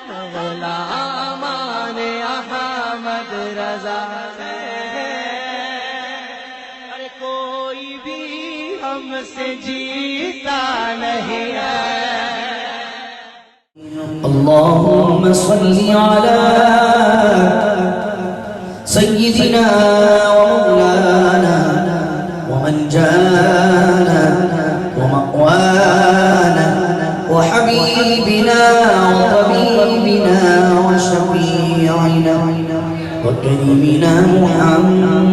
غلامان احمد رضا ارے کوئی بھی ہم سے جیتا نہیں ہے. اللهم صل على سيدنا ومولانا ومن جانا ومأوانا وحبيبنا وطبيبنا وشفيعنا وكريمنا محمد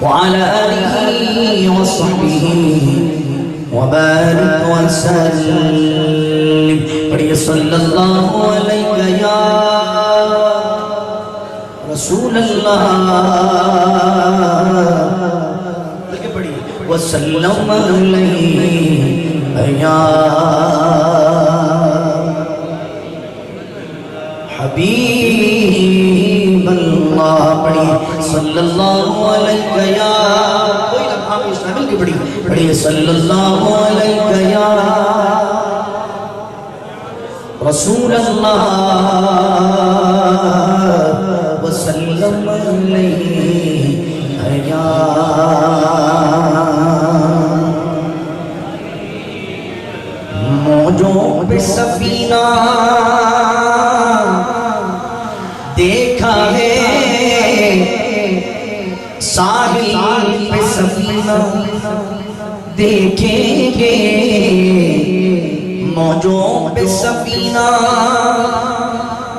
وعلى آله وصحبه وبارك وسلم. پڑھیے صلی اللہ علیہ یا رسول اللہ. پڑھیے وسلم علیہ یا حبیب اللہ. پڑھیے صلی اللہ علیہ یا پڑھیے صلی اللہ علیہ یا رسول اللہ وسلم علیہ یا موجوں پہ سفینہ دیکھا ہے ساحل پہ سفینہ دیکھیں گے موجوں پہ سفینہ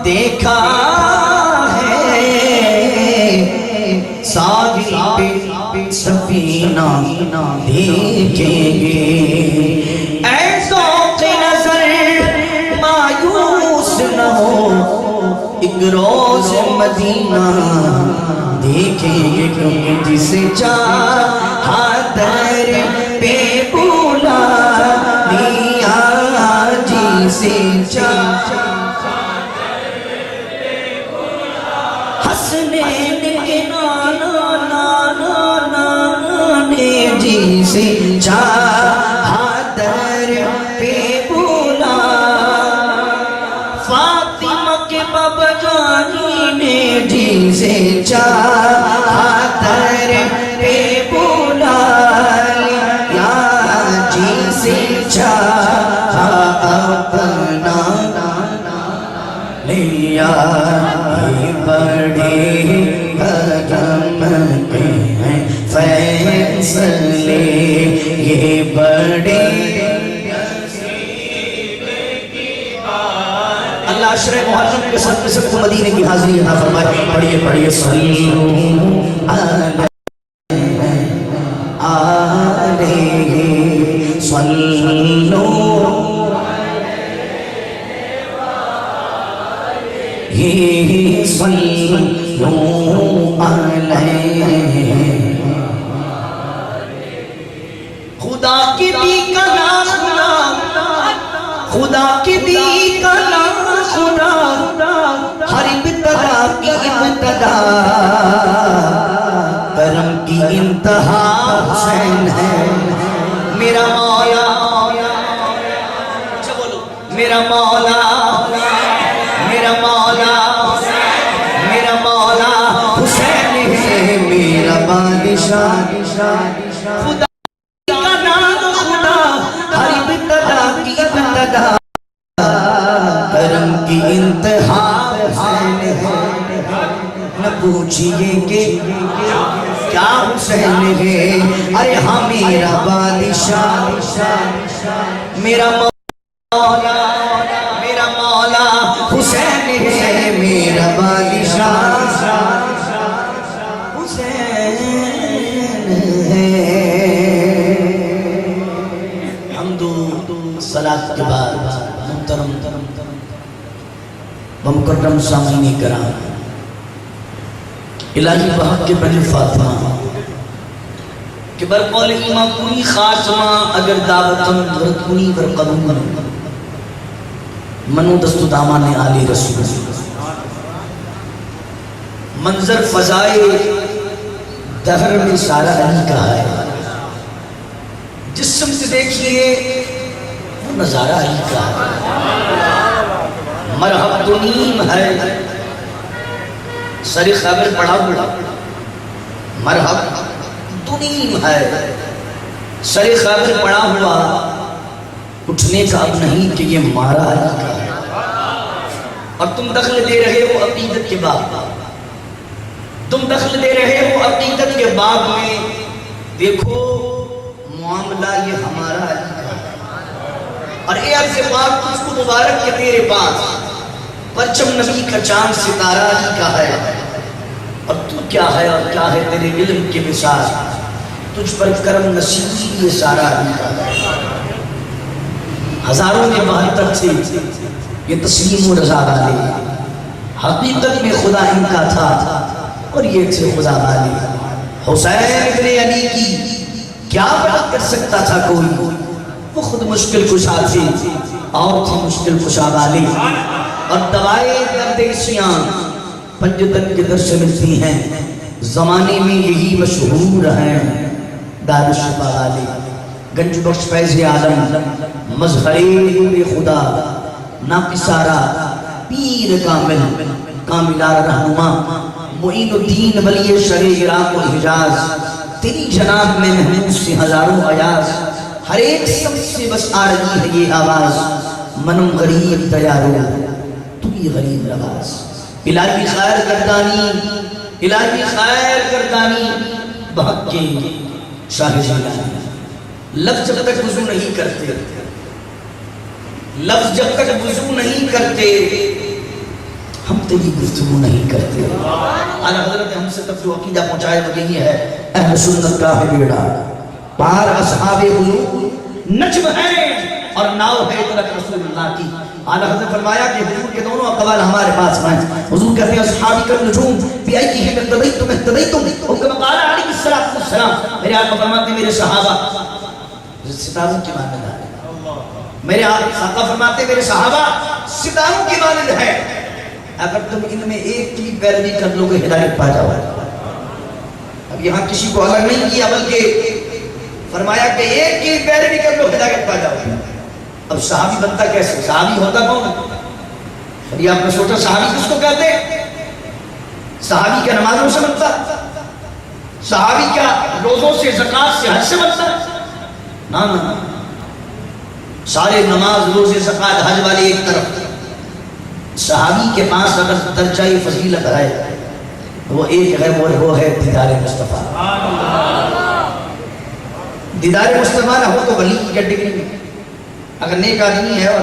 دیکھا ہے ساحل پہ سفینہ دیکھیں گے. اے ذوق نظر مایوس نہ ہو ایک روز مدینہ دیکھیں گے کیونکہ جسے چاہا در پہ بولا دیا جسے چاہا حسنین کے نانا نانا نانے جسے چاہا در پہ بولا فاطمہ کے بابا جانی نے جسے چاہا در پہ بولا یا جسے چاہا اپنا لیا. یہ بڑے کرم کے ہیں فیصلے یہ بڑے اللہ عشر محرم کے سب سب کو مدینے کی حاضری عطا فرمائے. پڑھیے پڑھیے صلو علیہ صلو علیہ صلو علیہ. خدا کی دی کا نام خدا کی دی کا نام خدا ہر ابتدا کی ابتدا کرم کی انتہا حسین ہے. میرا مولا میرا مولا میرا مولا میرا مولا حسین ہے میرا بادشاہ. خدا کا نام خدا ہر ابتدا کی ابتدا کرم کی انتہا حسین ہے. نہ پوچھئے کہ کیا حسین ہے ارے ہاں میرا بادشاہ میرا مولا میرا مولا حسین ہے میرا بادشاہ حسین ہے. حمد و صلاۃ کے بعد محترم بمکرم سامعین کرام الہی بحق کے بنی فاطمہ کہ برقول ایمان کنی خاتمہ اگر دعوتم درد کنی برقلوم منو دست دامان آلی رسول. منظر فضائے دہر میں سارا علی کا ہے. جس سمت دیکھئے وہ نظارہ علی کا ہے۔ مرحب دنیم ہے سر خبر پڑا ہوا، مرحب دنیم ہے سر خبر پڑا ہوا، اٹھنے کا اب نہیں کہ یہ مارا علی کا ہے۔ اور تم دخل دے رہے ہو عقیدت کے باب، تم دخل دے رہے ہو عقیدت کے باب میں، دیکھو معاملہ یہ ہمارا علی کا ہے۔ اور اے عرض پاک تجھ کو مبارک کہ تیرے پاس پرچم نبی کا چاند ستارہ علی کا ہے، اور تو کیا ہے اور کیا ہے تیرے علم کے مثال، تجھ پر کرم نصیبی یہ سارا علی کا ہے۔ ہزاروں میں 72 تھے یہ تسلیم و رضا والے، حقیقت میں خدا ان کا تھا اور یہ تھے خدا والے۔ حسین ابن علی کی کیا بات کر سکتا تھا کوئی، وہ خود مشکل کشا تھے اور تھے مشکل کشا والے۔ اور دوائے درد اسیاں پنجتن کے در سے ملتی ہیں، زمانے میں یہی مشہور ہیں دار الشفا والے۔ گنج بخش فیض عالم مظہر نور خدا ناقصارہ پیر کامل کاملار رہنما معین الدین ولی شرع عراق و حجاز، تیری جناب میں محمود سے ہزاروں ایاز، ہر ایک سب سے بس آ رہی ہے یہ آواز، منم غریب تیارو تو ہی غریب رواز۔ الہی خیر کردانی، الہی خیر کردانی بحق کے شاہ جلانی۔ لفظ جب تک وضو نہیں کرتے، لفظ جب تک وضو نہیں کرتے، ہم تیری گفتگو نہیں کرتے۔ اعلیٰ حضرت ہم سے تب جو عقیدہ پہنچائے وہ یہی ہے، اہل سنت کا ہے بیڑا پار اصحاب حضور نجم ہے اور ناؤ ہے تلک رسول اللہ کی۔ اعلیٰ حضرت فرمایا کہ حضور کے دونوں اقوال ہمارے پاس ہیں۔ حضور کہتے ہیں اصحابی کا نجوم بِأَيِّهِمْ اقتدیتم اهتدیتم، اور کما قال علیہ السلام، میرے آقا فرماتے ہیں میرے صحابہ ستاروں کی مانند ہے، میرے آقا فرماتے ہیں میرے صحابہ ستاروں کی مانند ہے، اگر تم ان میں ایک کی پیروی کر لو گے ہدایت پا جاؤ۔ اب یہاں کسی کو الگ نہیں کیا بلکہ فرمایا کہ ایک کی پیروی کر لو ہدایت پا جاؤ۔ اب صحابی بنتا کیسے؟ صحابی ہوتا کون ہے؟ ابھی آپ نے سوچا صحابی کس کو کہتے ہیں؟ صحابی کیا نمازوں سے بنتا؟ صحابی کیا روزوں سے زکوٰۃ سے حج سے بنتا؟ نا نا، سارے نماز روزے زکوٰۃ حج والے ایک طرف، صحابی کے پاس اگر درجہ فضیلت ہے وہ ایک ہے، وہ ہے دیدار مصطفیٰ۔ دیدار مصطفیٰ نہ ہو تو ولی کی کیٹیگری میں، اگر نیک آدمی ہے اور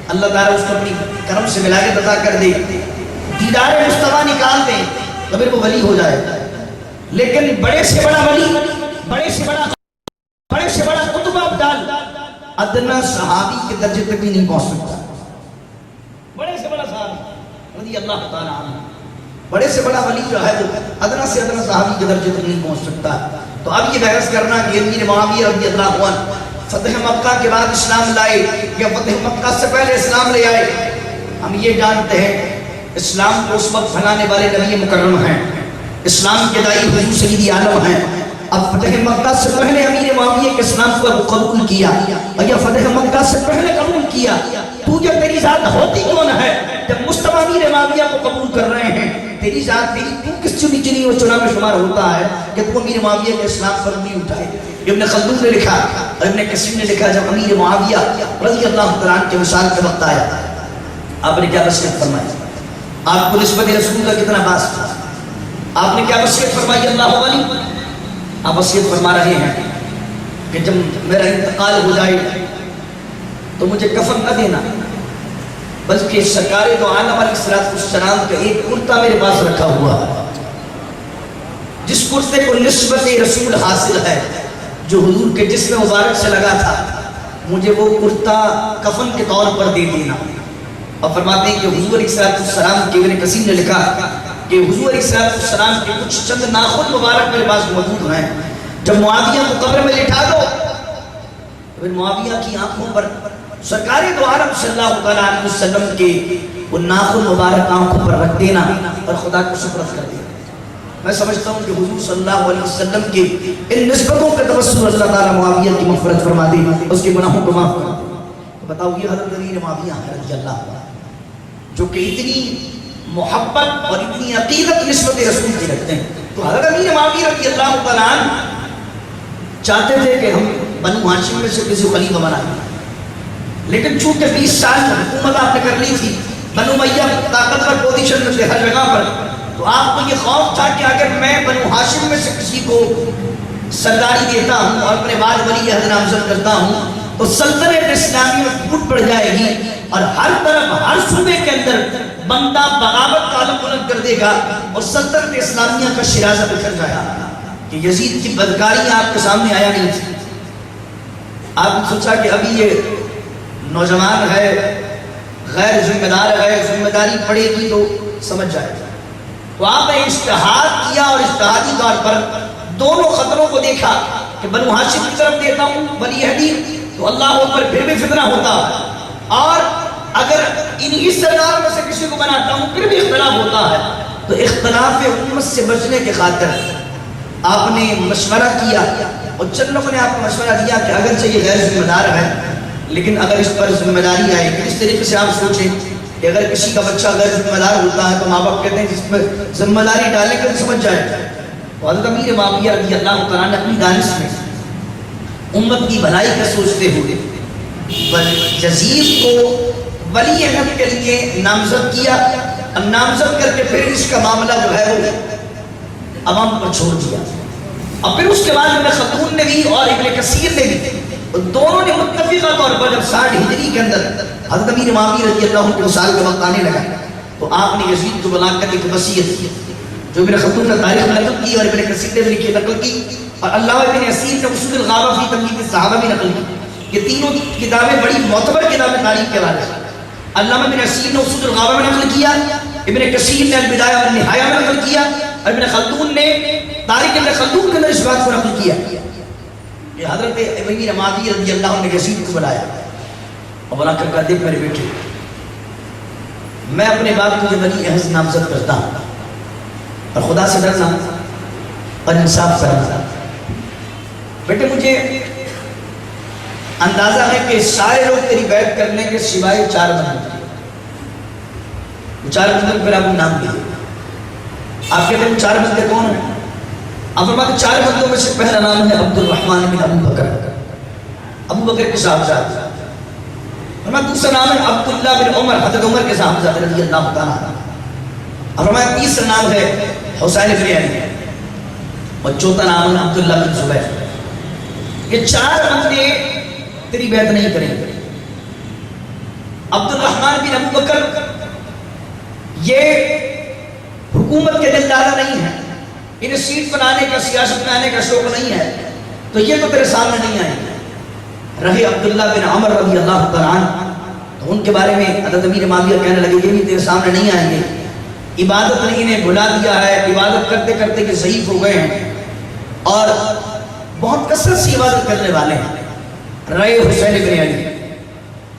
اللہ تعالیٰ اس کو اپنی کرم سے ولایت عطا کر دے، دیدار مصطفیٰ نکال دیں تو پھر وہ ولی ہو جائے۔ لیکن بڑے سے بڑا ولی، بڑے سے بڑا قطب ابدال ادنا صحابی کے درجے تک بھی نہیں پہنچ سکتا۔ بڑے سے بڑا صحابی رضی اللہ تعالیٰ عنہ، بڑے سے بڑا ولی جو ہے وہ ادنا سے ادنا صحابی کے درجے تک نہیں پہنچ سکتا۔ تو اب یہ بحث کرنا کہ امیر معاویہ رضی اللہ عنہ فتح مکہ کے بعد اسلام لائے یا فتح مکہ سے پہلے اسلام لے آئے، ہم یہ جانتے ہیں اسلام کو اس وقت پھیلانے والے نبی مکرم ہیں، اسلام کے داعی حضور سیدی عالم ہیں۔ اب فتح مکہ سے پہلے امیر معاویہ کے اسلام کو قبول کیا اور یا فتح مکہ سے پہلے قبول کیا، تو جب تیری ذات ہوتی کون ہے جب مصطفیٰ امیر معاویہ کو قبول کر رہے ہیں؟ تیری ذات تیری تو کس چنی چنی وہ چنا میں شمار ہوتا ہے کہ تو امیر معاویہ کے اسلام پر نہیں اٹھائے۔ ابن خلدون نے لکھا اور ابن کثیر نے لکھا جب امیر معاویہ رضی اللہ تعالیٰ عنہ کے وصال کا وقت آیا، آپ نے کیا وصیت فرمائی؟ آپ کو نسبت رسول کا کتنا باس تھا؟ آپ نے کیا وصیت فرمائی؟ اللہ علی آپ وصیت فرما رہے ہیں کہ جب میرا انتقال ہو جائے تو مجھے کفن نہ دینا، بلکہ سرکار دو عالم علیہ السلام کا ایک کرتا میرے پاس رکھا ہوا ہے، جس کرتے کو نسبت رسول حاصل ہے، جو حضور کے جسم مبارک سے لگا تھا، مجھے وہ کرتا کفن کے طور پر دے دینا۔ اور فرماتے ہیں کہ حضور علیہ السلام کے ابن کثیر نے لکھا کہ حضور علیہ السلام کے کچھ چند ناخن مبارک میرے پاس موجود ہیں، جب معاویہ کو قبر میں لٹھا دو پھر معاویہ کی آنکھوں پر سرکار دو عالم صلی اللہ علیہ وسلم کے وہ ناخن مبارک آنکھوں پر رکھ دینا اور خدا کو سپرد کر دینا۔ میں سمجھتا ہوں کہ حضور صلی اللہ علیہ وسلم کے ان نسبتوں کا توسل اللہ تعالیٰ معاویہ کی مغفرت فرما دے، اس کے گناہوں کو معاف کر دے۔ بتاؤ یہ حضرت امیر معاویہ رضی اللہ عنہ جو کہ اتنی محبت اور اتنی عقیدت نسبت رسول کی رکھتے ہیں. تو حضرت امیر معاویہ رضی اللہ تعالیٰ عنہ چاہتے تھے کہ ہم بنو ہاشم میں سے کسی کو خلیفہ بنائیں، لیکن چونکہ 20 سال حکومت آپ نے کر لی تھی، بنو امیہ طاقتور پوزیشن میں تھے ہر جگہ پر، تو آپ کو یہ خوف تھا کہ اگر میں بنو ہاشم میں سے کسی کو سرداری دیتا ہوں اور اپنے بعد ولی عہد نامزد کرتا ہوں تو سلطنت اسلامی میں پھوٹ پڑ جائے گی اور ہر طرف ہر صوبے کے اندر بندہ بغاوت کا علم بلند کر دے گا اور سلطنت اسلامیہ کا شرازہ بکھر جائے گا. کہ یزید کی بدکاری آپ کے سامنے آیا نہیں تھی. آپ نے سوچا کہ ابھی یہ نوجوان ہے، غیر ذمہ دار ہے، ذمہ داری پڑے گی تو سمجھ جائے گا. تو آپ نے اجتہاد کیا اور اجتہادی طور پر دونوں خطروں کو دیکھا کہ بنو ہاشم کی طرف دیتا ہوں ولی عہد تو اللہ اوپر پھر بھی فتنہ ہوتا، اور اگر انہی سردار میں سے کسی کو بناتا ہوں پھر بھی اختلاف ہوتا ہے. تو اختلاف امت سے بچنے کے خاطر آپ نے مشورہ کیا اور چند لوگوں نے آپ کو مشورہ دیا کہ اگرچہ یہ غیر ذمہ دار ہے لیکن اگر اس پر ذمہ داری آئے کہ اس طریقے سے آپ سوچیں کہ اگر کسی کا بچہ غیر ذمہ دار ہوتا ہے تو ماں باپ کہتے ہیں جس پر ذمہ داری ڈالیں گے تو سمجھ جائے. حضرت امیر معاویہ رضی اللہ تعالیٰ نے اپنی دانش میں امت کی بھلائی کا سوچتے ہوئے یزید کو ولی عہد کے لیے نامزد کیا اور نامزد کر کے پھر اس کا معاملہ جو ہے وہ عوام پر چھوڑ دیا. اور پھر اس کے بعد ابن خلدون نے بھی اور ابن کثیر نے بھی دونوں نے متفقہ طور پر جب 60 ہجری کے اندر حضرت امیر معاویہ رضی اللہ عنہ کے وصال کا وقت آنے لگا تو آپ نے یزید کو بلا کر ایک وصیت کی جو ابن خلدون نے تاریخ میں نقل کی اور ابن کثیر نے بھی نقل کی اور علامہ ابن اسیر نے اصول الغابہ فی تمہید الصحابہ بھی نقل کی. یہ تینوں کتابیں بڑی معتبر کتابیں تاریخ کے حوالے سے. علامہ ابن اسیر نے اصول الغابہ میں نقل کیا، ابن کثیر نے البدایہ والنہایہ میں نقل کیا اور ابن خلدون نے تاریخ ابن خلدون کے اندر اس بات کو نقل کیا کہ حضرت امیر معاویہ رضی اللہ عنہ نے یزید کو بلایا اور بلا کر کہا دیکھ میرے بیٹے میں اپنے باپ کو ولی عہد نامزد کرتا ہوں اور خدا سے ڈرنا اور انصاف کرنا. بیٹے مجھے اندازہ ہے کہ سارے لوگ تیری بیعت کرنے کے سوائے 4 بندے، وہ 4 بندے پھر آپ نے نام دیے. آپ کہتے ہیں 4 بندے کون ہیں؟ آپ فرماتے 4 بندوں میں سے پہلا نام ہے عبد الرحمن بن ابو بکر، ابو بکر کے صاحبزادے. فرمایا دوسرا نام ہے عبداللہ بن عمر، حضرت عمر کے صاحبزادے رضی اللہ تعالیٰ عنہ. اور فرمایا تیسرا نام ہے حسین بن علی اور چوتھا نام ہے عبداللہ بن زبیر. یہ 4 بندے تیری بیعت نہیں کریں گے. عبد الرحمن بن ابو بکر یہ حکومت کے دل دادا نہیں ہے، انہیں سیٹ بنانے کا سیاست میں آنے کا شوق نہیں ہے، تو یہ تو تیرے سامنے نہیں آئیں گے. رہے عبداللہ بن عمر رضی اللہ تعالیٰ عنہ تو ان کے بارے میں حضرت امیر معاویہ کہنے لگے یہ بھی تیرے سامنے نہیں آئیں گے، عبادت نے انہیں بھلا دیا ہے، عبادت کرتے کرتے کہ ضعیف ہو گئے ہیں اور بہت کثرت سے عبادت کرنے والے ہیں. رہے حسین بن علی.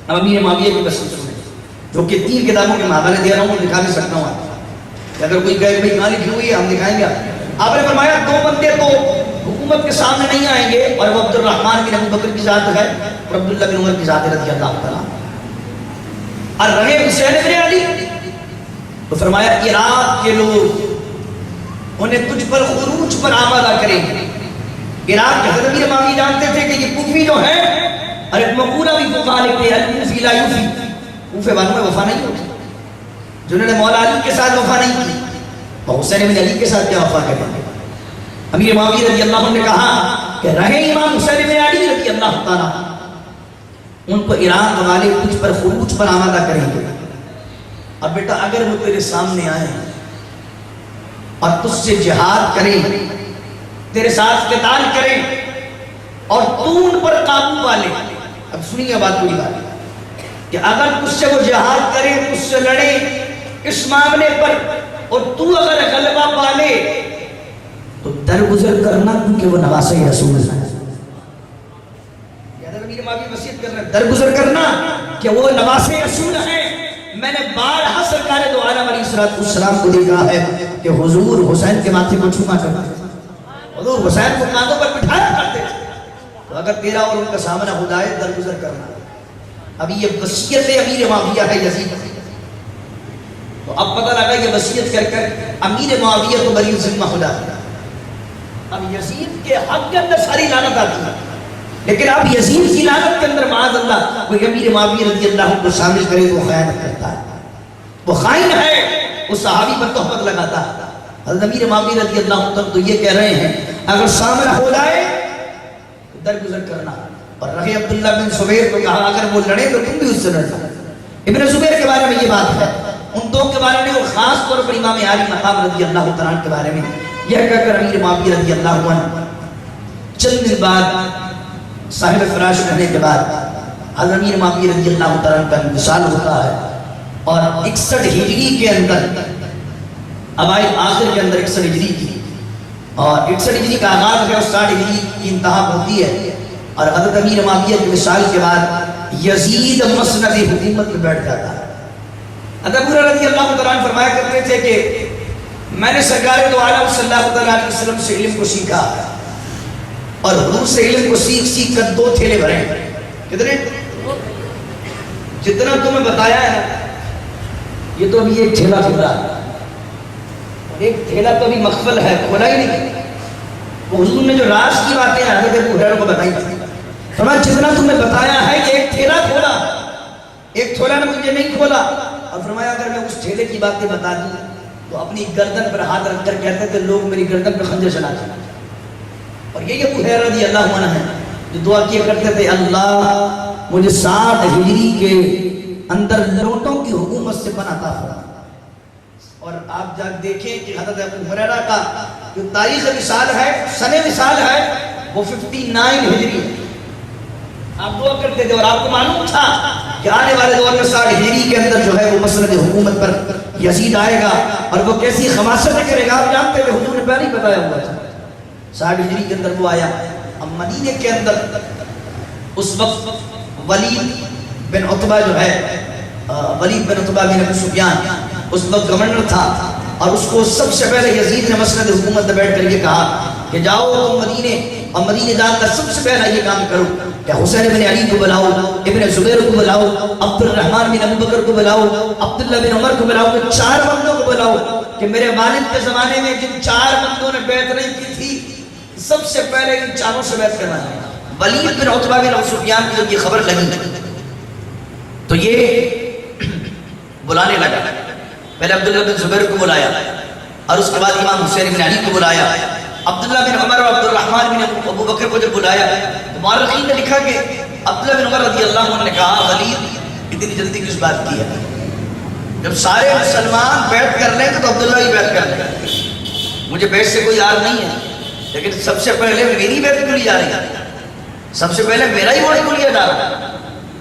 اب امیر معاویہ کی بس سنیں جو کہ 3 کتابوں کے حوالے دے رہا ہوں دکھا بھی سکتا ہوں کہ اگر کوئی کہے بھائی کہاں لکھی ہوئی ہے ہم دکھائیں گے. آپ نے فرمایا 2 بندے تو حکومت کے سامنے نہیں آئیں گے اور وہ عبد الرحمن بن ابو بکر کی ذات ہے اور عبداللہ بن عمر کی ذات رضی اللہ تعالیٰ. اور رہے حسین بن علی تو فرمایا عراق کے لوگ انہیں تجھ پر خروج پر آمادہ کریں گے. عراق کے حضرت امیر معاویہ جانتے تھے کہ یہ کوفی جو ہے اور ایک مقولہ بھی فقہا لکھتے ہیں الکوفی لا یوفی، کوفے والوں میں وفا نہیں ہوتی. جنہوں نے مولا علی کے ساتھ وفا نہیں کی اور حسین بن علی کے ساتھ کیا وفا کریں گے. امیر معاویہ رضی اللہ عنہ نے کہا کہ رہے امام حسین بن علی رضی اللہ تعالیٰ ان کو عراق والے تجھ پر خروج پر آمادہ کریں گے. اور بیٹا اگر وہ تیرے سامنے آئے اور تجھ سے جہاد کریں، تیرے ساتھ قتال کریں اور تو ان پر قابو پا لے. اب سنیے بات پوری بات کہ اگر تجھ سے وہ جہاد کریں، تجھ سے لڑیں اس معاملے پر اور تو اگر غلبہ پا لے تو درگزر کرنا کیونکہ وہ نواسہ رسول ہے. درگزر کرنا کہ وہ نواسہ رسول ہے. میں نے بارہا سرکار دو عالم علیہ السلام کو دیکھا ہے کہ حضور حسین کے ماتھے کو چھوما کرتے تھے، حضور حسین کو کاندھوں پر بٹھایا کرتے تھے. تو اگر تیرا اور ان کا سامنا خدا ہے درگزر کرنا. ابھی یہ وصیت امیر معاویہ ہے یزید، تو اب پتہ لگا یہ وصیت کر کر امیر معاویہ تو بری ذمہ خدا ہے، اب یزید کے حق کے اندر ساری لعنت آتی ہے، لیکن اب یزید کی لعنت کے اندر معاذ اللہ کوئی امیر معاویہ رضی اللہ عنہ کو شامل کرے تو وہ خیانت کرتا ہے، وہ خائن ہے، وہ صحابی پر تہمت لگاتا ہے۔ حضرت امیر معاویہ رضی اللہ عنہ تو یہ کہہ رہے ہیں اگر سامنے ہو جائے تو درگزر کرنا، اور رہے عبداللہ بن زبیر کو کہا اگر وہ لڑے تو تم بھی اس سے لڑنا۔ ابن زبیر کے بارے میں یہ بات ہے، ان دو کے بارے میں، اور خاص طور پر امام علی مقام رضی اللہ تعالیٰ عنہ کے بارے میں یہ کہہ کر امیر معاویہ رضی اللہ عنہ چند دن بعد صاحب فراش رہنے کے بعد حضرت امیر معاویہ رضی اللہ تعالیٰ عنہ کا انتقال ہوتا ہے، اور 61 ہجری کے اندر اوائل آخر کے اندر 61 ہجری کی، اور 61 ہجری کا آغاز ہے اور 60 ہجری کی انتہا ہوتی ہے، اور حضرت امیر معاویہ کے وصال کے بعد یزید مسند حکومت میں بیٹھ جاتا ہے۔ حضرت ابو ہریرہ رضی اللہ تعالیٰ عنہ فرمایا کرتے تھے کہ میں نے سرکار دو عالم صلی اللہ علیہ وسلم سے علم کو سیکھا، اور حضور سے علم کو سیکھ کر 2 تھیلے بھرے ہیں۔ کتنے؟ جتنا تمہیں بتایا ہے یہ تو ابھی ایک تھیلا کھلا ہے، ایک تھیلا تو ابھی مخفل ہے، کھولا ہی نہیں۔ وہ حضور نے جو راز کی باتیں حضرت ابو ہریرہ کو بتائی تھی، فرمایا جتنا تمہیں بتایا ہے یہ ایک تھیلا کھولا، ایک تھیلا نے مجھے نہیں کھولا، اور فرمایا اگر میں اس تھیلے کی باتیں بتا دوں تو اپنی گردن پر ہاتھ رکھ کر کہتے تھے لوگ میری گردن پر خنجر چلاتے ہیں۔ اور یہ ابو ہریرہ رضی اللہ عنہ ہے جو دعا کیا کرتے تھے اللہ مجھے 60 ہجری کے اندر لوٹوں کی حکومت سے پناہ عطا فرما۔ اور آپ جا دیکھیں کہ حضرت ابو ہریرہ کا جو تاریخ وصال ہے، سن وصال ہے، وہ 59 ہجری ہے۔ آپ دعا کرتے تھے اور آپ کو معلوم تھا کہ آنے والے دور میں 60 ہجری کے اندر جو ہے وہ مسند حکومت پر یزید آئے گا اور وہ کیسی خماست کرے گا۔ آپ جانتے تھے حضور نے پہلے ہی بتایا ہوا تھا 60 ہجری کے اندر وہ آیا۔ اب مدینے کے اندر اس وقت ولید بن عتبہ جو ہے، ولید بن عتبہ بن ابی سفیان اس وقت گورنر تھا، اور اس کو سب سے پہلے یزید نے مسند حکومت میں بیٹھ کر یہ کہا کہ جاؤ تم مدینے، اور مدینے جا کر سب سے پہلا یہ کام کرو کہ حسین بن علی کو بلاؤ، ابن زبیر کو بلاؤ، عبد الرحمن بن ابو بکر کو بلاؤ، عبداللہ بن عمر کو بلاؤ، 4 بندوں کو بلاؤ کہ میرے والد کے زمانے میں جن 4 بندوں نے بیعت نہیں کی تھی سب سے پہلے ان 4 سے بیعت کرنا ہے۔ ولید بن عتبہ بن ابی سفیان کی جب یہ خبر لگی تو یہ بلانے لگا، پہلے عبداللہ بن زبیر کو بلایا اور اس کے بعد امام حسین بن علی کو بلایا، عبداللہ بن عمر اور عبد الرحمن بن ابو بکر کو جب بلایا تو مورخین نے لکھا کہ عبداللہ بن عمر رضی اللہ عنہ نے کہا ولید اتنی جلدی کس بات کی ہے؟ جب سارے مسلمان بیعت کر لیں تو عبداللہ ہی بیعت کر لیں، مجھے بیعت سے کوئی یاد نہیں ہے، لیکن سب سے پہلے میری بیعت کو لی جا رہی ہے، سب سے پہلے میرا ہی ووٹ کو لیا جا رہا ہے۔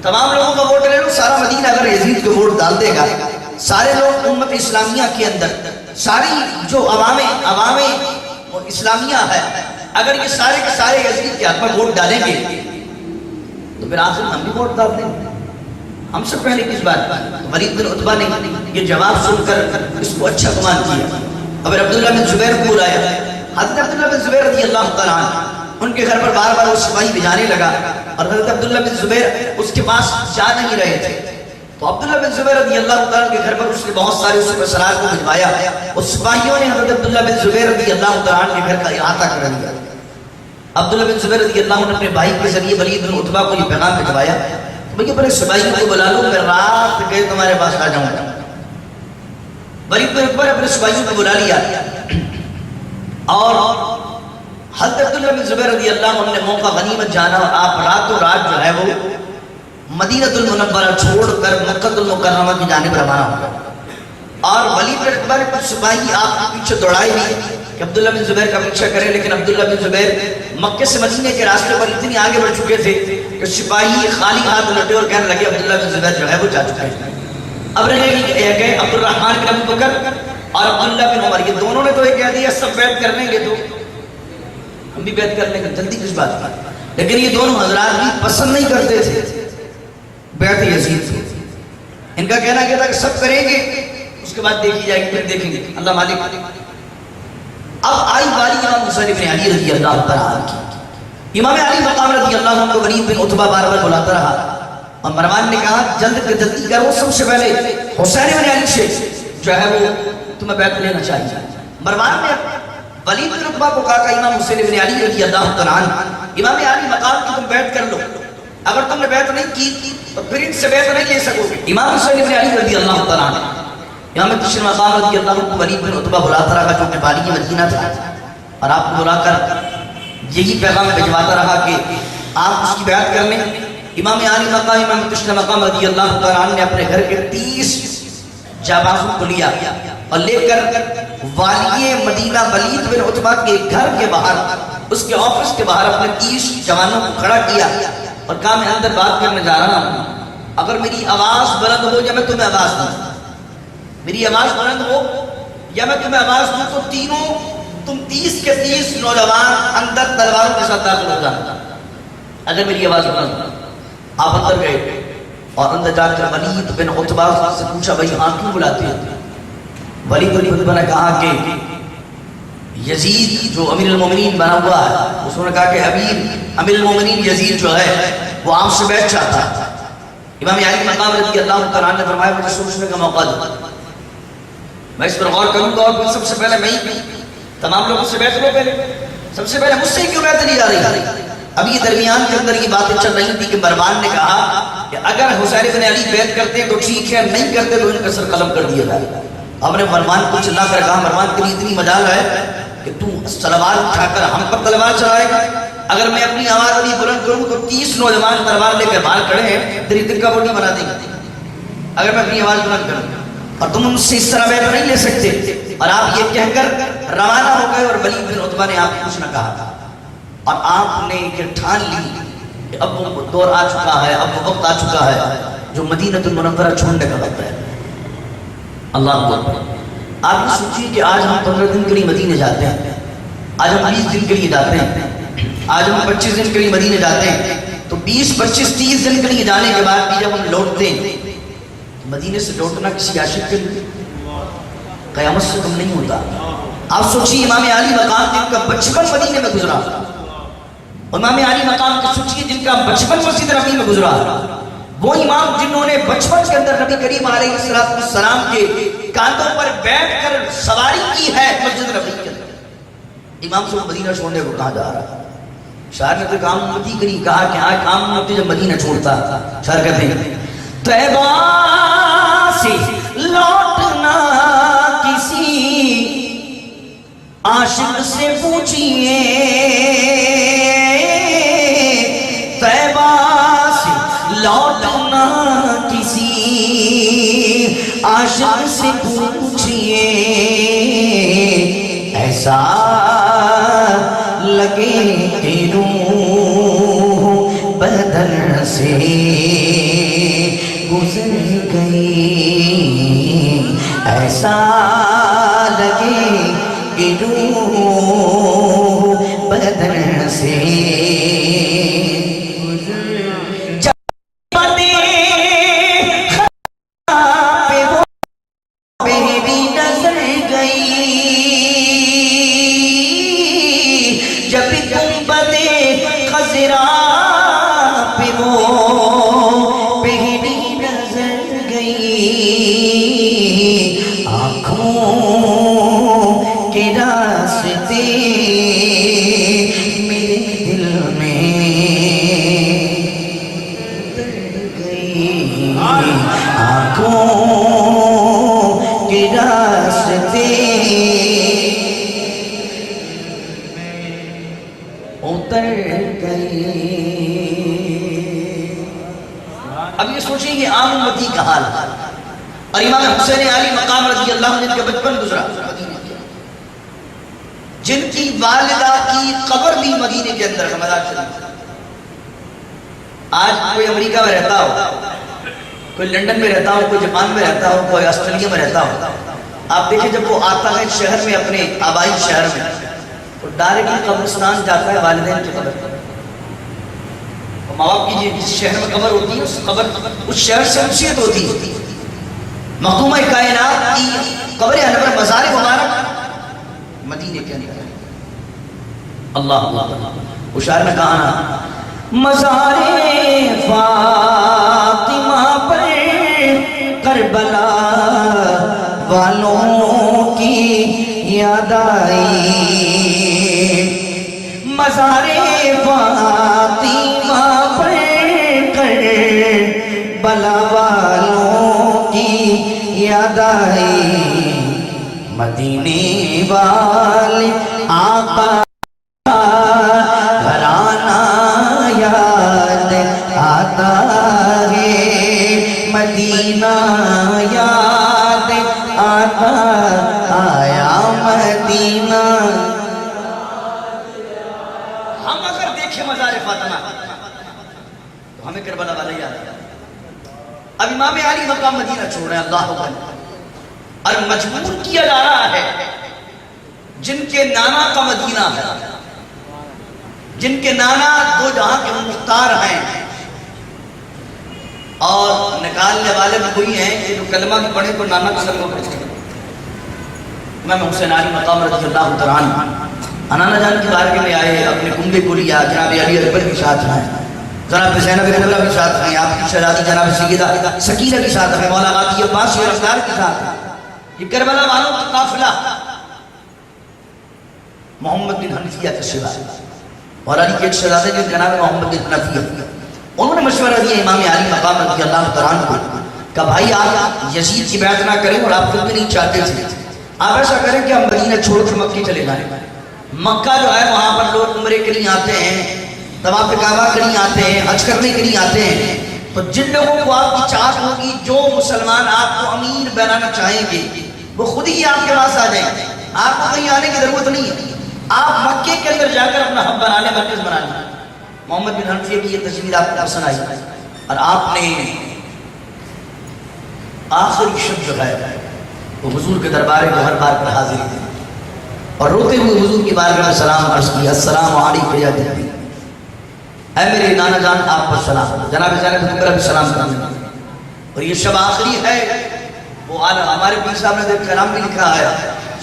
تمام لوگوں کا ووٹ لے لو، سارا مدینہ اگر یزید کو ووٹ ڈال دے گا، سارے لوگ امت اسلامیہ کے اندر ساری جو عوام اسلامیہ ہے اگر یہ سارے کے سارے یزید کے حق پر ووٹ ڈالیں گے تو پھر آخر ہم بھی ووٹ ڈال دیں گے، ہم سے پہلے کس بات؟ ولید بن عتبہ نے یہ جواب سن کر اس کو اچھا گمان کیا، اب عبداللہ بن زبیر کو بلایا۔ حضرت عبداللہ بن زبیر رضی اللہ تعالیٰ عنہ ان کے گھر پر بار بار وہ سپاہی بھیجانے لگا، اور حضرت عبداللہ بن زبیر اس کے پاس جا نہیں رہے تھے، تو عبداللہ بن زبیر رضی اللہ تعالیٰ کے گھر پر اس نے بہت سارے اس پر سرار کو بھجوایا، اس سپاہیوں نے حضرت عبداللہ بن زبیر رضی اللہ تعالیٰ کے گھر کا احاطہ کر دیا۔ عبداللہ بن زبیر رضی اللہ عنہ نے اپنے بھائی کے ذریعے ولید بن عتبہ کو یہ پیغام بھجوایا، بھئی بڑے سپاہیوں کو بلا لو، میں رات گئے تمہارے پاس آ جاؤں گا۔ ولید بن عتبہ نے اپنے سپاہیوں کو بلا لیا، اور حضرت عبداللہ بن زبیر رضی اللہ عنہ نے موقع غنیمت جانا، اور آپ راتوں رات جو ہے وہ مدینہ المنورہ چھوڑ کر مکہ المکرمہ کی جانب روانہ ہو گئے، اور ولید بن عتبہ نے کچھ سپاہی آپ کے پیچھے دوڑائے بھی کہ عبداللہ بن زبیر کا پیچھا کرے، لیکن عبداللہ بن زبیر مکہ سے مدینے کے راستے پر اتنی آگے بڑھ چکے تھے کہ سپاہی خالی ہاتھ لٹے اور کہنے لگے عبداللہ بن زبیر جو ہے وہ جا چکے ہیں۔ اب رہے گئے عبد الرحمن بن ابو بکر اور عبداللہ بن عمر، یہ دونوں نے تو یہ کہہ دیا سب بیعت کر لیں گے تو ہم بھی بیعت کر لیں گے، جلدی کس بات کی؟ لیکن یہ دونوں حضرات بھی پسند نہیں کرتے تھے بیعت یزید سے، ان کا کہنا کیا تھا کہ سب کریں گے اس کے بعد دیکھی جائے گی، پھر دیکھیں گے اللہ مالک۔ اب آئی باری امام حسین بن علی رضی اللہ تعالیٰ عنہ کی۔ امام علی مقام رضی اللہ عنہ کو ولید بن عتبہ بار بار بلاتا رہا اور مروان نے کہا جلدی کرو، سب سے پہلے حسین بن علی سے جو ہے وہ تمہیں بیعت لینا چاہیے۔ مروان نے ولید بن عتبہ کو کہا کہ امام حسین بن علی رضی اللہ تعالیٰ عنہ امام علی مقام کی تم بیعت کر لو، اگر تم نے بیعت نہیں کی تو پھر ان سے بیعت نہیں لے سکو گے۔ امام حسین بن علی رضی اللہ تعالیٰ عنہ امام تشریف مقام رضی اللہ عنہ کو ولید بن عتبہ بلاتا رہا جو کہ والی مدینہ تھا، اور آپ کو بلا کر یہی پیغام بھجواتا رہا کہ آپ اس کی بیعت کر لیں۔ امام علی مقام امام تشریف مقام رضی اللہ تعالیٰ عنہ نے اپنے گھر کے 30 جابازوں کو لیا اور لے کر والی مدینہ ولید بن عتبہ کے گھر کے باہر، اس کے آفس کے باہر اپنے 30 جوانوں کو کھڑا کیا اور کہا میں اندر بات کرنے جا رہا ہوں، اگر میری آواز بلند ہو یا میں تمہیں آواز دوں، میری آواز بلند ہو یا میں تمہیں آواز دوں تو تم 30 کے 30 نوجوان اندر تلواروں کے ساتھ داخل ہو جانا اگر میری آواز بلند ہو۔ آپ اندر گئے اور اندر جا کر ولید بن عتبہ سے پوچھا بھائی ہاں کیوں بلاتے ہیں؟ ولید بن عتبہ نے کہا کہ یزید جو امیر المومنین بنا ہوا ہے، اس نے کہا کہ امیر المومنین یزید جو ہے وہ آپ سے بیعت چاہتا ہے۔ امام علی مقام رضی اللہ تعالیٰ عنہ نے فرمایا مجھے سوچنے کا موقع دو، میں اس پر غور کروں گا، اور پھر سب سے پہلے میں ہی تمام لوگوں سے بیعت لو، پہلے سب سے پہلے مجھ سے کیوں بیعت لی جا رہی ہے؟ ابھی درمیان کے اندر یہ باتیں چل رہی تھی کہ مروان نے کہا کہ اگر حسین بن علی بیعت کرتے ہیں تو ٹھیک ہے، نہیں کرتے تو ان کا سر قلم کر دیا جائے۔ آپ نے مروان کو چلا کر کہا مروان تیری اتنی مجال ہے کہ تو تلوار اٹھا کر ہم پر تلوار چلائے گا، اگر میں اپنی آواز ابھی بلند کروں تو 30 نوجوان تلوار لے کر باہر کھڑے ہیں تیری دل کا بوٹی بنا دیں گے اگر میں اپنی آواز بلند کروں، اور تم ان سے اس طرح بیعت نہیں لے سکتے۔ اور آپ یہ کہہ کر روانہ ہو گئے اور ولید بن عتبہ نے آپ کو کچھ نہ کہا، اور آپ نے یہ ٹھان لی کہ اب وہ دور آ چکا ہے، اب وہ وقت آ چکا ہے جو مدینہ المنورہ چھوڑنے کا وقت ہے۔ اللہ اکبر۔ آپ یہ سوچیے کہ آج ہم 15 دن کے لیے مدینہ جاتے ہیں، آج ہم 20 دن کے لیے جاتے ہیں، آج ہم 25 دن کے لیے مدینہ جاتے ہیں، تو 20 25 30 دن کے لیے جانے کے بعد بھی جب ہم لوٹتے ہیں، مدینہ سے لوٹنا کسی عاشق کے لیے قیامت سے کم نہیں ہوتا۔ آپ سوچیے امام علی مقام جن کا بچپن مدینہ میں گزرا، امام علی مقام کے سوچیے جن کا بچپن مسجد نبی میں گزرا، وہ امام جنہوں نے بچپن کے اندر نبی کریم علیہ السلام کے کاندھوں پر بیٹھ کر سواری کی ہے مسجد نبی کے اندر، امام سے وہ مدینہ چھوڑنے کو کہاں جا رہا ہے؟ شاعر نے تو کام امتی کے لیے کہا کہ آج کام امتی جب مدینہ چھوڑتا، شاعر کہتے ہیں طیبہ سے لوٹنا کسی عاشق سے پوچھئے، طیبہ سے لوٹنا کسی عاشق سے پوچھئے، ایسا لگے کہ روح بدن سے گزر گئی، ایسا لگے کہ روح بدن سے اب یہ سوچیں کہ عام امتی کا حال، اور امام حسین علی مقام رضی اللہ عنہ جن کا بچپن گزرا، جن کی والدہ کی قبر بھی مدینے کے اندر ہے، مزار شریف۔ آج کوئی امریکہ میں رہتا ہو، کوئی لنڈن میں رہتا ہو، کوئی جاپان میں رہتا ہو، کوئی آسٹریلیا میں رہتا ہو، آپ دیکھیں جب وہ آتا ہے شہر میں، اپنے آبائی شہر میں، تو ڈائریکٹلی قبرستان جاتا ہے والدین کی قبر پر۔ ماں باپ کی جس شہر میں قبر ہوتی ہے، اس قبر اس شہر سے انسیت ہوتی ہے۔ مخدومہ کائنات کی قبر انور مزار مبارک مدینے کے اندر ہے۔ اللہ اللہ، وہ شاعر نے کہا نا مزار پاک کربلا والوں کی یاد آئی مزار فاطمہ پر کربلا والوں کی یاد آئی مدینے والے آقا گھرانہ یاد آتا ہے مدینہ یاد آتا آیا مدینہ. ہم اگر دیکھیں مزار فاطمہ تو ہمیں کربلا والا یاد آتا. اب امام علی مقام مدینہ چھوڑ رہے ہیں اللہ اکبر اور مجبور کیا جا رہا ہے جن کے نانا کا مدینہ ہے، جن کے نانا دو جہاں کے مختار ہیں اور نکالنے والے بھی کوئی ہیں کہ جو کلمہ بھی پڑھے تو نانا کا کلمہ پڑھے. امام حسین علی مقام رضی اللہ تعالیٰ عنہ انانا جان کی بارگاہ میں آئے، اپنے کنبے کلیہ جناب علی اکبر کے ساتھ ہیں، جناب زینب رضی کے ساتھ ہیں، آپ کی شہزادی جناب سیدہ سکینہ کے ساتھ ہیں، مولا غازی عباس شیر افطار کے ساتھ ہیں. یہ کربلا والوں کا قافلہ محمد بن حنفیہ کے سوا اور علی کے ایک شہزادے جن کا نام ہے محمد بن حنفیہ، انہوں نے مشورہ دیا امام علی مقام رضی اللہ تعالیٰ عنہ کو کہ بھائی آپ یزید کی بیعت نہ کریں اور آپ خود بھی نہیں چاہتے تھے، آپ ایسا کریں کہ ہم مدینہ چھوڑ کے مکہ چلے جائیں. مکہ جو ہے وہاں پر لوگ عمرے کے لیے آتے ہیں، طواف کعبہ کے لیے آتے ہیں، حج کرنے کے لیے آتے ہیں، تو جن لوگوں کو آپ کی چاہت ہوگی، جو مسلمان آپ کو امیر بنانا چاہیں گے وہ خود ہی آپ کے پاس آ جائیں گے، آپ کو کہیں آنے کی ضرورت نہیں ہے، آپ مکے کے اندر جا کر اپنا ہب بنا لیں، مرکز بنا لیں. محمد بن حنفیہ کی یہ تجویز آپ کو پسند آئی اور آپ نے آخری شب جو ہے وہ حضور کے دربار گوہر بار پر حاضر تھے اور روتے ہوئے حضور کی بارگاہ میں سلام عرض کیا، السلام علیکم یا جدی، اے میرے نانا جان آپ پر سلام. جناب زینب رضی اللہ بھی سلام کرنے اور یہ شب آخری ہے. وہ ہمارے پیر صاحب نے ایک کلام بھی لکھا ہے،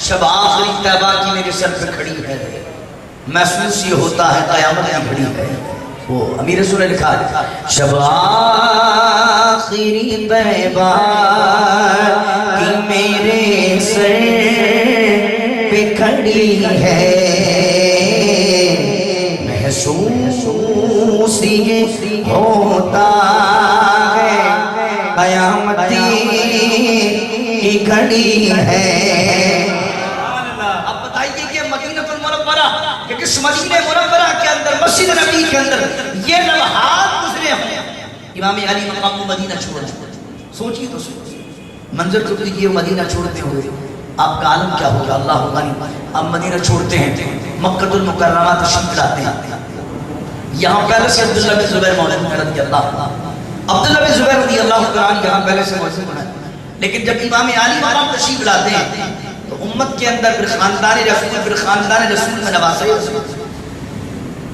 شب آخری طیبہ کی میرے سر پہ کھڑی ہے، محسوس یہ ہوتا ہے قیامت کی گھڑی ہے. وہ امیر رسول نے لکھا ہے شب آخری طیبہ کی میرے سر پہ کھڑی ہے، محسوس یہ ہوتا ہے قیامت کی گھڑی ہے. اب بتائیے کہ مدینہ المنورہ کہ کس مدینہ منورہ کے اندر مسجد نبی کے اندر یہ لمحات گزرے ہوں. امام علی مقام مدینہ چھوڑ، سوچیے تو سوچیے منظر کو دیکھیے، مدینہ چھوڑتے ہوئے آپ کا عالم کیا ہوگا. اللہ غنی. آپ مدینہ چھوڑتے ہیں، مکہ المکرمہ تشریف لاتے ہیں، یہاں پہلے سے عبداللہ بن زبیر موجود ہے رضی اللہ، عبداللہ بن زبیر رضی اللہ عنہ یہاں پہلے سے موجود ہے. لیکن جب امام علی مقام تشریف لاتے ہیں تو امت کے اندر پھر خاندان رسول میں نواسے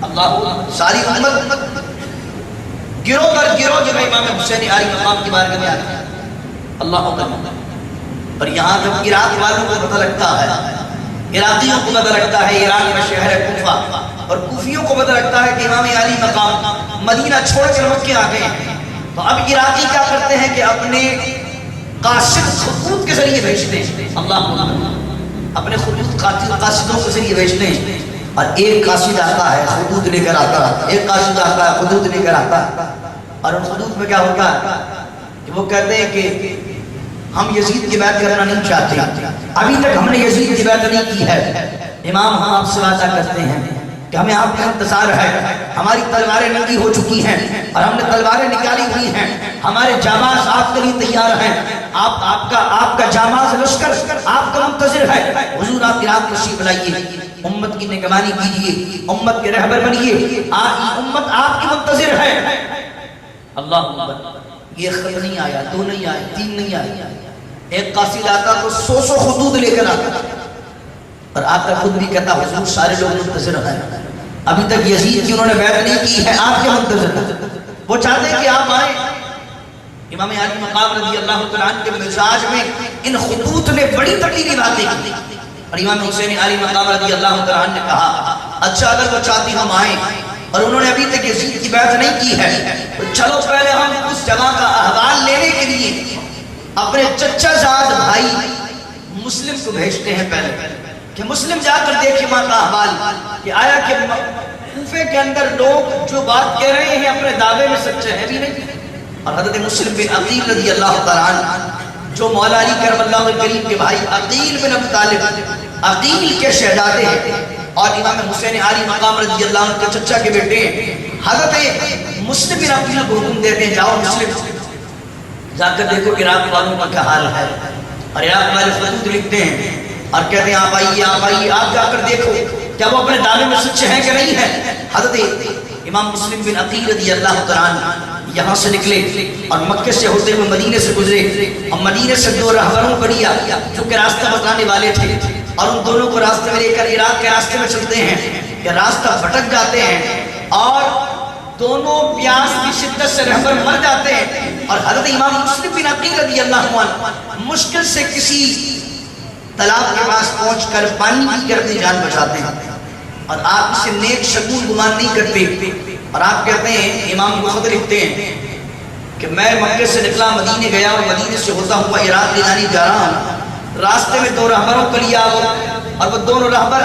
اللہ، ساری امت گروہ در گروہ جو ہے امام حسین علی مقام کی بارگاہ میں آتے ہیں. اللہ اکبر. اور یہاں جب عراق والوں کو پتہ لگتا ہے، عراقیوں کو پتہ لگتا ہے عراق میں شہر کوفہ، اور کوفیوں کو پتہ لگتا ہے کہ امام علی مقام مدینہ چھوڑ کر مکہ آ گئے، تو اب عراقی کیا کرتے ہیں کہ اپنے قاصد خطوط کے ذریعے بھیجتے ہیں. اللہ اپنے خطوط قاصدوں کے ذریعے بھیجتے ہیں اور ایک قاصد آتا ہے خطوط لے کر آتا ہے، ایک قاصد آتا ہے خطوط لے کر آتا ہے، اور ان خطوط میں کیا ہوتا ہے کہ وہ کہتے ہیں کہ ہم یزید کی بیعت کرنا نہیں چاہتے، ابھی تک ہم نے یزید کی بیعت نہیں کی ہے، امام ہم آپ سے وعدہ کرتے ہیں کہ ہمیں آپ کا انتظار ہے، ہماری تلواریں ننگی ہو چکی ہیں اور ہم نے تلواریں نکالی ہوئی ہیں، ہمارے جاماز آپ کے لیے تیار ہیں، آپ کا جاماز لشکر آپ کا منتظر ہے، حضور آپ عراق تشریف لائیے، امت کی نگرانی کیجیے، امت کے رہبر بنیے، امت آپ کی منتظر ہے. اللہ یہ خط نہیں آیا، دو نہیں آئے، تین نہیں آئے، ایک قاصد آتا تو 100 خطوط لے کر آتا اور آتا خود بھی کہتا حضور سارے لوگ منتظر ہیں، ابھی تک یزید کی انہوں نے بیعت نہیں کی ہے، آپ کے منتظر ہیں، وہ چاہتے ہیں کہ آپ آئیں. امام علی مقام رضی اللہ تعالیٰ عنہ کے مزاج میں ان خطوط نے بڑی تکلیفی باتیں کی اور امام حسین علی مقام رضی اللہ تعالیٰ عنہ نے کہا اچھا اگر وہ چاہتی ہم آئیں اور انہوں نے ابھی تک یزید کی بیعت نہیں کی ہے تو چلو پہلے ہم اس جگہ کا احوال لینے کے لیے اپنے چچا زاد بھائی مسلم کو بھیجتے ہیں پہلے کہ مسلم جا کر دیکھیں ماں کا احوال کہ آیا کہ کوفے کے اندر لوگ جو بات کہہ رہے ہیں اپنے دعوے میں سچے ہیں بھی نہیں. اور حضرت مسلم بن عقیل رضی اللہ تعالیٰ عنہ جو مولا علی کرم اللہ کریم کے بھائی عقیل بن ابی طالب عقیل کے شہزادے ہیں اور امام حسین عالی مقام رضی اللہ عنہ کے چچا کے بیٹے ہیں. حضرت مسلم بن عقیل کو حکم دیتے ہیں جاؤ مسلم جا کر دیکھو عراق والوں کا کیا حال ہے. اور عراق والے خطوط لکھتے ہیں اور کہتے ہیں آپ آئیے آپ جا کر دیکھو کیا وہ اپنے دعوے میں سچے ہیں کہ نہیں ہیں. حضرت امام مسلم بن عقیل رضی اللہ تعالیٰ عنہ یہاں سے نکلے اور مکے سے ہوتے ہوئے مدینے سے گزرے اور مدینے سے دو رہبروں کو لیا جو کہ راستہ بتانے والے تھے اور ان دونوں کو راستے میں لے کر عراق کے راستے میں چلتے ہیں کہ راستہ بھٹک جاتے ہیں اور دونوں پیاس کی شدت سے رہبر مر جاتے ہیں. اور حضرت امام مسلم بن عقیل رضی اللہ عنہ مشکل سے کسی تالاب کے پاس پہنچ کر پانی پی کر اپنی جان بچاتے ہیں اور آپ اسے نیک شگون گمان نہیں کرتے. اور آپ کہتے ہیں امام کو خط لکھتے ہیں کہ میں مکے سے نکلا مدینے گیا اور مدینے سے ہوتا ہوا عراق لے جا رہا ہوں. راستے میں دو رہبروں کو لیا اور وہ دونوں رہبر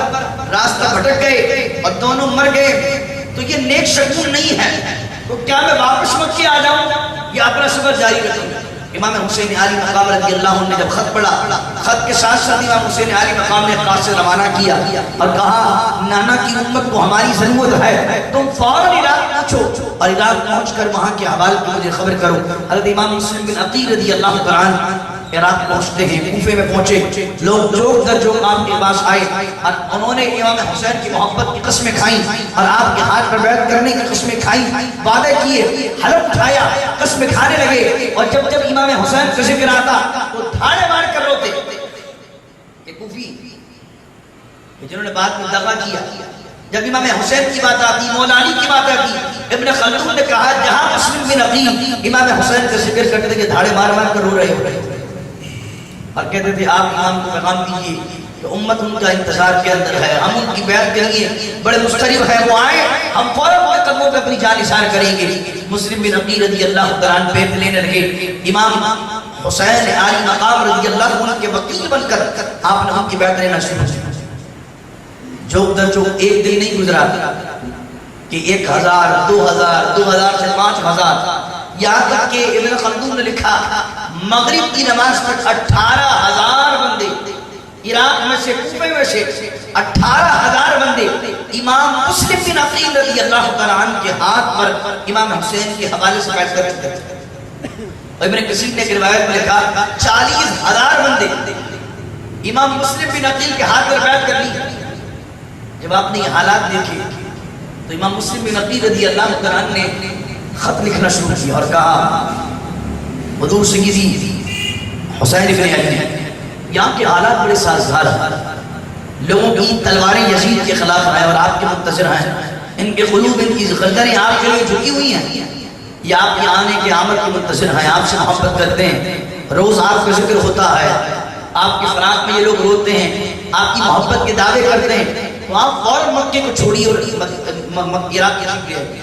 راستہ بھٹک گئے اور دونوں مر گئے. تو یہ نیک شگون نہیں ہے. تو کیا میں واپس مکے آ جاؤں یا اپنا سفر جاری رکھوں؟ امام حسین علی مقام رضی اللہ عنہ نے جب خط پڑھا خط کے ساتھ ساتھ امام حسین علی مقام نے قاصد روانہ کیا اور کہا نانا کی امت کو ہماری ضرورت ہے تم فوراً عراق پہنچو اور عراق پہنچ کر وہاں کے احوال کی مجھے خبر کرو. حضرت امام مسلم بن عقیل رضی اللہ تعالیٰ عنہ عراق پہنچتے ہیں. کوفے میں پہنچے لوگ جوک در جوک آپ کے پاس آئے اور انہوں نے امام حسین کی محبت کی قسمیں کھائیں اور آپ کے ہاتھ پر بیعت کرنے کی قسمیں کھائیں, وعدے کیے, حلف اٹھایا, قسمیں کھانے لگے. اور جب جب امام حسین کا ذکر آتا تو دھاڑے مار کر روتے. یہ کوفی جنہوں نے بعد میں دغا کیا. جب امام حسین کی بات آتی, مولا علی کی بات آتی, ابن خلدون نے کہا جہاں مسلم بن عقیل امام حسین کا ذکر کرتے تھے کہ دھاڑے مار مار کر رو رہے ہو اور کہتے تھے آپ امام کو پیغام دیجیے کہ امت ان کا انتظار کے اندر ہے, ہم ان کی بیعت کے لیے بڑے مستعد ہیں, وہ آئے ہم فوراً ان قدموں پہ اپنی جان نثار کریں گے. مسلم بن عقیل رضی اللہ تعالیٰ عنہ بیعت لینے لگے. امام حسین علی مقام رضی اللہ عنہ کے وکیل بن کر آپ نے ان کی بیعت لینا شروع کیا. جو در جو ایک دن نہیں گزرا کہ 1000 2000 2000 سے 5000 یہاں تک کہ ابن خلدون نے لکھا مغرب کی نماز تک 18,000 بندے عراق میں سے کوفے میں سے 18,000 بندے امام مسلم بن عقیل رضی اللہ تعالیٰ عنہ کے ہاتھ پر امام حسین کے حوالے سے بیعت کر چکے تھے. اور ابن کثیر نے روایت میں لکھا 40,000 بندے امام مسلم بن عقیل کے ہاتھ پر بیعت کر لی. جب آپ نے یہ حالات دیکھے تو امام مسلم بن عقیل رضی اللہ تعالیٰ عنہ نے خط لکھنا شروع کیا اور کہا حضور سیدی حسین ابن علی یہاں کے حالات بڑے سازگار ہیں, لوگوں کی تلواریں یزید کے خلاف ہیں اور آپ کے منتظر ہیں, ان کے قلوب ان کی گردنیں آپ کے لیے جھکی ہوئی ہیں, یہ آپ کے آنے کے آمد کے منتظر ہیں, آپ سے محبت کرتے ہیں, روز آپ کا ذکر ہوتا ہے, آپ کے فراق میں یہ لوگ روتے ہیں, آپ کی محبت کے دعوے کرتے ہیں. تو آپ فوراً مکے کو چھوڑیے اور عراق کی تشریف لے.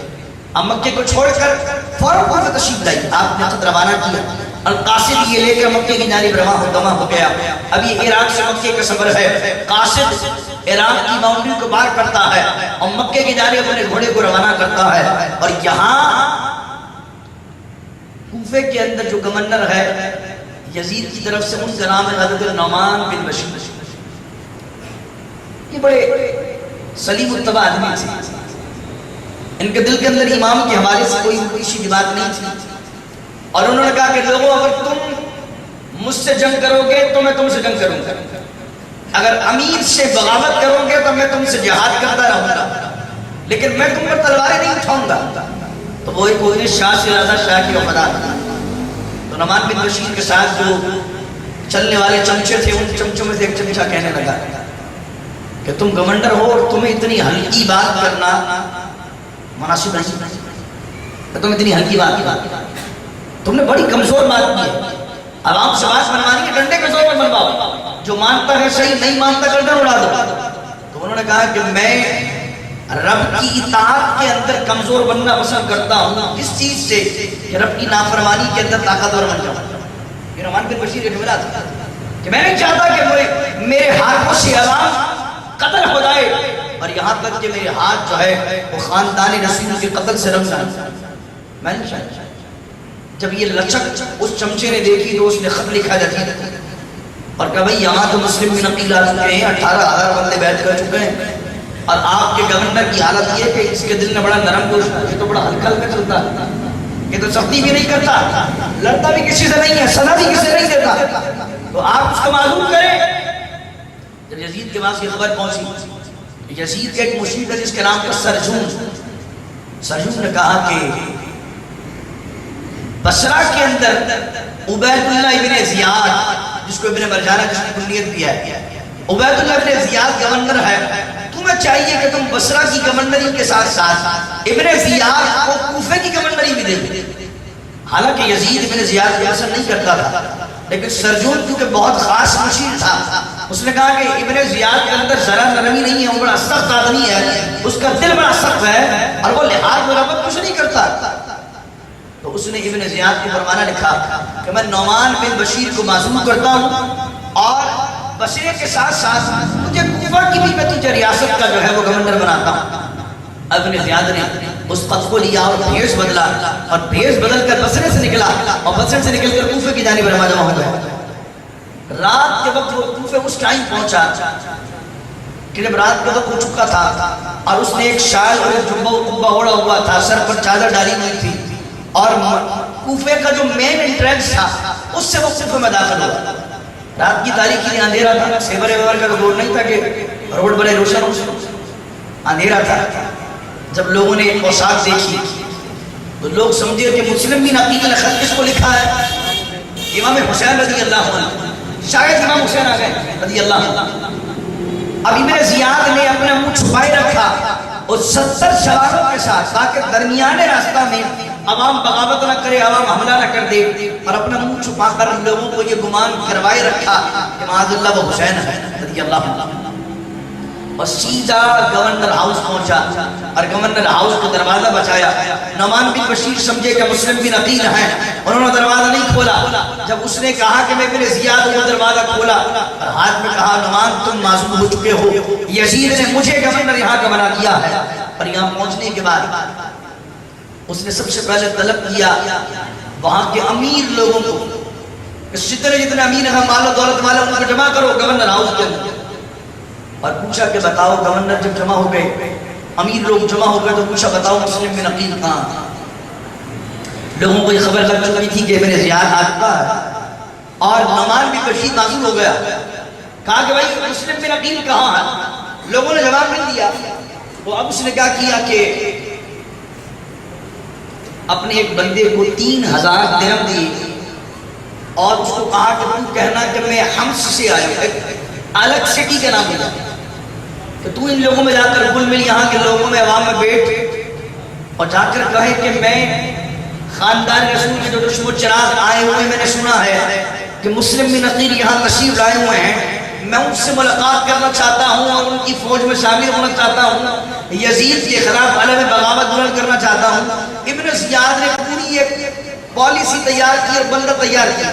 اب مکے کو چھوڑ کر فوراً کوفہ تشریف لائی. آپ نے خط روانہ کیا اور قاصد یہ لے کر مکے کی جانب رواں ہو گیا. اب یہ عراق سے مکے کا سفر ہے. قاصد عراق کی باؤنڈری کو پار کرتا ہے اور مکے کی جانب اپنے گھوڑے کو روانہ کرتا ہے. اور یہاں کوفے کے اندر جو گورنر ہے یزید کی طرف سے, ان کا نام ہے حضرت النعمان بن بشیر. یہ بڑے سلیم الطبع آدمی تھے. ان کے دل کے اندر امام کے حوالے سے کوئی اچھی بات نہیں تھی اور انہوں نے کہا کہ لوگوں اگر تم مجھ سے جنگ کرو گے تو میں تم سے جنگ کروں گا, اگر امیر سے بغاوت کرو گے تو میں تم سے جہاد کرتا رہوں گا, لیکن میں تم پر تلواریں نہیں اٹھاؤں گا. تو وہ ایک کوئی شاہ سے رضا شاہ کی وفادار تھا. تو نعمان بن بشیر کے ساتھ جو چلنے والے چمچے تھے ان چمچوں میں سے ایک چمچہ کہنے لگا کہ تم گورنر ہو اور تمہیں اتنی ہلکی بات کرنا مناسب نہیں, تم اتنی ہلکی بات تم نے بڑی کمزور بات کی ہے. اب آپ سے بات منوانی ہے ڈنڈے کے زور پر منواؤ, جو مانتا ہے صحیح, نہیں مانتا گردن اڑا دو. تو انہوں نے کہا کہ میں رب کی اطاعت کے اندر کمزور بننا پسند کرتا ہوں, اس چیز سے کہ رب کی نافرمانی کے اندر طاقتور بن جاؤں. یہ نعمان بن بشیر کا جملہ تھا کہ میں نہیں چاہتا کہ میرے ہاتھوں سے عوام قتل ہو جائے اور یہاں تک کہ میرے ہاتھ جو ہے وہ خاندان رسول کے قتل سے رنگ جائے. میں نہیں چاہتا. جب یہ لچک اس چمچے نے دیکھی تو اس نے خط لکھا جدید اور کہا بھئی یہاں تو مسلم بن عقیل آ چکے ہیں, 18,000 بندے بیعت کر چکے ہیں اور آپ کے گورنر کی حالت یہ کہ اس کے دل میں بڑا نرم گوشت ہے, یہ تو بڑا ہلکا ہلکا چلتا ہے, یہ تو سختی بھی نہیں کرتا, لڑتا بھی کسی سے نہیں ہے, سزا بھی کسی نہیں دیتا, تو آپ اس کو معلوم کریں. جب یزید کے پاس یہ خبر پہنچی, یزید کے ایک مشیر جس کے نام تھا سرجون نے کہا کہ بصرہ کے اندر عبید اللہ ابن زیاد جس کو ابن مرجانہ جس کی کلیت بھی ہے, عبید اللہ ابن زیاد گورنر ہے, تمہیں چاہیے کہ تم بصرہ کی گورنری کے ساتھ ساتھ ابن زیاد کو کوفے کی گورنری بھی دے. حالانکہ یزید ابن زیاد کو پسند نہیں کرتا تھا, لیکن سرجون کیونکہ بہت خاص مشیر تھا, اس نے کہا کہ ابن زیاد کے اندر ذرا نرمی نہیں ہے, وہ بڑا سخت آدمی ہے, اس کا دل بڑا سخت ہے اور وہ لحاظ مربت کچھ نہیں کرتا. تو اس نے ابن زیاد کو فرمانا لکھا کہ میں نعمان بن بشیر کو معزول کرتا ہوں اور بصرے کے ساتھ ساتھ مجھے کوفہ کی بھی میں تجھے ریاست کا جو ہے وہ گورنر بناتا ہوں. ابن زیاد نے اس خط کو لیا اور بھیس بدلا اور بھیس بدل کر بصرے سے نکلا اور بصرے سے نکل کر کوفے کی جانب روانہ ہو گیا. رات کے وقت وہ کوفے اس ٹائم پہنچا کہ جب رات کے وقت ہو چکا تھا اور اس نے ایک شال اور ایک جبہ و قبہ اوڑا ہوا تھا, سر پر چادر ڈالی ہوئی تھی اور کوفے کا جو مین انٹرنس تھا اس سے وہ کوفے میں داخل ہوا. رات کی تاریخی میں اندھیرا تھا, سیور ویور کا روڈ نہیں تھا کہ روڈ بڑے روشن ہو, اندھیرا تھا. جب لوگوں نے ایک پوشاک دیکھی تو لوگ سمجھے کہ مسلم بن عقیل نے خط کس کو لکھا ہے, امام حسین رضی اللہ عنہ, شاید امام حسین آ گئے رضی اللہ عنہ. اب ابن زیاد نے اپنا منہ چھپائے رکھا اور 70 سواروں کے ساتھ تاکہ درمیانے راستہ میں عوام بغاوت نہ کرے, عوام حملہ نہ کر دے, اور اپنا منہ چھپا کر لوگوں کو یہ گمان کروائے رکھا کہ معاذ اللہ وہ حسین ہے رضی اللہ عنہ. اور سیدھا گورنر ہاؤس پہنچا اور گورنر ہاؤس کو دروازہ بچایا. نعمان بن بشیر سمجھے کہ مسلم بن عقیل ہیں, انہوں نے دروازہ نہیں کھولا. جب اس نے کہا کہ میں ابن زیاد کو دروازہ کھولا اور ہاتھ میں کہا نعمان تم معزول ہو چکے ہو, یزید نے مجھے گورنر یہاں کا بنا دیا ہے. اور یہاں پہنچنے کے بعد اس نے سب سے پہلے طلب کیا وہاں کے امیر لوگوں کو, جتنے امیر ہیں مال و دولت والے ان کو جمع کرو گورنر ہاؤس کے اندر, اور پوچھا کہ بتاؤ گورنر جب جمع ہو گئے, امیر لوگ جمع ہو گئے تو پوچھا بتاؤ مسلم بن عقیل کہاں. لوگوں کو یہ خبر لگ چکی تھی کہ ابن زیاد آ چکا ہے اور نعمان بن بشیر معزول ہو گیا. کہا کہ بھائی مسلم بن عقیل کہاں ہے, لوگوں نے جواب نہیں دیا. تو اب اس نے کیا کیا کہ اپنے ایک بندے کو 3,000 درہم دیے اور اس کو کہا کہ تم کہنا کہ میں حمص سے آیا ہوں, الگ سٹی کا نام ہے, کہ تو ان لوگوں میں جا کر گل مل یہاں کے لوگوں میں عوام میں بیٹھ اور جا کر کہے کہ میں خاندان رسول کے جو دشمن چراغ آئے ہوئے میں نے سنا ہے کہ مسلم بن عقیل یہاں تشریف لائے ہوئے ہیں, میں ان سے ملاقات کرنا چاہتا ہوں اور ان کی فوج میں شامل ہونا چاہتا ہوں, یزید کے خلاف علیہ بغاوت بلند کرنا چاہتا ہوں. ابن زیاد نے پوری ایک پالیسی تیار کی اور بندہ تیار کیا.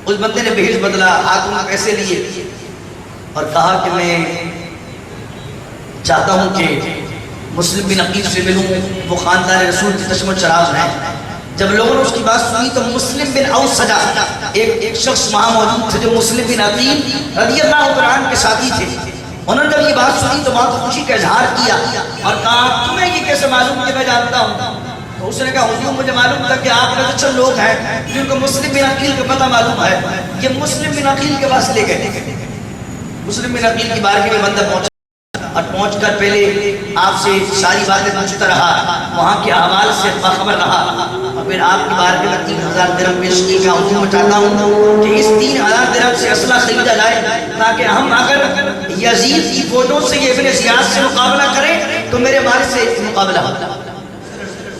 اس بندے نے بھیج بدلا, ہاتھوں میں پیسے لیے اور کہا کہ میں چاہتا ہوں کہ مسلم بن عقیل سے ملوں, وہ خاندان رسول کے چشم و چراغ ہیں. جب لوگوں نے اس کی بات سنی تو مسلم بن اوس سجا, ایک شخص وہاں موجود تھے جو مسلم بن عقیل رضی اللہ عنہ کے ساتھی تھے. انہوں نے جب یہ بات سنی تو بہت خوشی کا اظہار کیا اور کہا تمہیں یہ کیسے معلوم کہ میں جانتا ہوں. تو اس نے کہا حضور مجھے معلوم تھا کہ آپ میں چند لوگ ہیں جن کو مسلم بن عقیل کا پتہ معلوم ہے, یہ مسلم بن عقیل کے پاس لے گئے. مسلم بن عقیل کی بارگاہ میں بندہ پہنچا اور پہنچ کر پہلے آپ سے ساری باتیں پوچھتا رہا, وہاں کے احوال سے باخبر رہا اور پھر آپ کی بارگاہ میں 3,000 درہم پیش کی. کہ حضور میں چاہتا ہوں کہ اس 3,000 درہم سے اسلحہ خریدا جائے تاکہ ہم اگر یزید کی فوجوں سے یہ ابن زیاد سے مقابلہ کریں تو میرے مال سے مقابلہ ہو.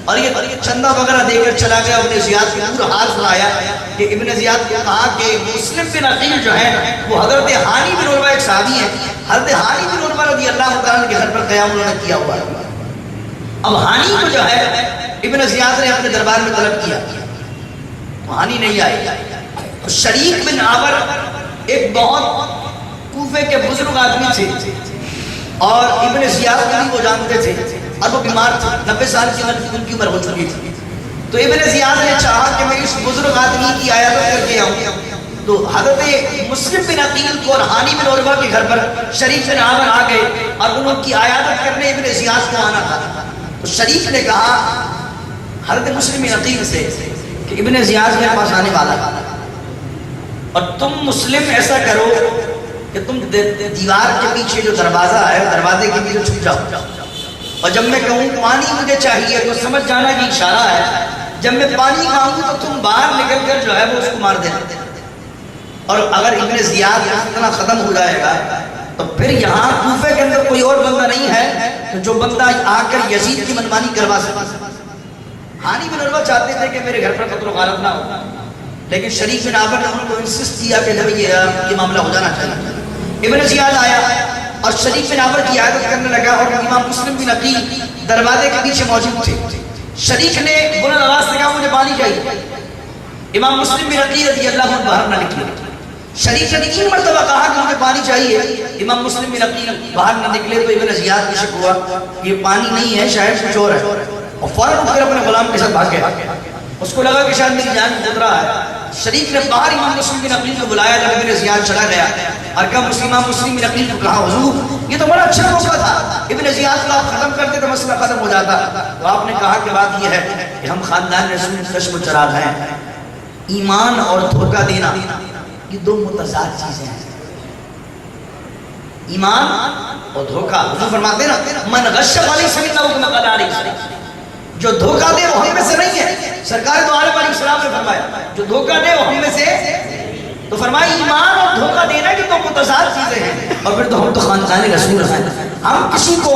اور یہ چندہ وغیرہ دے کر چلا گیا. ابن زیاد کی پورا حال سنایا کہ ابن زیاد کو کہا کہ مسلم بن عقیل جو ہے وہ حضرت ہانی بن عروہ ایک صحابی ہے, حضرت ہانی بن عروہ رضی اللہ تعالیٰ کے گھر پر قیام انہوں نے کیا ہوا ہے. اب ہانی کو جو ہے ابن زیاد نے اپنے دربار میں طلب کیا, ہانی نہیں آئی. تو شریک بن عامر ایک بہت کوفے کے بزرگ آدمی تھے اور ابن زیاد بھی وہ جانتے تھے اور وہ بیمار تھے، 90 سال کی ان کی عمر ہو چکی تھی. تو ابن زیاد نے چاہا کہ میں اس بزرگ آدمی کی عیادت کر کے آؤں. تو حضرت مسلم بن عقیل کو اور ہانی بن عروہ کے گھر پر شریک بن عامر آ گئے اور ان کی عیادت کرنے ابن زیاد کو آنا تھا. تو شریک نے کہا حضرت مسلم بن عقیل سے کہ ابن زیاد میرے پاس آنے والا اور تم مسلم ایسا کرو کہ تم دیوار کے پیچھے جو دروازہ ہے دروازے کے پیچھے چھپ جاؤ اور جب میں کہوں پانی مجھے چاہیے تو سمجھ جانا کہ اشارہ ہے. جب میں پانی مانگوں تو تم باہر نکل کر جو ہے وہ اس کو مار دینا. اور اگر ابن زیاد اتنا ختم ہو جائے گا تو پھر یہاں کوفے کے اندر کوئی اور بندہ نہیں ہے جو بندہ آ کر یزید کی منمانی کروا سکے. ہانی بن عروہ چاہتے تھے کہ میرے گھر پر قتل و غارت نہ ہو، لیکن شریک بن عامر نے ان کو انسسٹ کیا کہ جب یہ معاملہ ہو جانا چاہیے. ابن زیاد آیا اور شریک بن عامر کی عیادت کرنے لگا اور امام مسلم بن عقیل دروازے کے پیچھے موجود تھے. شریک نے بلند آواز سے کہا مجھے پانی چاہیے. امام مسلم بن عقیل رضی اللہ عنہ باہر نہ نکلے. شریک نے 3 مرتبہ کہا کہ مجھے پانی چاہیے. امام مسلم بن عقیل باہر نہ نکلے تو ابن زیاد کو شک ہوا کہ یہ پانی نہیں ہے، شاید کچھ اور ہے، اور فوراً اٹھ کر اپنے غلام کے ساتھ بھاگ گیا. اس کو لگا کہ شاید میری جان گزر رہا ہے. شریک نے باہر امام مسلم بن عقیل کو بلایا جب ابن زیاد چلا گیا اور کہا امام مسلم بن عقیل کو کہا حضور یہ تو بڑا اچھا موقع تھا، ابن زیاد کو آپ ختم کرتے تو مسئلہ ختم ہو جاتا. تو آپ نے کہا کہ بات یہ ہے کہ ہم خاندان رسول کشم و چراغ ہیں. ایمان اور دھوکہ دینا یہ 2 متضاد چیزیں ہیں. ایمان اور دھوکہ. حضور فرماتے ہیں نا من غش علی سبیل اللہ کما قال علیہ، جو دھوکہ دے وہ ہم میں سے نہیں ہے. سرکار دو عالم علیہ السلام نے فرمایا جو دھوکہ دے وہ ہم میں سے. تو فرمایا ایمان اور دھوکہ دینا کہ 2 متضاد چیزیں ہیں. اور پھر تو ہم تو خاندان رسول ہیں، ہم کسی کو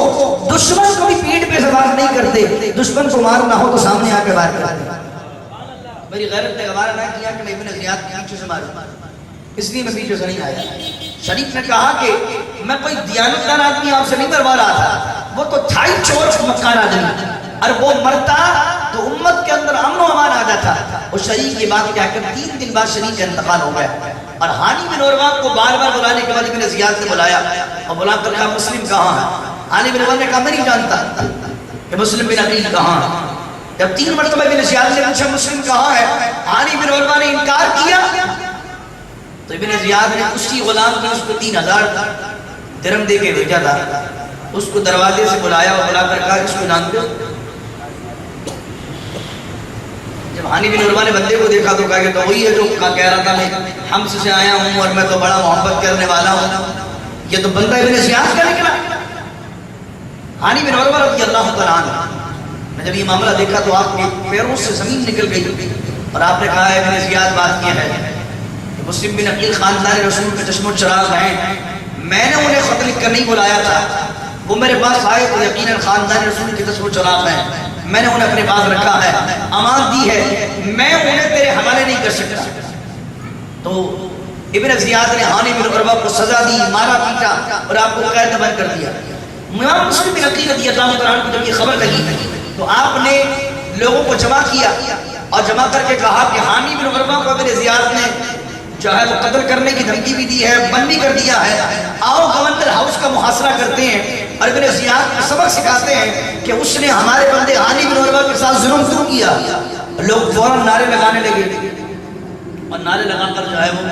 دشمن کو بھی پیٹھ پہ سوار نہیں کرتے. دشمن کو مارنا ہو تو سامنے آ کے وار کرتے. میری غیرت نے گوارا نہ کیا کہ میں ابن زیاد کے پیچھے سے ماروں، اس لیے میں پیچھے سے نہیں آیا. شریف نے کہا کہ میں کوئی دیانتدار آدمی آپ سے نہیں مروا رہا تھا، وہ تو تھا ہی چور مکار آدمی، اور وہ مرتا تو امت کے اندر امن و امان آ جاتا. اور شریف کی بات کیا کر 3 دن بعد شریف کا انتقال ہو گیا. اور ہانی بن عروہ کو بار بار بلانے کے بعد ابن زیاد نے بلایا اور بلا کر کہا مسلم کہاں ہے؟ ہانی بن عروہ نے کہا میں نہیں جانتا کہ مسلم بن عقیل کہاں ہے. جب 3 مرتبہ ابن زیاد نے پوچھا مسلم کہاں ہے، ہانی بن عروہ نے انکار کیا. تو ابن زیاد نے اسی غلام نے اس کو 3000 درہم دے کے بھیجا تھا. اس کو دروازے سے بلایا اور بلا کر کہا اس کو جانتے ہو؟ جب ہانی بن عروہ نے بندے کو دیکھا تو کہا کہ تو وہی ہے جو کہہ رہا تھا میں حمص سے آیا ہوں اور میں تو بڑا محبت کرنے والا ہوں. یہ تو بندہ ابن زیاد کا نکلا. ہانی بن عروہ رضی اللہ تعالیٰ عنہ جب یہ معاملہ دیکھا تو آپ کے پیروں سے زمین نکل گئی اور آپ نے کہا ابن زیاد بات یہ ہے کہ مسلم بن عقیل خاندان رسول کے چشم و چراغ ہیں. میں نے انہیں خط لکھ کر نہیں بلایا تھا، وہ میرے پاس آئے تو یقیناً خاندان رسول کے چشم و چراغ ہیں. میں نے انہیں اپنے پاس رکھا ہے، امان دی ہے، میں انہیں تیرے حوالے نہیں کر سکتا. تو ابن زیاد نے ہانی بن عروہ کو سزا دی، مارا پیٹا اور آپ کو قید بند کر دیا. امام مسلم بن عقیل رضی اللہ عنہ کو جب یہ خبر لگی تو آپ نے لوگوں کو جمع کیا اور جمع کر کے کہا کہ ہانی بن عروہ کو ابن زیاد نے جو ہے وہ قتل کرنے کی دھمکی بھی دی ہے، بند بھی کر دیا ہے. آؤ گورنر ہاؤس کا محاصرہ کرتے ہیں اور ابن زیاد کو سبق سکھاتے ہیں کہ اس نے ہمارے بندے ہانی بن عروہ کے ساتھ ظلم کیوں کیا. لوگ فوراً نعرے لگانے لگے اور نعرے لگا کر جو ہے وہ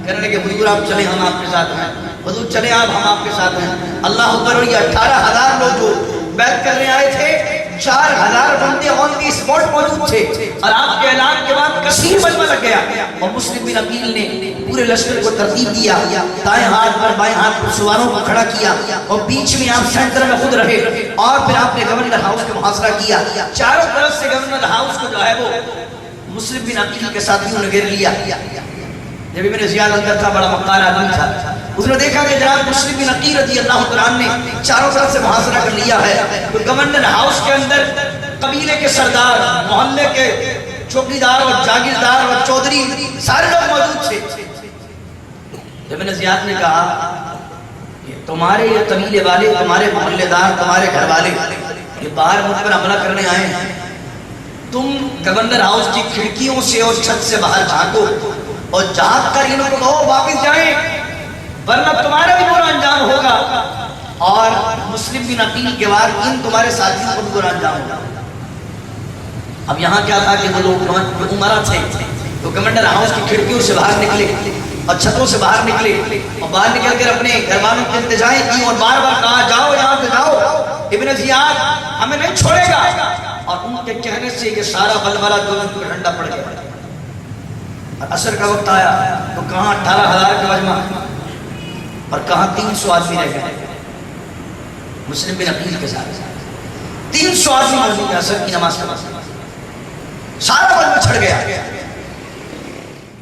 کہنے لگے حضور آپ چلیں ہم آپ کے ساتھ ہیں، حضور چلیں آپ ہم آپ کے ساتھ ہیں. اللہ اکبر. یہ 18000 لوگ جو بیعت کرنے آئے تھے 4000 بندے آن دی اسپاٹ موجود تھے اور آپ کے اعلان کے بعد کثیر مجمع لگ گیا. اور مسلم بن عقیل نے پورے لشکر کو ترتیب دیا، دائیں ہاتھ پر بائیں ہاتھ پر سواروں کو کھڑا کیا اور بیچ میں آپ سینٹر میں خود رہے. اور پھر آپ نے گورنر ہاؤس کا محاصرہ کیا. چاروں طرف سے گورنر ہاؤس کو جو ہے وہ مسلم بن عقیل کے ساتھیوں نے گھیر لیا. جب ابن زیاد اندر تھا بڑا مکار آدمی تھا، اس نے دیکھا کہ جناب مسلم بن عقیل رضی اللہ عنہ نے چاروں طرف سے محاصرہ کر لیا ہے. تو گورنر ہاؤس کے اندر قبیلے کے سردار، محلے کے چوکیدار اور جاگیردار اور چودھری سارے لوگ موجود تھے. ابن زیاد نے کہا کہ تمہارے یہ قبیلے والے، تمہارے محلے دار، تمہارے گھر والے یہ باہر مجھ پر حملہ کرنے آئے ہیں. تم گورنر ہاؤس کی کھڑکیوں سے اور چھت سے باہر جھانکو اور جھانک کر ان کو کہو واپس جائیں ورنہ تمہارا بھی برا انجام ہوگا، اور مسلم بن عقیل کے بعد ان تمہارے ساتھیوں کو بھی برا انجام ہوگا۔ اب یہاں کیا تھا کہ وہ لوگ عمرہ تھے تو کمانڈر ہاؤس کی کھڑکیوں سے باہر نکلے اور چھتوں سے باہر نکلے اور باہر نکل کر اپنے گھر والوں کی التجائیں کی اور بار بار کہا جاؤ یہاں سے جاؤ، ابن زیاد ہمیں نہیں چھوڑے گا، اور ان کے کہنے سے یہ سارا بلبلہ دونوں کو ٹھنڈا پڑ گیا۔ اور عصر کا وقت آیا تو کہاں 18,000 کا مجمع اور کہاں 300 آدمی رہ گئے مسلم بن عقیل کے ساتھ، 300 آدمی موجود ہیں عصر کی نماز کے بعد، سارا بلبلہ چھڑ گیا۔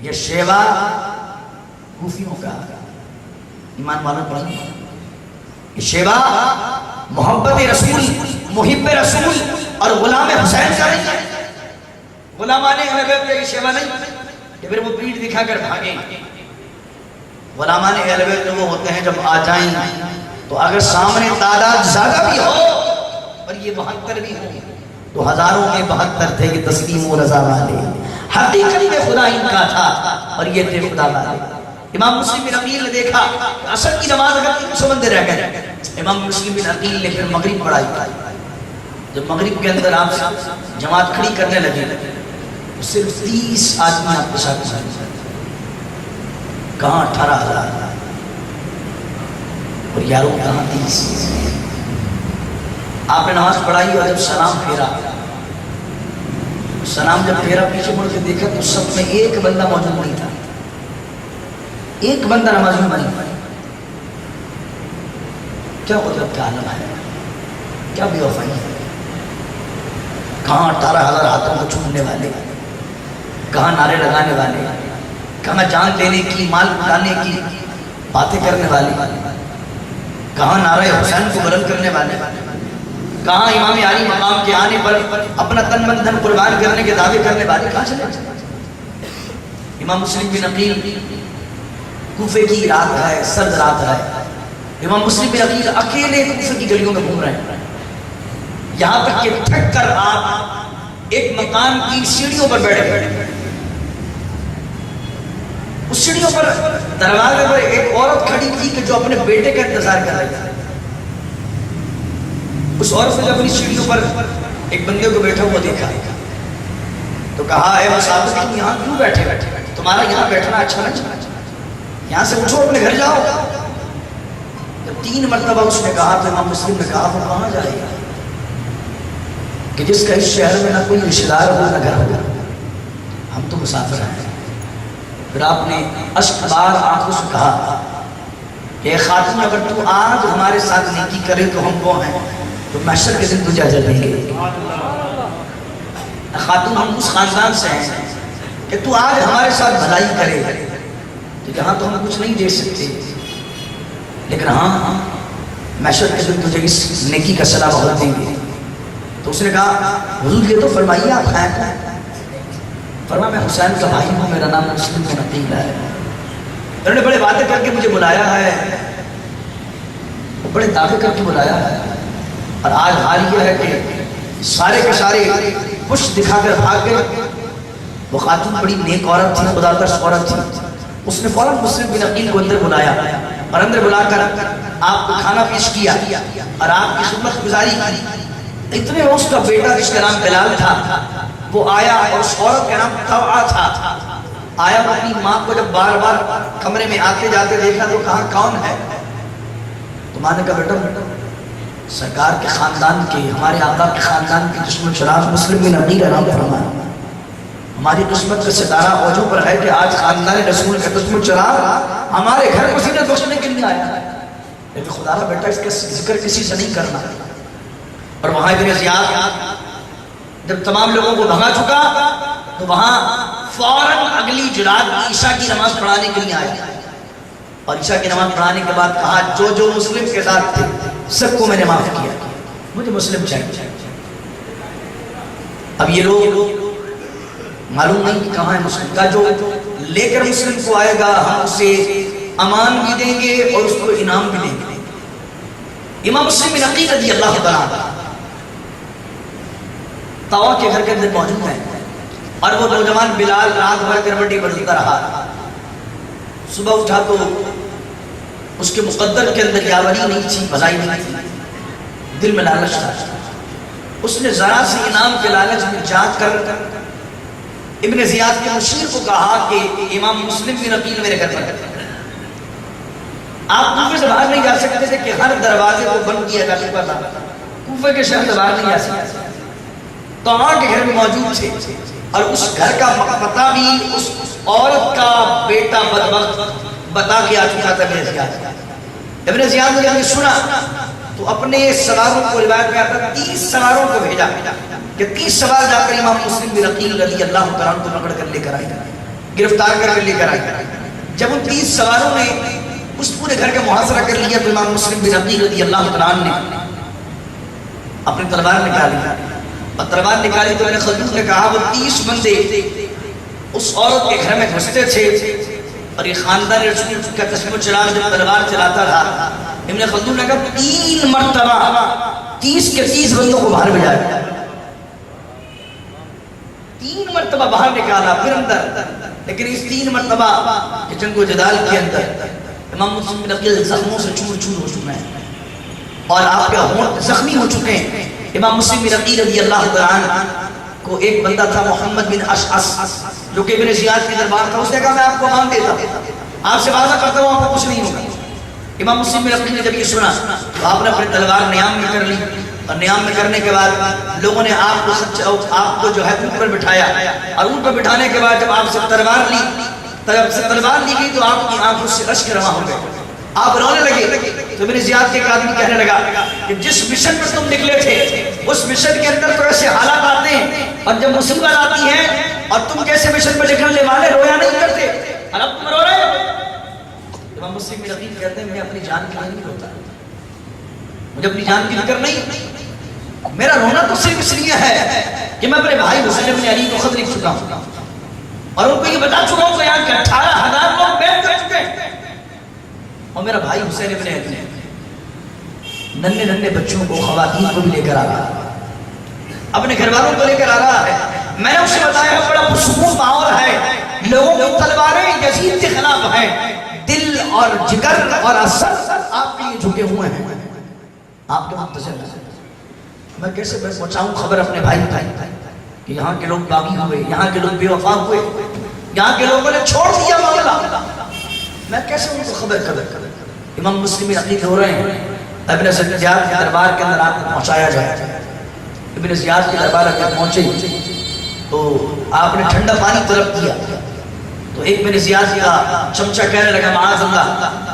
یہ شیوا کوفیوں کا ایمان والا پڑھیں، یہ شیوا محبت رسول، محب رسول اور غلام حسین کا نہیں ہے۔ غلامان اہل بیت کا یہ شیوا نہیں کہ پھر وہ پیٹھ دکھا کر بھاگیں۔ غلامان اہل بیت وہ ہوتے ہیں جب آ جائیں تو اگر سامنے تعداد زیادہ بھی ہو اور یہ 72 بھی ہوں تو ہزاروں میں 72 تھے کہ تسلیم و رضا والے، حقیقت میں خدا ان کا تھا اور یہ تھے خدا والے۔ امام مسلم بن عقیل نے دیکھا کہ عصر کی نماز اگر 300 بندے رہ گئے، امام مسلم بن عقیل نے پھر مغرب پڑھائی۔ جب مغرب کے اندر آپ جماعت کھڑی کرنے لگے صرف 30 آدمی آپ کے ساتھ کہاں 18,000 اور یاروں کہاں 30۔ آپ نے نماز پڑھائی اور جب سلام پھیرا، سلام جب پھیرا پیچھے مڑ کے دیکھا تو سب میں ایک بندہ موجود نہیں تھا، ایک بندہ نمازی نہیں۔ کیا قدرت کا عالم ہے، کیا بے وفائی ہے۔ کہاں 18,000 ہاتھوں کو چھونے والے، کہاں نعرے لگانے والے، کہاں جان دینے کی، مال اٹھانے کی باتیں کرنے والے، کہاں نعرہ حسین کو بلند کرنے والے، کہاں امام علی مقام کے آنے پر اپنا تن من دھن قربان کرنے کے دعوے کرنے والے، کہاں چلے۔ امام مسلم بن عقیل کوفے کی رات ہے، سرد رات ہے، امام مسلم بن عقیل اکیلے کوفے کی گلیوں میں گھوم رہے ہیں، یہاں تک کہ تھک کر آپ ایک مکان کی سیڑھیوں پر بیٹھے، اس سیڑھیوں پر دروازے پر ایک عورت کھڑی تھی کہ جو اپنے بیٹے کا انتظار کر رہی تھی۔ اس عورت نے اپنی سیڑھیوں پر ایک بندے کو بیٹھا ہوا دیکھا تو کہا اے مسافر تم یہاں کیوں بیٹھے، تمہارا یہاں بیٹھنا اچھا نہیں، یہاں سے اٹھو اپنے گھر جاؤ۔ جب 3 مرتبہ اس نے کہا تو امام مسلم نے کہا وہ کہاں جائے گا کہ جس کا اس شہر میں نہ کوئی رشتہ دار ہو نہ گھر ہو، ہم تو مسافر ہیں۔ پھر آپ نے اشک بار آنکھوں سے کہا کہ خاتون اگر تو آج ہمارے ساتھ نیکی کرے تو ہم وہ ہیں تو محشر کے دن تجھے اجر دیں گے۔ خاتون ہم اس خاندان سے ہیں کہ تو آج ہمارے ساتھ بھلائی کرے تو یہاں تو ہم کچھ نہیں دے سکتے، لیکن ہاں محشر کے دن تجھے اس نیکی کا صلہ بہت دیں گے۔ تو اس نے کہا حضور یہ تو فرمائیے آپ ہیں کون؟ فرمایا میں حسین کا بھائی ہوں، میرا نام مسلم بن عقیل ہے۔ انہوں نے بڑے وعدے کر کے مجھے بلایا ہے، بڑے دعوے کر کے بلایا ہے، اور آج حال یہ ہے کہ سارے کے سارے خوش دکھا کر بھاگ گئے۔ وہ خاتون بڑی نیک عورت تھی، خدا ترس عورت تھی، اس نے فوراً مسلم بن عقیل کو اندر بلایا اور اندر بلا کر آپ کو کھانا پیش کیا اور آپ کی خدمت گزاری کی۔ اتنے میں اس کا بیٹا جس کا نام بلال تھا وہ آیا اور اس عورت کا نام طوعہ تھا، آیا وہ اپنی ماں کو جب بار بار کمرے میں آتے جاتے دیکھا تو کہا کون ہے؟ تو ماں نے کہا بیٹا سرکار کے خاندان کے، ہمارے آقا کے خاندان کے جسم و چراغ مسلم بن عقیل نام فرمایا۔ ہماری قسمت کا ستارہ اوجوں پر ہے کہ آج خاندان رسول کا جسم و چراغ ہمارے گھر کو زینت بخشنے کے لیے آیا ہے، لیکن خدا را بیٹا اس کا ذکر کسی سے نہیں کرنا۔ اور وہاں ابن زیاد جب تمام لوگوں کو بھگا چکا تو وہاں فوراً اگلی جرات عشاء کی نماز پڑھانے کے لیے آیا، اور عشاء کی نماز پڑھانے کے بعد کہا جو جو مسلم کے ساتھ تھے سب کو میں نے معاف کیا، مجھے مسلم چاہیے۔ اب یہ لوگ معلوم نہیں کہ کہاں ہے مسلم کا، جو لے کر مسلم کو آئے گا ہم اسے امان بھی دیں گے اور اس کو انعام بھی دیں گے۔ امام مسلم بن عقیل رضی اللہ تعالیٰ طوعہ کے گھر کے اندر موجود ہیں، اور وہ نوجوان بلال رات بھر کربٹی بدلتا رہا، صبح اٹھا تو اس کے مقدر کے اندر یاوری نہیں تھی، بھلائی نہیں تھی، دل میں لالچ تھا. اس نے ذرا سے انعام کے لالچ میں جا کر ابن زیاد کے مشیر کو کہا کہ امام مسلم بن عقیل میرے گھر پر ہے. آپ کوفے سے باہر نہیں جا سکتے تھے کہ ہر دروازے کو بند کیا جا چکا تھا، کوفے کے شہر سے باہر نہیں جا سکتے. تو وہاں کے گھر میں موجود تھے اور اس گھر کا پتہ بھی اس عورت کا بیٹا بدبخت بتا کے آ چکا تھا ابن زیاد. ابن زیاد نے جب یہ سنا تو اپنے سواروں کو روایت میں آتا 30 سواروں کو بھیجا کہ 30 سوار جا کر امام مسلم بن عقیل رضی اللہ تعالیٰ عنہ کو پکڑ کر لے کر آئے، گرفتار کر لے کر آئے. جب ان 30 سواروں نے اس پورے گھر کا محاصرہ کر لیا تو امام مسلم بن عقیل رضی اللہ تعالیٰ عنہ نے اپنی تلوار نکالی اور تلوار نکالی تو ابن خلدون نے کہا وہ 30 بندے اس عورت کے گھر میں گھستے تھے اور یہ خاندان رسول کا چشم چراغ جب تلوار چلاتا تھا. ابن خلدون نے کہا 3 مرتبہ 30 کے 30 بندوں کو باہر بھیجا، 3 مرتبہ باہر نکالا پھر اندر. لیکن اس 3 مرتبہ کے جنگ و جدال کے اندر امام مسلم بن عقیل زخموں سے چور چور ہو چکے ہیں اور آپ کے ہونٹ زخمی ہو چکے ہیں. امام مسلم بن عقیل رضی اللہ تعالیٰ عنہ کو ایک بندہ تھا محمد بن اشعث جو کہ ابن زیاد کے دربار تھا. اس نے کہا میں آپ کو مان دیتا ہوں، آپ سے وعدہ کرتا ہوں آپ کو کچھ نہیں ہوگا. امام مسلم بن عقیل نے جب یہ سنا تو آپ نے اپنی تلوار نیام میں کر لی اور نیام میں کرنے کے بعد لوگوں نے آپ کو جو ہے اونٹ پر بٹھایا اور اونٹ پر بٹھانے کے بعد جب آپ سے تلوار لی گئی تو آپ کی آنکھوں سے اشک رواں ہو گئے، آپ رونے لگے. تو ابن زیاد کے ایک آدمی کہنے لگا کہ جس مشن پر تم نکلے تھے اس مشن کے اندر تو ایسے حالات آتے ہیں اور جب مصیبت آتی ہے اور تم کیسے مشن پر نکلنے والے رویا نہیں کرتے اور اب تم رو رہے ہو. امام مسلم بن عقیل کہتے ہیں میں اپنی جان کے لیے نہیں روتا، مجھے اپنی جان کی فکر نہیں، میرا رونا تو صرف اس لیے ہے کہ میں اپنے بھائی حسین بن علی کو خط لکھ چکا ہوں اور ان کو یہ بتا چکا ہوں کہ یہاں کے 18,000 لوگ بیعت کر چکے ہیں اور میرا بھائی حسین بن علی ننھے ننھے بچوں کو خواتین کو بھی لے کر آ رہا ہے، اپنے گھر والوں کو لے کر آ رہا ہے. میں نے اسے بتایا بڑا پرسکون ماحول ہے، لوگوں کی تلواریں یزید کے خلاف ہیں، دل اور جگر اور اثر آپ کے لیے جھکے ہوئے ہیں، آپ کے منتظر ہیں. میں کیسے پہنچاؤں خبر اپنے بھائی کہ یہاں کے لوگ باغی ہوئے، یہاں کے لوگ بے وفا ہوئے، یہاں کے لوگوں نے چھوڑ دیا معاملہ، میں کیسے ان کو خبر کروں. امام مسلم بن عقیل ہو رہے ہیں ابن زیاد کے دربار کے اندر آپ کو پہنچایا جائے. ابن زیاد کے دربار اگر پہنچے تو آپ نے ٹھنڈا پانی طلب کیا تو ایک ابن زیاد کا چمچہ کہنے لگا معاذ اللہ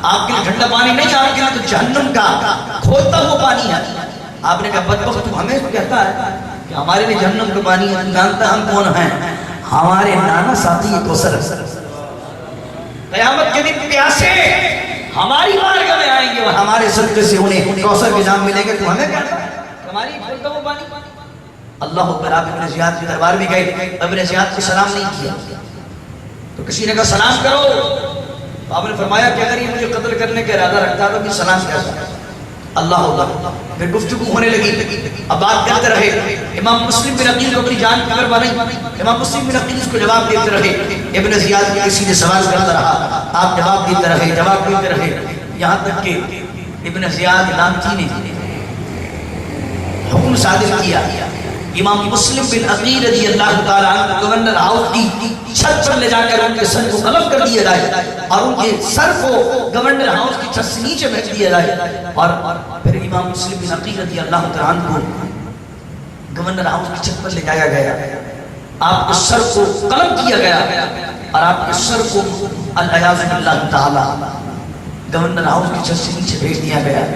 آپ کے لیے ٹھنڈا پانی نہیں، آپ کے لیے تو جہنم کا کھولتا ہوا پانی ہے. آپ نے کہا بدبخت تو ہمیں کہتا ہے کہ ہمارے لیے جہنم کا پانی ہے، جانتا ہم کون ہیں؟ ہمارے نانا ساتھی کوثر قیامت کے دن پیاسے ہماری بارگاہ میں آئیں گے اور ہمارے صدقے سے انہیں کوثر کے جام ملیں گے. تو ہمیں کہتا ہے ہماری کھولتا ہوا پانی. اللہ اکبر. آپ ابن زیاد کے دربار میں گئے، ابن زیاد کو سلام نہیں کیا تو کسی نے کہا سلام کرو. آپ نے فرمایا کہ اگر یہ مجھے قتل کرنے کا ارادہ رکھتا تو میں سلام کہتا. اللہ اکبر. پھر گفتگو ہونے لگی، اب بات کرتے رہے. امام مسلم بن عقیل کو اپنی جان کی پرواہ نہیں، امام مسلم بن عقیل اس کو جواب دیتے رہے. ابن زیاد کے کسی نے سوال کرتا رہا، آپ جواب دیتے رہے، یہاں تک کہ ابن زیاد لانتی نے حکم صادر کیا امام مسلم بن عقیل رضی اللہ تعالیٰ عنہ گورنر ہاؤس کی چھت پر لے جا کر ان کے سر کو قلم کر دیا جائے اور ان کے سر کو گورنر ہاؤس کی چھت سے نیچے پھینک دیا جائے. اور پھر امام مسلم بن عقیل رضی اللہ تعالیٰ عنہ کو گورنر ہاؤس کی چھت پر لے جایا گیا، آپ کے سر کو قلم کیا گیا اور آپ کے سر کو العیاذ باللہ تعالیٰ گورنر ہاؤس کی چھت سے نیچے بھیج دیا گیا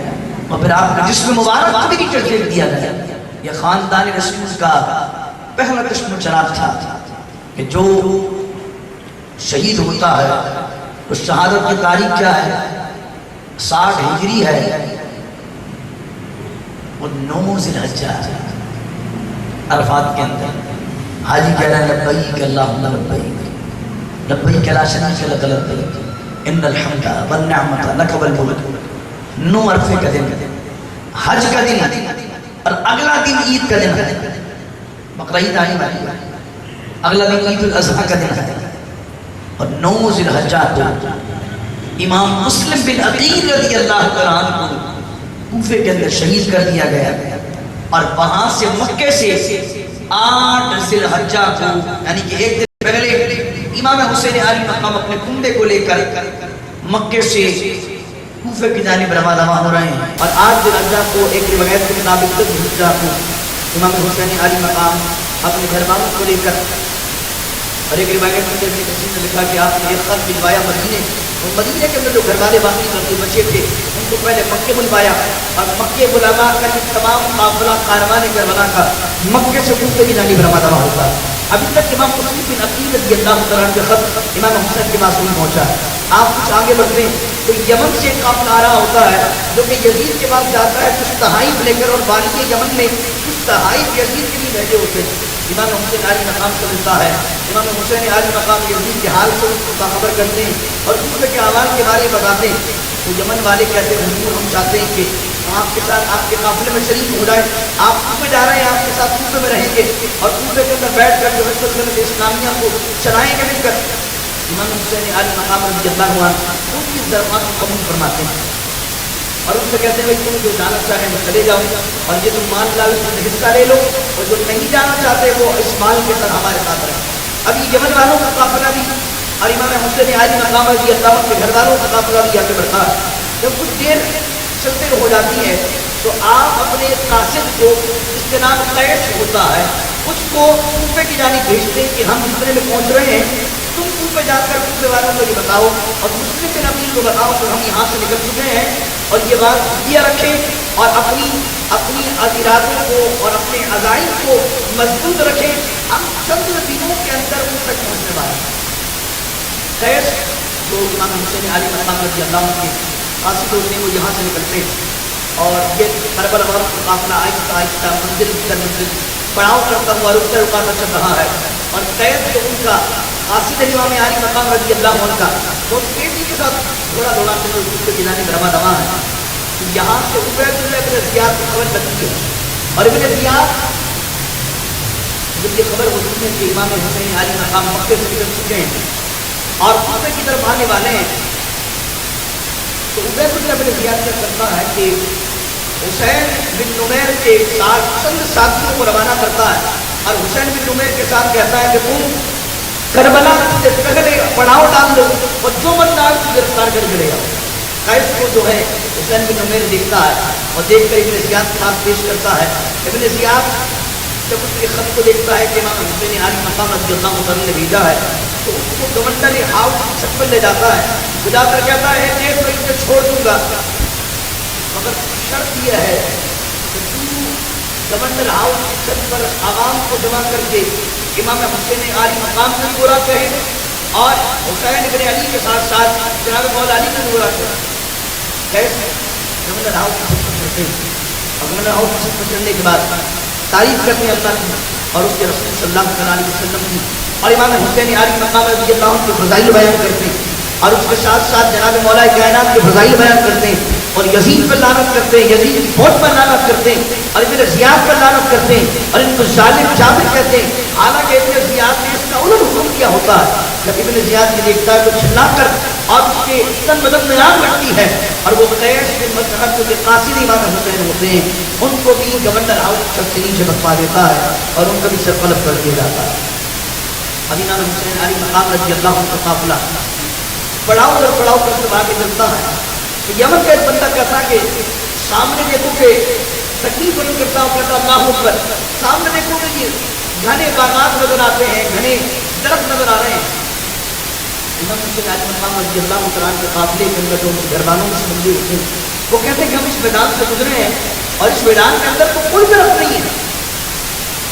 اور پھر آپ کا جسم مبارک کو بھی نیچے پھینک دیا گیا. یہ خاندان رسول کا پہلا قسم چراغ تھا کہ جو شہید ہوتا ہے اس شہادت کی تاریخ کیا ہے؟ 60 ہجری ہے، وہ 9 ذی الحجہ عرفات کے اندر حاجی کہہ رہا ہے لبیک اللہم لبیک لبیک لا شریک لک لبیک ان الحمد والنعمت لک والملک. 9 عرفے کا دن، حج کا دن اور اگلا دن عید کا دن ہے، بقرہ عید آنے والی ہے، اگلا دن عید الاضحیٰ کا دن ہے اور 9 ذی الحجہ امام مسلم بن عقیل رضی اللہ عنہ کو کوفے کے اندر شہید کر دیا گیا، اور وہاں سے مکے سے 8 ذی الحجہ کو یعنی کہ ایک دن پہلے امام حسین علی مقام اپنے کنبے کو لے کر مکے سے کوفے کی جانب روانہ ہو رہے ہیں، اور 8 ذی الحجہ کو ایک روایت کے مطابق 10 ذی الحجہ کو امام حسین علی مقام اپنے گھر والوں کو لے کر، اور ایک روایت میں کسی نے لکھا کہ آپ نے ایک خط بھجوایا مدینے، اور مدینے کے اندر جو گھر والے باقی کرتے بچے تھے ان کو پہلے مکے بلوایا، اور مکے بلاوا کا جو تمام قافلہ کاروان کربلا کا مکے سے کوفے کی جانب روانہ ہوتا۔ ابھی تک امام مسلم بن عقیل رضی اللہ عنہ کے خط امام حسین کے پاس نہیں پہنچا۔ آپ کچھ آگے بڑھتے ہیں تو یمن سے ایک قافلہ آ رہا ہوتا ہے جو کہ یزید کے پاس جاتا ہے کچھ تحائف لے کر، اور باقی یمن میں کچھ تحائف یزید کے لیے بھیجے ہوتے ہیں۔ امام حسین علی مقام سے ملتا ہے، امام حسین علی مقام یزید کے حال سے اس کو باخبر کرتے ہیں اور کوفے کے احوال کے بارے میں بتاتے ہیں۔ تو یمن والے کہتے ہیں حضور ہم چاہتے ہیں کہ آپ کے ساتھ آپ کے قافلے میں شریک ہو جائے، آپ کوفے جا رہے ہیں، آپ کے ساتھ کوفے میں رہیں گے اور کوفے کے اندر بیٹھ کر جو ہے سلطنت اسلامیہ کو چلائیں گے مل کر۔ امام حسین علی مقام رضی اللہ عنہ ان کی درخواست کو قبول فرماتے ہیں اور ان سے کہتے ہیں بھائی تم جو جانا چاہیں وہ چلے جاؤ، اور یہ تم مال لاؤ اس میں حصہ لے لو، اور جو نہیں جانا چاہتے وہ اس مال کے ساتھ ہمارے ساتھ رہیں۔ ابھی یمن والوں کا قافلہ بھی اور امام حسین علی مقام رضی اللہ عنہ کے گھر والوں کا قافلہ بھی آگے بڑھتا ہے۔ جب کچھ دیر چلتے ہو جاتی ہے تو آپ اپنے قاصد کو جس کے نام قیس ہوتا ہے اس کو کوفے کی جانب بھیجتے ہیں کہ ہم اتنے میں پہنچ رہے ہیں، تم کوفے جا کر کوفے والوں کو یہ بتاؤ اور مسلم بن عقیل کو بتاؤ کہ ہم یہاں سے نکل چکے ہیں، اور یہ بات دیا رکھیں اور اپنی عزیراتوں کو اور اپنے عزائم کو مضبوط رکھیں، ہم چند دنوں کے اندر ان تک پہنچنے والے ہیں۔ قیس جو امام حسین علی مقام رضی اللہ عنہ کے قاصد ہوتے ہیں وہ یہاں سے نکلتے ہیں اور یہ کربلا والوں کا قافلہ آہستہ آہستہ منزل در منزل پڑاؤ کرتا ہوا رکتا رکاتا چل رہا ہے، اور قیس جو ان کا قاصد امام علی مقام رضی اللہ عنہ کا وہ تیزی کے ساتھ گھوڑا دوڑاتے ہوئے کوفے کی جانب رواں ہے۔ یہاں سے عبید اللہ ابن زیاد کو خبر لگتی ہے، اور ابن زیاد جب یہ خبر ہوتی ہے کہ امام حسین علی مقام مکے سے نکل چکے ہیں اور کوفے کی طرف آنے والے ہیں، تو عبید اللہ ابن زیاد کیا کرتا ہے کہ حسین بن نمیر کے ساتھ چند ساتھیوں کو روانہ کرتا ہے، اور حسین بن نمیر کے ساتھ کہتا ہے کہ تم کربلا سے پہلے پڑاؤ ڈال دو اور جو بندہ کو گرفتار کر کے لے جاؤ۔ قیس کو جو ہے حسین بن نمیر دیکھتا ہے اور دیکھ کر ابن زیاد کے پاس پیش کرتا ہے۔ ابن زیاد جب اس کے خط کو دیکھتا ہے کہ امام حسین علی مقام رضی اللہ عنہ نے بھیجا ہے تو اس کو گورنر ہاؤس کی چھت پر لے جاتا ہے، بلا کر کہتا ہے کہ میں اسے چھوڑ دوں گا مگر شرط یہ ہے کہ تو گورنر ہاؤس کی چھت پر عوام کو جمع کر کے امام حسین علی مقام کو برا کہے اور حسین ابن علی کے ساتھ ساتھ جناب مولا علی کو برا کہے۔ کیسے گورنر ہاؤس کی چھت پر چڑھتے ہیں اور گورنر ہاؤس کی چھت پر چڑھنے کے بعد تعریف کرتے ہیں اللہ کی اور اس کے رسول صلی اللہ علیہ وسلم کی، اور امام حسین علی مقام رضی اللہ عنہ کے فضائل بیان کرتے ہیں، اور اس کے ساتھ ساتھ جناب مولا کائنات کے فضائل بیان کرتے ہیں، اور یزید پر لعنت کرتے ہیں، یزید کی فوج پر لعنت کرتے ہیں، اور ابن زیاد پر لعنت کرتے ہیں، اور ان کو ظالم جابر کہتے ہیں۔ حالانکہ ابن زیاد نے اس کا الٹ حکم کیا ہوتا ہے، جب ابن زیاد نے دیکھتا ہے تو چلا کر اور اس کے تن بدن میں آگ لگتی ہے، اور وہ قیس بن مسعود جو کہ قاصد امام حسین ہوتے ہیں ان کو بھی گورنر ہاؤس چھت سے نیچے بکوا دیتا ہے اور ان کا بھی سر قلب کر دیا جاتا ہے۔ اب امام حسین علی مقام رضی اللہ عنہ کا قافلہ پڑاؤ در پڑاؤ کرتے آگے چلتا ہے تو یمن کا ایک بندہ کہتا کہ سامنے دیکھو کہ تکلیف نہیں کرتا ہوں، کہتا اللہ اکبر، سامنے دیکھو کہ یہ گھنے باغات نظر آتے ہیں، گھنے درخت نظر آ رہے ہیں۔ امام حسین علی مقام رضی اللہ عنہ کے قافلے کے اندر جو گھر والوں سے بندے ہوتے ہیں وہ کہتے ہیں کہ ہم اس میدان سے گزرے ہیں اور اس میدان کے اندر تو کوئی درخت نہیں ہے۔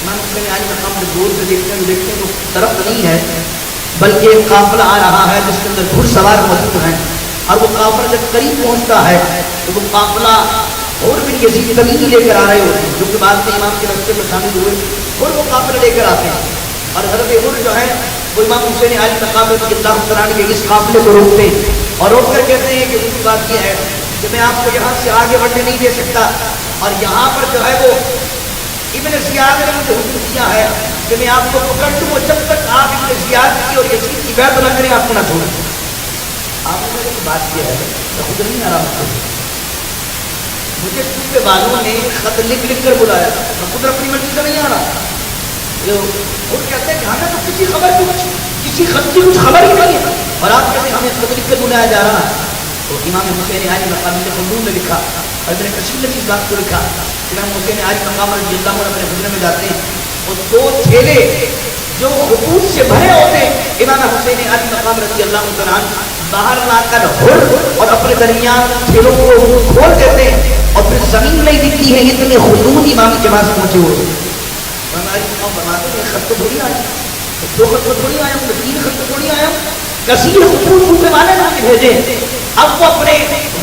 امام حسین علی مقام سے دور سے دیکھتے ہیں تو درخت نہیں ہے بلکہ ایک قافلہ آ رہا ہے جس کے اندر گھڑ سوار موجود ہیں، اور وہ قافلہ جب قریب پہنچتا ہے تو وہ قافلہ اور بن یزید تمیمی لے کر آ رہے ہوتے ہیں جو کہ بعد میں امام کے رستے میں شامل ہوئے، اور وہ قافلہ لے کر آتے ہیں، اور حضرت عمر جو ہے وہ امام حسین علی مقام رضی اللہ عنہ کے اس قافلے کو روکتے ہیں اور روک کر کہتے ہیں کہ ان کی بات یہ ہے کہ میں آپ کو یہاں سے آگے بڑھنے نہیں دے سکتا، اور یہاں پر جو ہے وہ ابن زیاد نے مجھے حکم کیا ہے کہ میں آپ کو پکڑ دوں جب تک آپ ابن زیاد کی اور یزید کی بیعت نہ کریں آپ کو نہ چھوڑیں۔ آپ نے میرے بات کیا ہے میں خود نہیں آرام کروں. مجھے صوبے والوں نے خط لکھ کر بلایا تھا, میں خود اپنی مرضی سے نہیں آ رہا. وہ کہتے ہیں کہ ہمیں تو کسی خبر کی کسی خط کی کچھ خبر ہی نہیں ہے, اور آپ کہتے ہیں ہمیں خط لکھ کر بلایا جا رہا ہے. تو امام حسین علی مقام نے خلدون نے لکھا, اور ابن کثیر نے اس بات کو لکھا. امام حسین علی مقام رضی اللہ عنہ اپنے حجرے میں جاتے ہیں, اور 2 تھیلے جو خطوط سے بھرے ہوتے ہیں امام حسین علی مقام رضی اللہ عنہ باہر لا کر اور اپنے درمیان تھیلوں کو کھول دیتے ہیں, اور پھر زمین نہیں دکھتی ہے اتنے خطوط امام کے پاس پہنچے ہوئے. ہماری امام بناتے ہیں خط تو تھوڑی آئے, 2 خط تو تھوڑی آئے ہوں, 3 خط تو تھوڑی آئے ہوں, کثیر خطوط صوبے والے نے بھیجے. اب وہ اپنے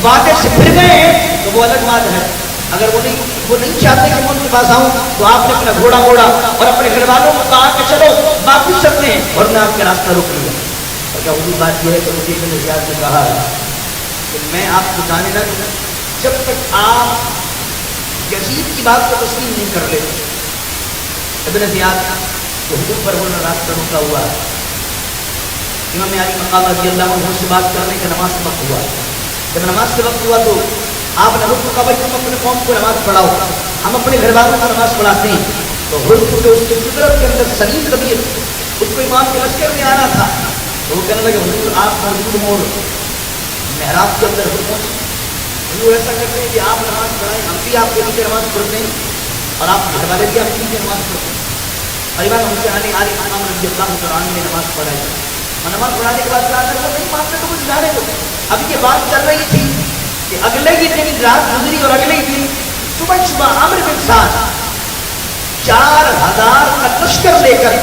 وعدے سے پھر گئے ہیں تو وہ الگ بات ہے. اگر وہ نہیں چاہتے کہ میں ان کے پاس آؤں تو آپ نے اپنا گھوڑا موڑا اور اپنے گھر والوں کو کہا کہ چلو واپس چلتے ہیں, اور میں آپ کا راستہ روک لیا. اور کیا وہی بات یہ ہے کہ مجھے ابن زیاد نے کہا کہ میں آپ کو جانے نہ دوں جب تک آپ یزید کی بات کو تسلیم نہیں کر لیتے. ابن زیاد تو حضور پر بولنا راستہ روکا ہوا ہے. امام علی مقام رضی اللہ عنہ سے بات کرنے کا نماز کا وقت ہوا. جب نماز کا وقت ہوا تو آپ نے حضور کو کہا تم اپنے قوم کو نماز پڑھاؤ, ہم اپنے گھر والوں کو نماز پڑھاتے ہیں. تو حضور کو اس کی فطرت کے اندر سلیم طبیعت, اس کو امام کے لشکر میں آنا تھا. تو وہ کہنے لگے حضور آپ موجود ہو محراب کے اندر پہنچے. حضور ایسا کرتے ہیں کہ آپ نماز پڑھائیں, ہم بھی آپ کے نیچے نماز پڑھتے ہیں, اور آپ گھر والے بھی آپ کے نیچے نماز پڑھتے ہیں. اور امام حسین علی مقام رضی اللہ عنہ نے نماز پڑھائی. اور نماز پڑھانے کے بعد کہا کہ وہ نہیں مانتے تو کچھ جانے دو. اب یہ بات چل رہی تھی کہ اگلے ہی دن رات گزری, اور اگلے ہی دن صبح عامر بن سعد 4000 کا لشکر لے کر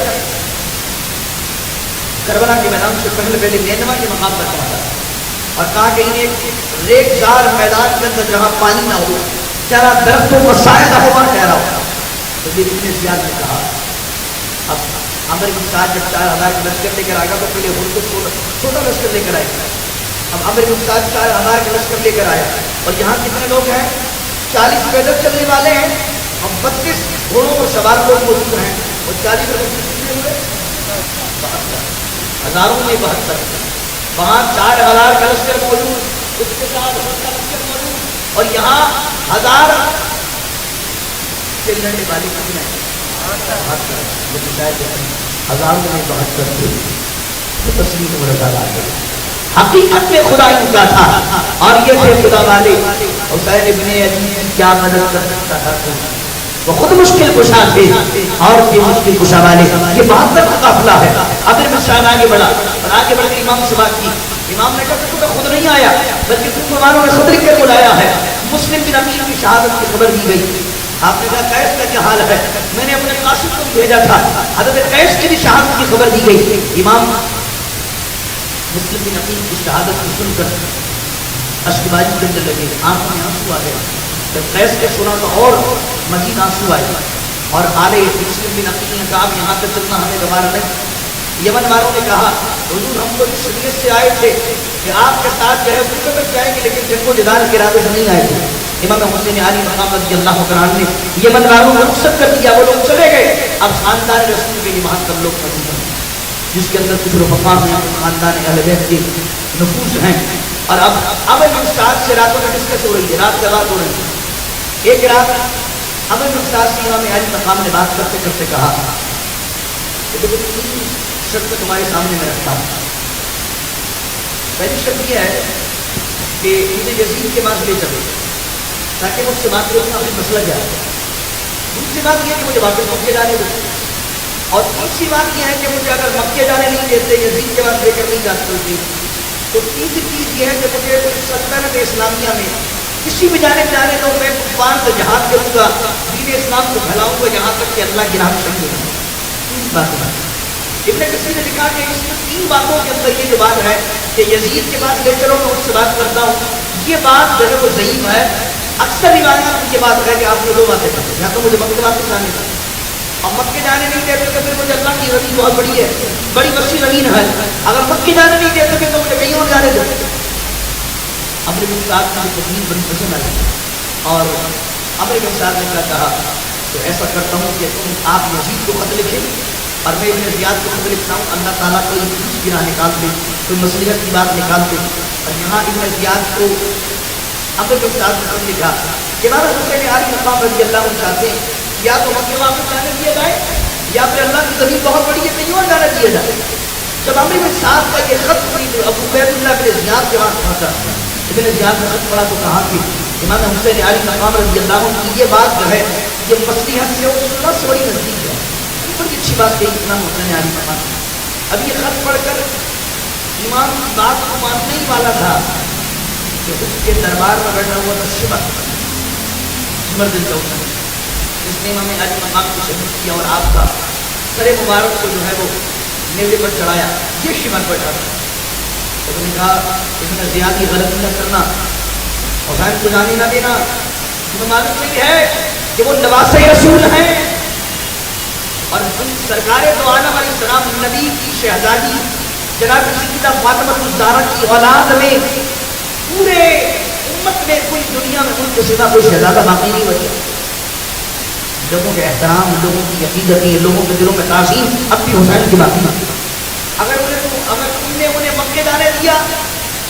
کربلا کے میدان سے پہلے نینوا کے مقام پر پہنچا, اور کہا کہ انہیں ریگزار میدان کے اندر جہاں پانی نہ ہو, جہاں درختوں کا سایہ نہ ہو, وہاں ٹھہرا ہو. تو یہ ابن زیاد نے کہا اب عامر بن سعد جب 4000 کا لشکر لے کر آئے گا تو پہلے ان کو چھوٹا لشکر لے کر آئے گا. اب عامر بن سعد 4000 کا لشکر لے کر آیا, اور یہاں کتنے لوگ ہیں, 40 پیدل چلنے والے ہیں, اور 32 گھوڑوں پر سوار لوگ موجود ہیں, اور 40 کتنے ہوئے, 72 ہزاروں میں 72. وہاں 4000 کا لشکر موجود, اس کے ساتھ 1000 کا لشکر موجود, اور یہاں 1000 سے لڑنے والے کتنے ہیں, 1000 میں 72 تھے. تو تسلیم و رضا آ گئی. حقیقت میں خدا ان کا تھا, اور یہ تھے خدا والے. حسین ابن علی کی کیا مدد کر سکتا تھا, وہ خود مشکل کشا تھے, اور یہ مشکل کشا والے. یہ 72 کا قافلہ ہے. اب ابن سعد آگے بڑھا, اور آگے بڑھ کے امام سے بات کی. امام نے کہا کہ تو خود نہیں آیا, بلکہ تم ممانوں نے خود لکھ کر بلایا ہے. مسلم بن عقیل کی شہادت کی خبر دی گئی. آپ نے کہا قیس کا کیا حال ہے, میں نے اپنے قاصد کو بھیجا تھا, حضرت قیس کی بھی شہادت کی خبر دی گئی. امام مسلم بن عقیل کی شہادت کو سن کر اشکبازی کرنے لگے, آنکھوں میں آنسو آ گئے. جب قیس کے سنا تو اور مزید آنسو آئے, اور آلے مسلم بن عقیل نے کہا یہاں تک چلنا ہمیں گوارا نہیں. یمن والوں نے کہا حضور ہم تو اس نیت سے آئے تھے کہ آپ کے ساتھ جو ہے وہ تک جائیں گے, لیکن جن کو جدار کے ارادے سے نہیں آئے تھے. امام حسین علی مقام رضی اللہ عنہ نے یمن والوں کو رخصت کر دیا, وہ لوگ چلے گئے. اب خاندان رسول کے جماعت پر لوگ موجود ہیں, جس کے اندر کچھ رفقا ہیں, خاندان اہل بیت کے نفوس ہیں. اور اب ابن سعد سے راتوں میں ڈسکس ہو رہی ہے, رات کا بات ہو رہی ہے. ایک رات ابن سعد سے امام علی مقام نے بات کرتے کرتے کہا کہ دیکھو 3 شرط تمہارے سامنے میں رکھتا ہوں. پہلی شرط یہ ہے کہ مجھے یزید کے پاس لے چلو تاکہ مجھ سے بات کروں اپنی مسئلہ کیا ہے. دوسری بات یہ ہے کہ مجھے واپس مکے جانے دو, اور تیسری بات یہ ہے کہ مجھے اگر مکے جانے نہیں دیتے, یزید کے پاس لے کر نہیں جا سکتے, تو تیسری چیز یہ ہے کہ مجھے سلطنت اسلامیہ میں کسی بھی جانب جانے دو, میں کفار سے جہاد کروں گا, دین اسلام کو پھیلاؤں گا یہاں تک کہ اللہ کی راہ میں شہید ہوں. 3 باتیں. ابن کثیر نے لکھا کہ اس 3 باتوں کے اندر یہ جو بات ہے کہ یزید کے پاس لے چلو میں اس سے بات کرتا ہوں, یہ بات جو ہے وہ ضعیف ہے. اکثر روایات میں یہ بات ہے کہ آپ نے 2 باتیں کریں, یا تو مجھے مکے واپس جانے دیں, اور مکے جانے نہیں دیتے تو پھر مجھے اللہ کی زمین بہت بڑی ہے, بڑی وسیع زمین ہے, اگر مکے جانے نہیں دیتے تو مجھے کہیں اور جانے دو. عمرو بن سعد کی تکلیف بڑی پسند آئی, اور عمرو بن سعد نے کیا کہا تو ایسا کرتا ہوں کہ تم آپ یزید کو خط لکھیں اور میں ابن زیاد کو خط لکھتا ہوں, اللہ تعالیٰ کوئی دوسری راہ نکال دے, کوئی مصلحت کی بات نکال دے. اور یہاں ابن زیاد کو امر کے ساتھ لکھا کہ امام حسین علی مقام رضی اللہ عنہ چاہتے ہیں یا تو مکہ واپس جانے دیا جائے یا پھر اللہ کی زمین بہت بڑی ہے کہیں اور جانا دیا جائے. جب عمرو بن سعد کا یہ خط ہوئی تو ابو عبید اللہ بن زیاد کے پاس پہنچا. ابن زیاد نے خط پڑھا تو کہا کہ امام حسین علی مقام رضی اللہ عنہ کی یہ بات جو ہے یہ مصلحت سے اور سنت سے بڑی نزدیک ہے. بڑی اچھی بات کہی امام حسین علی مقام. اب یہ خط پڑھ کر امام کی بات کو ماننے ہی والا تھا کہ اس کے دربار میں بیٹھا ہوا تھا شمر دل چوکن جس نے امام علی مقام کو شہید کیا اور آپ کا سر مبارک کو جو ہے وہ نیزے پر چڑھایا. یہ شمر بیٹھا تھا. تو نے کہا اتنا زیادہ غلطی نہ کرنا حسین کو جانے نہ دینا. تمہیں معلوم نہیں ہے کہ وہ نواز رسول ہیں اور سرکار دو عالم علیہ السلام نبی کی شہزادی جناب سیدہ فاطمہ الزہرا کی اولاد میں پورے امت میں کوئی دنیا میں ان کے سوا کوئی شہزادہ باقی نہیں بچا. لوگوں کے احترام, لوگوں کی عقیدتیں, لوگوں کے دلوں میں تعظیم اب بھی حسین کی باقی نہیں. اگر تم نے انہیں مکے جانے دیا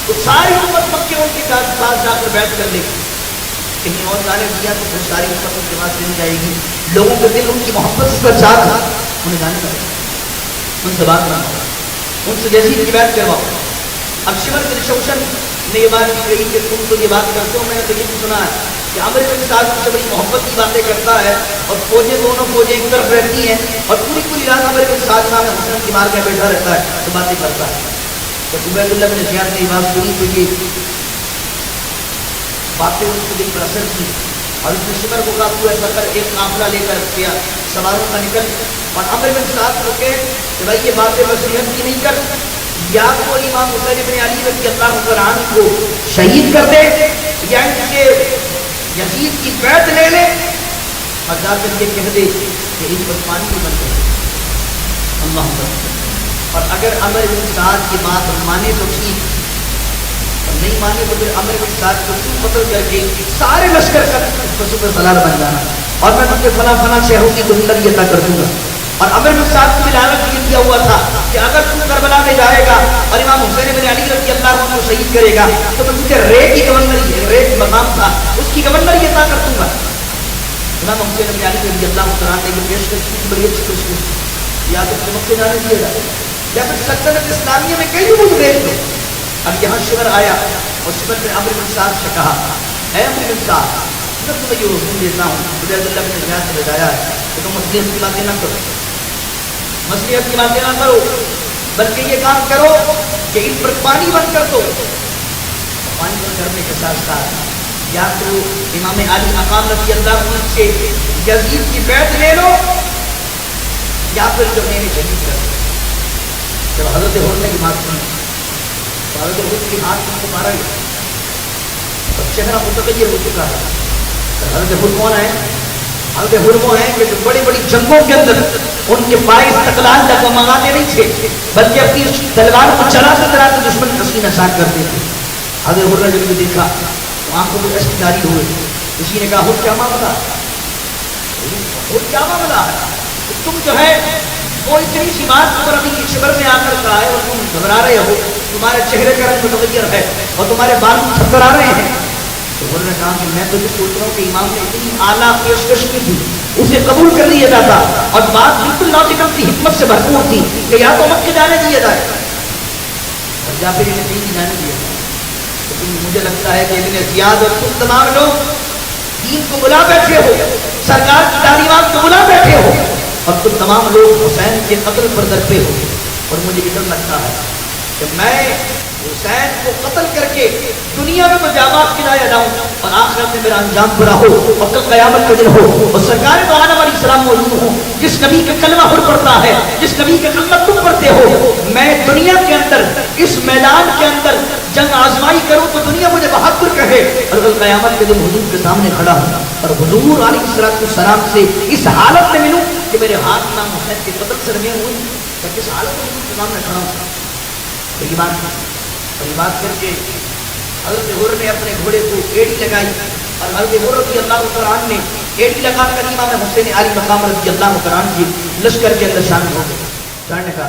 تو ساری امت مکے ان کے پاس جا کر بیٹھ کر لے گی. کہیں اور جانے دیا تو پھر ساری امت ان کے پاس چلی جائے گی. لوگوں کے دل ان کی محبت سے پر ساتھ انہیں جانے کا ان سے بات کرنا, ان سے جیسی کی بیعت کرواؤ. اب شمر بن شوشن نے یہ بات کہی کہ تم تو یہ بات کرتے ہو, میں نے تو یہ سنا ہے کہ عمرو بن سعد سے بڑی محبت کی باتیں کرتا ہے اور فوجیں دونوں فوجیں ایک طرف رہتی ہیں اور پوری رات عمرو بن سعد امام حسین کی مار کے بیٹھا رہتا ہے تو باتیں کرتا ہے. تو عبید اللہ بن زیاد نے یہ بات سنی تو یہ باتیں ان کے دل پر اثر کی اور اس نے شمر کو کہا تو ایسا کر ایک قافلہ لے کر کیا سواروں کا نکل اور عمرو بن سعد کو کہے کہ بھائی یہ باتیں مصلحت کی نہیں کر, یا تو امام حسین بن علی رضی اللہ عنہ کو شہید کر دے یا ان سے یزید کی بیعت لے لے اور جا کر یہ کہہ دے کہ ان پر پانی بھی بن گئے. اللہ اور اگر عمرو بن سعد کی بات مانے تو ٹھیک, اور نہیں مانے تو پھر عمرو بن سعد کو قتل کر کے سارے لشکر کا پر سلار بن جانا اور میں تم کے فلاں شہروں کی گورنر عطا کر دوں گا. اور عمرو بن سعد کو لالچ یہ دیا ہوا تھا کہ اگر تم کربلا میں جائے گا اور امام حسین بن علی رضی اللہ عنہ کو شہید کرے گا تو میں تجھے ریت کی گورنری, ریت مقام تھا اس کی گورنری عطا کر دوں گا. امام حسین بن علی رضی اللہ عنہ نے یہ پیشکش کی, بڑی اچھی پیشکش, یا تو مکے جانے دیا جائے یا پھر سلطنت اسلامیہ میں کہیں بھی مجھے بھیج دو. اب یہاں شمر آیا اور شمر نے عمرو بن سعد سے کہا اے عمرو بن سعد میں تمہیں یہ حکم دیتا ہوں, عبید اللہ بن زیاد نے بتایا ہے کہ تم مصلحت کی باتیں نہ کرو, مصلحت کی باتیں نہ کرو, بلکہ یہ کام کرو کہ ان پر پانی بند کر دو. پانی بند کرنے کے ساتھ ساتھ یا تو امام علی مقام رضی اللہ عنہ سے یزید کی بیعت لے لو یا پھر جو میں نے شہید کر دو. جب حضرت حر نے کی بات سنی تو حضرت حر کی ہاتھ کو مارا گیا اور چہرہ متغیر ہو چکا تھا. حضرت حر کون ہے؟ حضرت حر وہ ہیں کہ جو بڑی بڑی جنگوں کے اندر ان کے پائے استقلال تک منگاتے نہیں تھے بلکہ اپنی تلوار کو چلاتے چلاتے دشمن کا سینہ ساک کرتے تھے. حضرت حر نے جب دیکھا تو آنکھوں میں ایسی جاری ہوئے. کسی نے کہا حر کیا معاملہ, حر کیا معاملہ ہے, تم جو ہے وہ اتنی سی بات پر ابھی شبر میں آ کر کہا ہے اور تم گھبرا رہے ہو, تمہارے چہرے کا رنگ متغیر ہے اور تمہارے بال تھرتھرا رہے ہیں. تو انہوں نے کہا کہ میں تو یہ سوچ رہا ہوں کہ امام نے اتنی اعلیٰ پیشکش کی تھی اسے قبول کر لیا جاتا اور بات بالکل لاجیکل تھی, حکمت سے بھرپور تھی کہ یا تو مکے جانے دیا جائے اور یا پھر انہیں کہیں جانے دیا جائے. لیکن مجھے لگتا ہے کہ ابن زیاد اور تم تمام لوگ دین کو بلا بیٹھے ہو, سرکار کی تعلیمات کو بلا بیٹھے ہو اور تم تمام لوگ حسین کے قتل پر درپے ہو. اور مجھے ادھر لگتا ہے کہ میں حسین کو قتل کر کے دنیا میں تو جامعات کھلایا جاؤں اور آخرت میں میرا انجام برا ہو اور کل قیامت کا دن ہو اور سرکار دو عالم علیہ السلام موجود ہوں. جس نبی کا کلمہ حر پڑتا ہے, جس نبی کا کلمہ تم پڑھتے ہو, میں دنیا کے اندر اس میدان کے اندر جنگ آزمائی کروں تو دنیا مجھے بہادر کہے اور کل قیامت کے دن حضور کے سامنے کھڑا ہوں اور حضور علیہ السلام سے اس حالت میں ملوں کہ میرے ہاتھ امام حسین کے قتل سے رمے ہوئے اور کس حالت میں حضور کے سامنے کھڑا ہوں. اور یہ بات کر کے حضرت حر نے اپنے گھوڑے کو ایڑی لگائی اور حضرت حر رضی اللہ تعالیٰ عنہ نے ایڑی لگا کر امام حسین علی مقام رضی اللہ تعالیٰ عنہ کی لشکر کے اندر شامل ہو گئے. نے کہا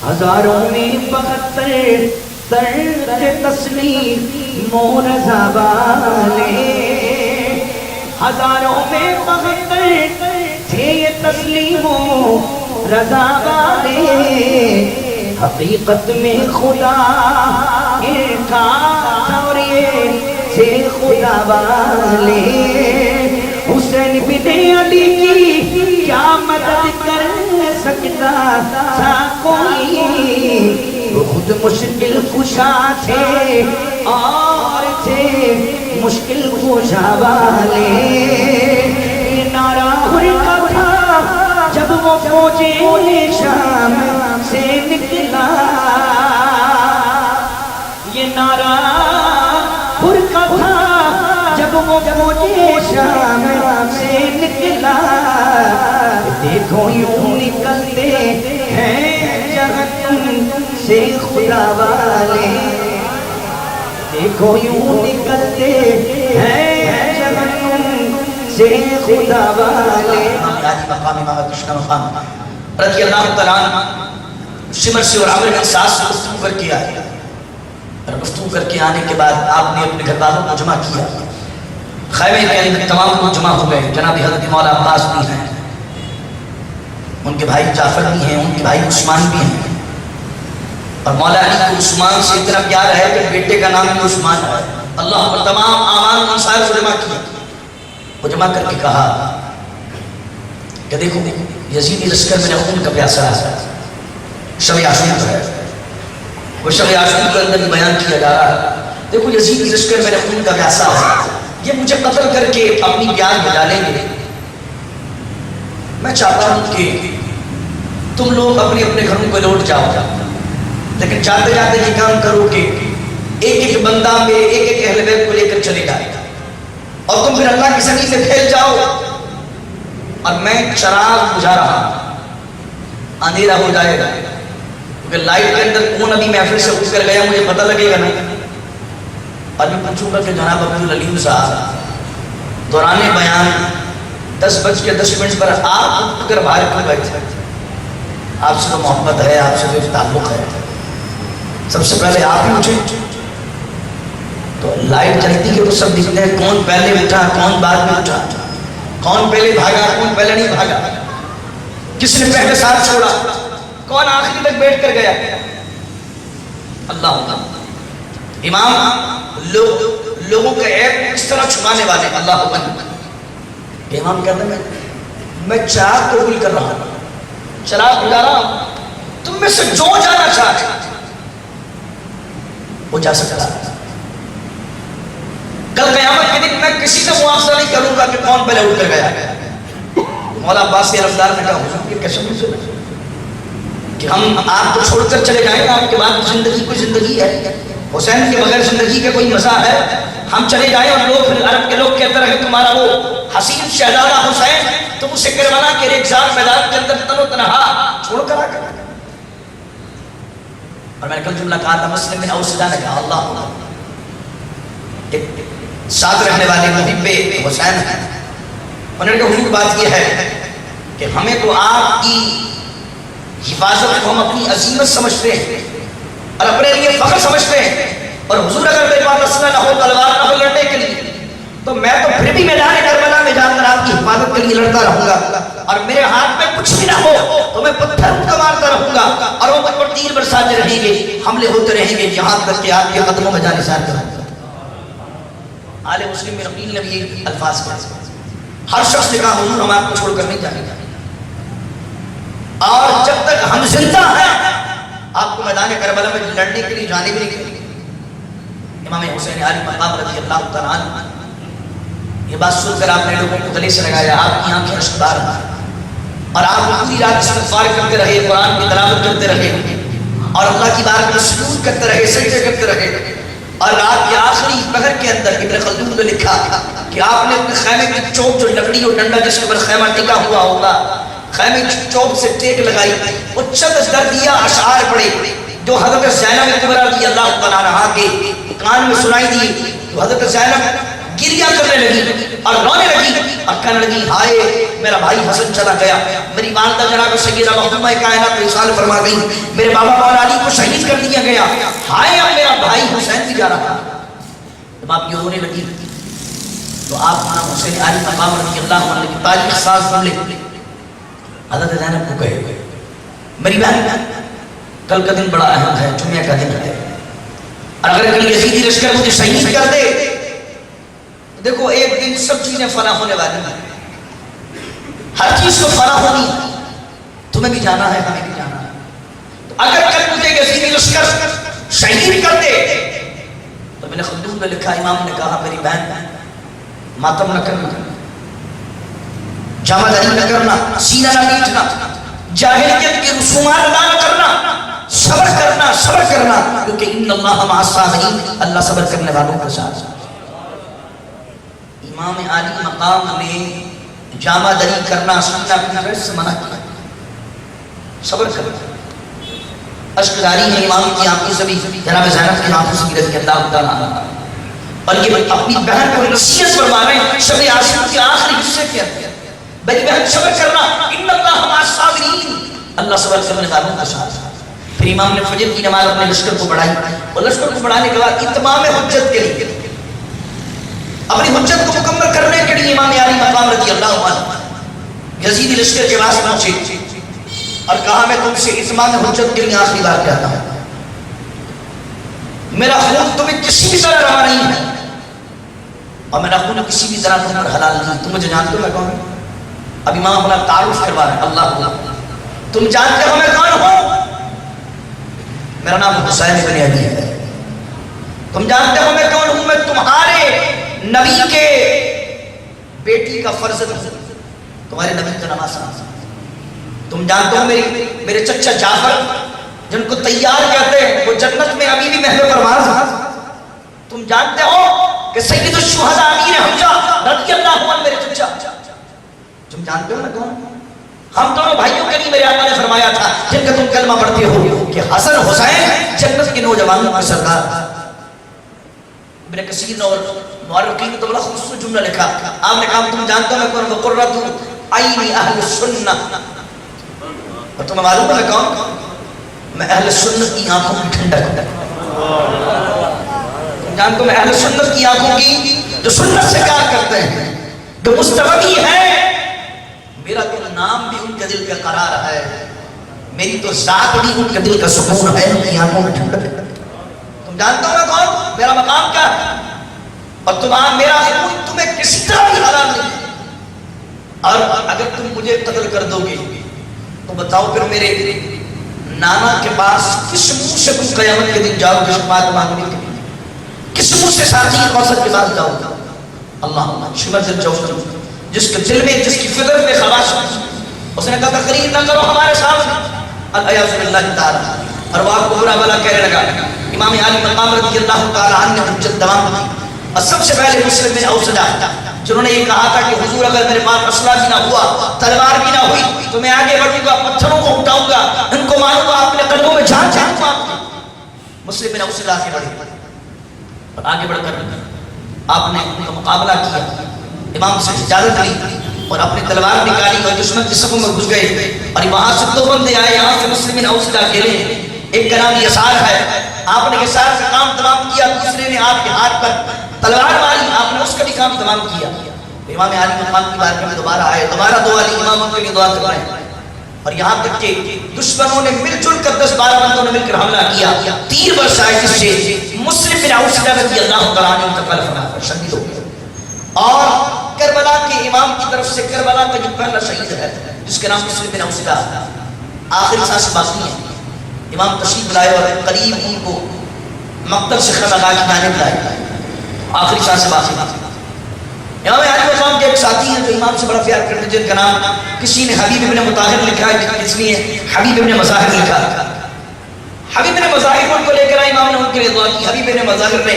ہزاروں میں 72 درد تسلیم و رضا والے ہزاروں میں مغفر تھے یہ تسلیم و رضا والے حقیقت میں خدا کا اور یہ تھے خدا والے حسین بن علی کی کیا مدد کر سکتا تھا کوئی وہ خود مشکل کشا تھے اور تھے مشکل کشا والے یہ نعرہ کا تھا جب وہ فوجے شام سے نکلا یہ نعرہ کا تھا جب وہ فوجے شام سے نکلا دیکھو یوں نکلتے ہیں جہنم سے خدا والے دیکھو یوں نکلتے ہیں جہنم سے خدا والے مقام امام کرشنا مقام رضی اللہ تعالیٰ عنہ شمر سے اور عمر کے ساتھ گفتگو کر کے آئے اور گفتگو کر کے آنے کے بعد آپ نے اپنے گھر والوں کو جمع کیا خیمے کے اندر تمام لوگ جمع ہو گئے جناب حضرت مولا عباس بھی ہیں ان کے بھائی جعفر بھی ہیں ان کے بھائی عثمان بھی ہیں اور مولا علی کو عثمان سے اتنا پیار ہے کہ بیٹے کا نام بھی عثمان ہے اللہ پر تمام اعمال انصار کو جمع کیا وہ جمع کر کے کہا کہ دیکھو یزیدی لشکر میرے خون کا پیاسا ہے شب عاشور ہے وہ شب عاشور کے اندر بیان کیا جا رہا ہے دیکھو یزیدی لشکر میرے خون کا پیاسا ہے یہ مجھے قتل کر کے اپنی پیار میں ڈالیں گے میں چاہتا ہوں کہ تم لوگ اپنے اپنے گھروں کو لوٹ جاؤ لیکن چاہتے چاہتے یہ کام کرو کہ ایک ایک بندہ میرے ایک ایک اہل بیت کو لے کر چلے جائے اور تم پھر اللہ کی زمین سے پھیل جاؤ اور میں چراغ بجھا رہا اندھیرا ہو جائے گا کیونکہ لائٹ کے اندر کون ابھی محفل سے اٹھ کر گیا مجھے پتہ لگے گا نہیں اور میں پوچھوں گا کہ جناب عبدالعلیم صاحب دوران بیان 10:10 پر آپ اٹھ کر باہر کیوں بیٹھے آپ سے تو محبت ہے آپ سے تو تعلق ہے سب سے پہلے آپ ہی اٹھے تو لائٹ جلتی ہے تو سب دکھتے ہیں کون پہلے اٹھا کون بعد میں اٹھا کون پہلے بھاگا کون پہلے نہیں بھاگا کس نے پہلے ساتھ چھوڑا کون آخری تک بیٹھ کر گیا اللہ امام لوگوں کے عیب اس طرح چھپانے والے اللہ کہ امام کہتے ہیں میں چراغ قبول کر رہا ہوں چراغ بجھا رہا ہوں تم میں سے جو جانا چاہتے وہ جا سکتا کل قیامت کے دن میں کسی سے مواخذہ نہیں کروں گا کہ کون پہلے اٹھ کر گیا مولا عباس رفدار نے کہا حضور یہ کیسے مجھ سے کہ ہم آپ کو چھوڑ کر چلے جائیں آپ کے بعد زندگی کوئی زندگی ہے حسین کے بغیر زندگی کا کوئی مزہ ہے ہم چلے جائیں اور لوگ عرب کے لوگ کہتے رہے تمہارا وہ حسین شہزادہ حسین تم اسے کربلا کے ریگزار میدان کے اندر تن و تنہا چھوڑ کر آ کر اور میں نے کل جملہ کہا تھا مسلم میں اوسدہ نے کہا اللہ ساتھ رہنے والے محب حسین ہیں انہوں نے کہا حضور بات یہ ہے کہ ہمیں تو آپ کی حفاظت کو ہم اپنی عظیمت سمجھتے ہیں اور اپنے لیے فخر سمجھتے ہیں اور حضور اگر میرے پاس اسلحہ نہ ہو تلوار نہ ہو لڑنے کے لیے تو میں تو پھر بھی میدان کربلا میں جا کر آپ کی حفاظت کے لیے لڑتا رہوں گا اور میرے ہاتھ میں کچھ بھی نہ ہو تو میں پتھر کا مارتا رہوں گا اور وہ مجھ پر تیر برساتے رہیں گے حملے ہوتے رہیں گے یہاں تک کہ آپ کے قدموں میں جانے سار کروں گا آل مسلم میں رقیل نے بھی الفاظ کہا ہر شخص نے کہا حضور ہم آپ کو چھوڑ کر نہیں جانے گا اور جب تک ہم زندہ ہیں آپ کو میدان کربلا میں لڑنے کے لیے جانے بھی نہیں کریں گے امام حسین علی مقام رضی اللہ تعالیٰ عنہ یہ بات سن کر آپ نے لوگوں کو گلے سے لگایا آپ کی آنکھیں اشکبار اور آپ پوری رات استغفار کرتے رہے قرآن کی تلاوت کرتے رہے اور اللہ کی بارگاہ میں سجود کرتے رہے سجدے کرتے رہے اور رات کے آخری پہر کے اندر ابن خلدون نے لکھا کہ آپ نے اپنے خیمے کی چوک جو لکڑی اور ڈنڈا جس کے پر خیمہ ٹکا ہوا ہوگا خیمے کی چوک سے ٹیک لگائی وہ چند دردیہ اشعار پڑے جو حضرت زینب کبریٰ رضی اللہ تعالیٰ عنہا کے کان میں سنائی دی تو حضرت زینب گریہ کرنے لگی اور رونے لگی اور کہنے لگی ہائے میرا بھائی حسن چلا گیا، میری والدہ جناب سیدہ محترمہ کائنات وصال فرما گئی، میرے بابا مولا علی کو شہید کر دیا گیا، ہائے اب میرا بھائی حسین بھی جا رہا۔ جب آپ یہ ہونے لگی تو آپ امام حسین علی مقام رضی اللہ عنہ کی تاریخ ساز جملے حضرت زینب کو کہے میری بہن کل کا دن بڑا اہم ہے، جمعہ کا دن ہے، اور اگر کل یزیدی لشکر مجھے شہید کر دے دیکھو ایک دن سب چیزیں فنا ہونے والی ہیں، ہر چیز کو فنا ہونی، تمہیں بھی جانا ہے ہمیں بھی جانا ہے، تو اگر کل مجھے یزیدی لشکر شہید کر دے تو میں نے خلدون نے لکھا، امام نے کہا میری بہن ماتم نہ کرنا، جامع داری نہ کرنا، سینہ نہ نیٹنا، جاہلیت کے رسومات ادا نہ کرنا، صبر کرنا صبر کرنا، کیونکہ ان اللہ مع الصابرین، اللہ صبر کرنے والوں کے ساتھ۔ امام علی مقام نے جامع داری کرنا سننا اپنی سے منع کیا، صبر کرنا، اشک جاری ہے امام کی آنکھوں سے بھی، جناب زینب کی آنکھوں سے بھی رضی اللہ تعالیٰ عنہ، اور یہ اپنی بہن کو نصیحت فرما رہے ہیں شب عاشور کے آخری حصے کے اندر، بھائی بہن صبر کرنا، ان اللہ مع الصابرین، اللہ صبر کرنے والوں کے ساتھ۔ پھر امام نے فجر کی نماز اپنے لشکر کو بڑھائی، اور لشکر کو بڑھانے کے بعد اتمام حجت کے لیے، اپنی حجت کو مکمل کرنے کے لیے امام علی مقام رضی اللہ عنہ یزیدی لشکر کے پاس پہنچے اور کہا میں تم سے اتمام حجت کے لیے آخری بار کہتا ہوں، میرا خون تمہیں کسی بھی طرح روا نہیں ہے، اور میرا خون کسی بھی طرح تم پر حلال نہیں، تم مجھے جانتے ہو میں کون ہوں؟ اب امام اپنا تعارف کروا رہے ہیں، اللہ تم جانتے ہو میں کون ہوں؟ میرا نام حسین بن علی ہے، تم جانتے ہو میں کون ہوں؟ میں تمہارے نبی کے بیٹی کا فرزند ہوں، تمہارے نبی کا نواسا، تم جانتے ہو میرے چچا جعفر جن کو تیار کہتے ہیں وہ جنت میں ابھی بھی محل پرواز ہیں، تم جانتے ہو کہ سید الشہداء امیر حمزہ رضی اللہ عنہ میرے چچا، تم جانتے ہو میں کون؟ ہم دونوں بھائیوں کے لیے میرے آقا نے فرمایا تھا جن کا تم کلمہ پڑھتے ہو کہ حسن حسین جنت کے نوجوانوں کا سردار۔ ابن کثیر اور مورخین نے تو بڑا خوبصورت جملہ لکھا، آپ نے کہا تم جانتے ہو میں کون؟ وقرۃ عین اہل السنہ، اور تمہیں معلوم ہے میں کون؟ میں اہل سنت کی آنکھوں کی ٹھنڈک، تم جانتے ہو میں اہل سنت کی آنکھوں کی جو سنت سے کار کرتے ہیں، جو مستقبی ہے، میرا تو نام بھی ان کے دل کا قرار ہے، میری تو ذات بھی ان کے دل کا سکون ہے، ان کی آنکھوں میں ٹھنڈک ہے۔ تم جانتے ہو میں کون؟ میرا مقام کیا ہے؟ اور میرا خون تمہیں کسی طرح بھی حرام نہیں، اور اگر تم مجھے قتل کر دو گے تو بتاؤ پھر میرے نانا کے پاس کس منہ سے تم قیامت کے دن جاؤ گے شفاعت مانگنے کے لیے؟ کس منہ سے ساتھی کوثر کے پاس جاؤ گے؟ اللہ شمر الجوزن، جس کے دل میں جس کی فطرت میں خواص، اس نے کہا تقریر نہ کرو ہمارے سامنے، الیاذ باللہ تعالی، اور وہ آپ کو برا بلا کہنے لگا۔ امام علی مقام رضی اللہ تعالی عنہ نے حجت دوام کی، اور سب سے پہلے مسلم بن اوسجہ جنہوں نے یہ کہا تھا کہ حضور اگر میرے پاس اسلحہ بھی نہ ہوا، تلوار بھی نہ ہوئی تو میں آگے بڑھوں گا، پتھروں کو اٹھاؤں گا، ان کو ماروں گا، اپنے قدموں میں جان چاہوں گا۔ مسلم بن اوسجہ آگے بڑھے اور آگے بڑھ کر آپ نے ان کا مقابلہ کیا، امام سے اجازت لی اور اپنی تلوار نکالی اور دشمن کی صفوں میں گھس گئے، اور وہاں سے دو بندے آئے، یہاں سے مسلم بن اوسجہ اکیلے، ایک کا نام یسار ہے، آپ نے یسار کا کام تمام کیا، دوسرے نے آپ کے ہاتھ پر تلوار ماری، آپ نے اس کا بھی کام تمام کیا۔ امام علی مقام کی بارگاہ میں دوبارہ آئے، دوبارہ دو علی امام کے لیے دعا کر رہے ہیں، اور یہاں تک کہ دشمنوں نے مل جل کر 10-12 بندوں نے مل کر حملہ کیا، تیر برسائے جس سے مسلم بن اوسجہ رضی اللہ تعالیٰ عنہ انتقال فرمایا، شہید ہو گئے۔ اور کربلا کے امام کی طرف سے کربلا کا جو پہلا شہید ہے جس کے نام مسلم بن اوسجہ، آخری سانس باقی ہے، امام تشریف لائے اور قریب ان کو مقتل سے خطا کی جانب لائے، آخری سانس باقی۔ امام علی مقام کے ایک ساتھی ہیں جو امام سے بڑا پیار کرتے ہیں، جن کا نام کسی نے حبیب ابن مطاہر لکھا ہے، کسی نے حبیب ابن مظاہر لکھا۔ حبیب ابن مظاہر ان کو لے کر آئے، امام نے ان کے لیے دعا کی۔ حبیب ابن مظاہر نے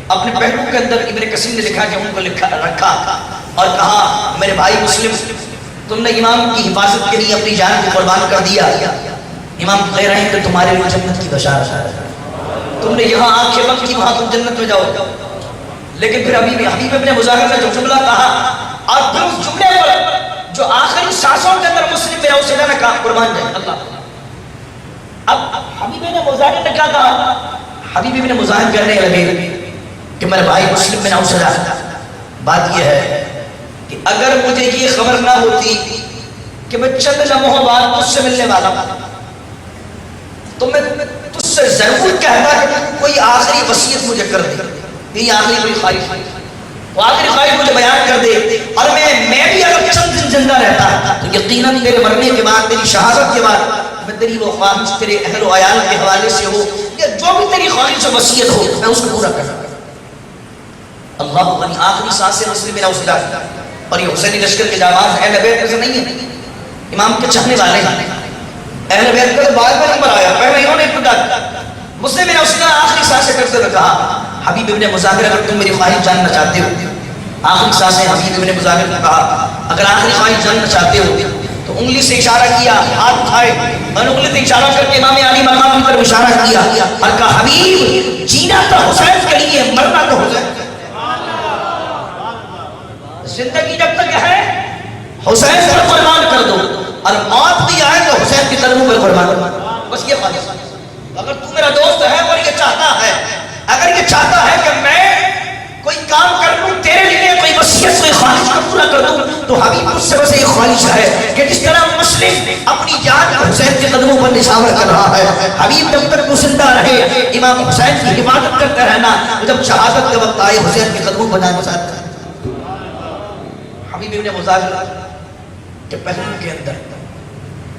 اپنے پہلو کے اندر ابن کثیر نے لکھا کہ ان کو رکھا اور کہا میرے بھائی مسلم، تم نے امام کی حفاظت کے لیے اپنی جان کو قربان کر دیا، امام کہہ رہے ہیں کہ تمہارے لیے جنت کی بشارت ہے، تم نے یہاں آنکھیں بند کی، وہاں تم جنت میں جاؤ۔ لیکن پھر حبیب ابن مظاہر نے جو جملہ کہا اور پھر اس جملے پر جو آخری سانسوں کے اندر مسلم بن اوسیدہ نے کہا قربان جائے اللہ. اب حبیب ابن مظاہر نے کیا کہا؟ حبیب ابن مظاہر کہنے لگے کہ میرے بھائی مسلم بن اوسیدہ بات یہ ہے کہ اگر مجھے یہ خبر نہ ہوتی کہ میں چند لمحوں بعد تجھ سے ملنے والا ہوں تو میں تجھ سے ضرور کہتا کہ کوئی آخری وصیت مجھے کر دے. یہ آخری کوئی خواہش وہ آخری خواہش مجھے بیان کر دے اور میں بھی اگر چند دن زندہ رہتا تو یقیناً میرے مرنے کے بعد تیری شہادت کے بعد میں تیری وہ خواہش تیرے اہل و عیال کے حوالے سے ہو یا جو بھی تیری خواہش و وصیت ہو میں اس کو پورا کرتا. اللہ غنی آخری سانس سے مسلم بن اوسیدہ اور یہ حسینی لشکر کے جامعات اہل بیت ایسے نہیں ہیں امام کے چاہنے والے اہل بیت کا بعد میں نمبر آیا پہلے انہوں نے ابتدا مسلم بن اوسیدہ آخری سانسیں کرتے ہوئے کہا حبیب ابن مظاہر اگر تم میری خواہش جاننا چاہتے ہو آخری سانسیں حبیب ابن مظاہر نے کہا اگر آخری خواہش جاننا چاہتے ہو تو انگلی سے اشارہ کیا ہاتھ اٹھائے اور انگلی سے اشارہ کر کے امام علی مقام کی طرف اشارہ کیا اور کہا حبیب جینا تو حسین کے لیے مرنا تو حسین زندگی جب تک ہے حسین پر قربان کر دو اور موت بھی آئے تو حسین کی قدموں پر قربان کر دو. بس یہ خواہش اگر تو میرا دوست ہے اور یہ چاہتا ہے اگر یہ چاہتا ہے کہ میں کوئی کام کر لوں تیرے لیے کوئی وصیت کوئی خواہش کو پورا کر دوں تو حبیب مجھ سے بس یہ خواہش ہے کہ جس طرح مسلم اپنی جان حسین کے قدموں پر نشاور کر رہا ہے حبیب جب تک وہ زندہ رہے امام حسین کی حفاظت کرتے رہنا جب شہادت کے وقت آئے حسین کے قدموں پر جان مساعد کرنا. حبیب ابن مظاہر کے پہلو کے اندر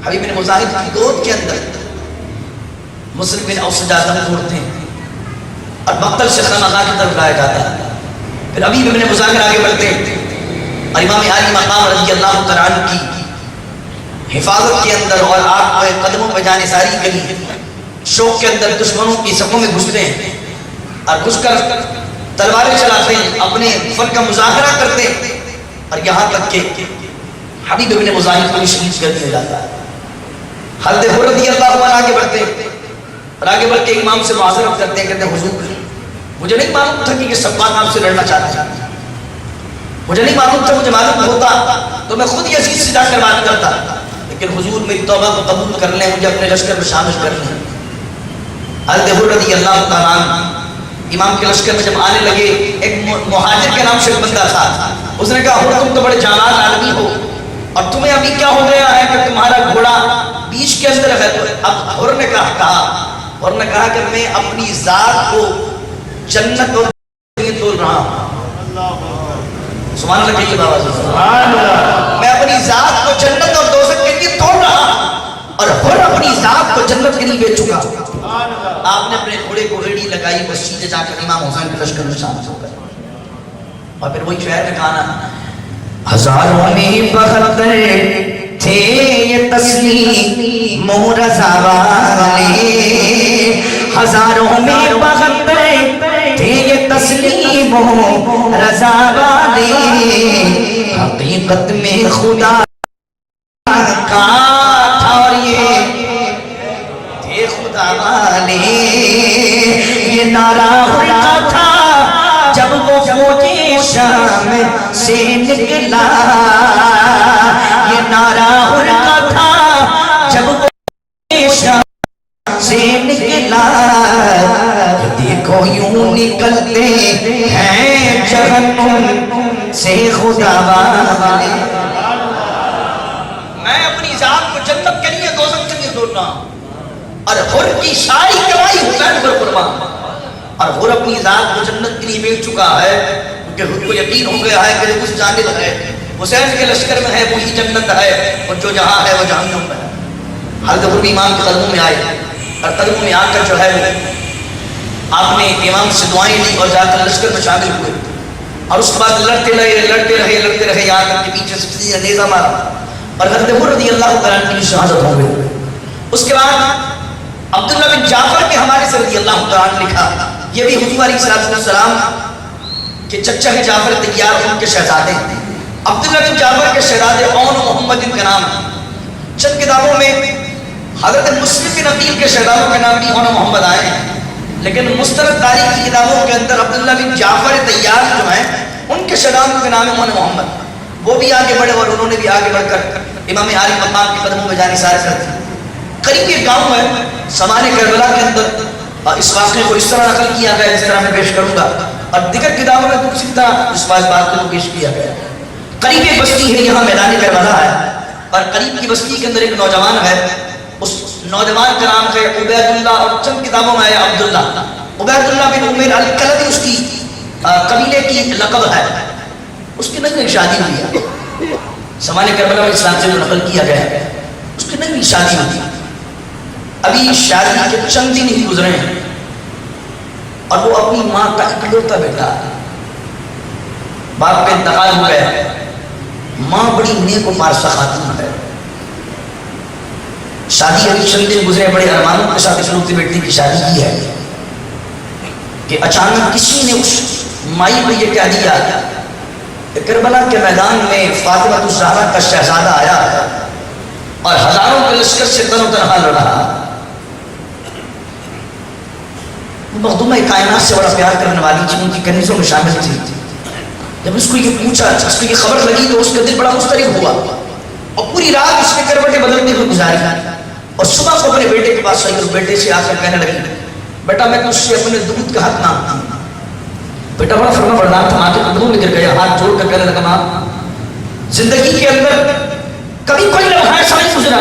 حبیب ابن مظاہر کی گود کے اندر مسلم بن اوسیدہ دم توڑتے ہیں اور مقتل سے خانقاہ کی طرف لایا جاتا ہے. پھر حبیب ابن مظاہر آگے بڑھتے ہیں اور امام علی مقام رضی اللہ تعالیٰ عنہ کی حفاظت کے اندر اور آپ کو قدموں پہ جانے ساری کے لیے شوق کے اندر دشمنوں کی صفوں میں گھستے ہیں اور گھس کر تلواریں چلاتے ہیں اپنے فن کا مظاہرہ کرتے ہیں اور یہاں تک کہ حبیب ابن مظاہر کو شہید کر دیا جاتا ہے. حضرت حر رضی اللہ عنہ آگے بڑھتے ہیں اور آگے بڑھ کے امام سے معذرت کرتے ہیں کہتے ہیں حضور مجھے نہیں معلوم تھا کہ یہ صفوان آپ سے لڑنا چاہتا ہے مجھے نہیں معلوم تھا مجھے معلوم ہوتا تو میں خود یزید سے جا کر بات کرتا لیکن حضور میری توبہ کو قبول کر لیں مجھے اپنے لشکر میں شامل کر لیں. حضرت حر رضی اللہ تعالیٰ عنہ امام کے لشکر میں جب آنے لگے ایک مہاجر کے نام سے ایک بندہ تھا اس نے کہا حر تم تو بڑے جانان آدمی ہو اور تمہیں ابھی کیا ہو گیا ہے کہ تمہارا گھوڑا بیچ کے اندر ہے. تو اب حر نے کہا کہ میں اپنی ذات کو جنت اور تول رہا ہوں. سبحان اللہ کہیے بابا میں اپنی ذات کو جنت اور دوزخ کے لیے تول رہا ہوں اور حر اپنی ذات کو جنت کے لیے بیچ چکا. آپ نے اپنے گھوڑے کو ریڑھی لگائی بس سیدھے جا کر امام حسین کے لشکر میں شامل ہو گئے اور پھر وہی شہر میں کہانا ہزاروں میں بہتر تھے یہ تسلیم رضا والے ہزاروں میں بہتر تھے یہ تسلیم رضا والے حقیقت میں خدا کا تھا اور یہ تھے خدا والے. یہ نعرہ ہوتا تھا جب وہ فوجِ شام سے نکلا یہ نعرہ ہوتا تھا جب وہ شام سے نکلا دیکھو یوں نکلتے ہیں جہنم سے خدا والے. میں اپنی ذات کو جنت کے لیے دوزخ کے لیے توڑ رہا ہوں اور حر کی ساری کمائی حسین پر قربان اور حر اپنی ذات کو جنت کے لیے بیچ چکا ہے کیونکہ حر کو یقین ہو گیا ہے کہ اس جانب ہے حسین کے لشکر میں ہے وہی جنت ہے اور جو جہاں ہے وہ جہنم ہے. حضرت حر امام کے قدموں میں آئے اور قدموں میں آ کر جو ہے آپ نے امام سے دعائیں لی اور جا کر لشکر میں شامل ہوئے اور اس کے بعد لڑتے رہے یہاں تک کہ پیچھے سے نیزہ مارا اور حضرت حر رضی اللہ تعالیٰ عنہ کی شہادت ہو گئی. اس کے بعد عبداللہ بن جعفر کے حوالے سے رضی اللہ تعالیٰ عنہ لکھا یہ بھی حضور علیہ السلام کے چچا ہے جعفر طیار ان کے شہزادے عبداللہ بن جعفر کے شہزادے اون محمد ان کا نام ہے. چند کتابوں میں حضرت مسلم بن عقیل کے شہزادوں کے نام بھی اون محمد آئے ہیں لیکن مستند تاریخ کی کتابوں کے اندر عبداللہ بن جعفر طیار کے شہداؤں کے نام ہے محمد، وہ بھی آگے بڑھے اور انہوں نے بھی آگے بڑھ کر امام عالی مقام کے قدموں میں جانثار کر دی۔ قریب ایک گاؤں ہے سمان کربلا کے اندر، اس واقعے کو اس طرح نقل کیا گیا جس طرح میں پیش کروں گا، اور دیگر کتابوں میں دوسری طرح اس بات کو پیش کیا گیا۔ قریب ایک بستی ہے، یہاں میدان کربلا ہے، اور قریب کی بستی کے اندر ایک نوجوان ہے، اس نوجوان کا نام ہے عبید اللہ، اور چند کتابوں میں آیا عبداللہ۔ عبید اللہ بن عمیر الکلبی اس کی قبیلے کی لقب ہے۔ اس کی نئی شادی ہوئی ہے، سمان کربلا میں اسلام سے جو نقل کیا گیا ہے، اس کی نئی شادی ہوئی ہے، ابھی شادی کے چند دن ہی گزرے ہیں، اور وہ اپنی ماں کا اکلوتا بیٹا ہے، باپ کا انتقال ہو گیا، ماں بڑی نیک و پارسا خاتون ہے، شادی ابھی چند دن گزرے، بڑے ارمانوں کے ساتھ اکلوتے بیٹے کی شادی کی ہے کہ اچانک کسی نے اس مائی کو یہ کہہ دیا کہ کربلا کے میدان میں فاطمہ الزہرا کا شہزادہ آیا ہے اور ہزاروں کے لشکر سے تن و تنہا لڑ رہا ہے۔ وہ مخدومہ کائنات سے بڑا پیار کرنے والی تھی، ان کی کنیزوں میں شامل تھی۔ جب اس کو یہ پوچھا، اس کو یہ خبر لگی تو اس کا دل بڑا مضطرب ہوا، اور پوری رات اس نے کروٹیں بدلتے ہوئے گزاری، اور صبح کو اپنے بیٹے کے پاس آئی اور بیٹے سے آ کر کہنے لگی بیٹا میں تجھ سے اپنے دودھ کا حق مانگتی ہوں۔ بیٹا بڑا فرما بردار تھا، ماں کے قدموں میں گر گیا، ہاتھ جوڑ کر کہنے لگا ماں زندگی کے اندر کبھی کوئی لمحہ ایسا نہیں گزرا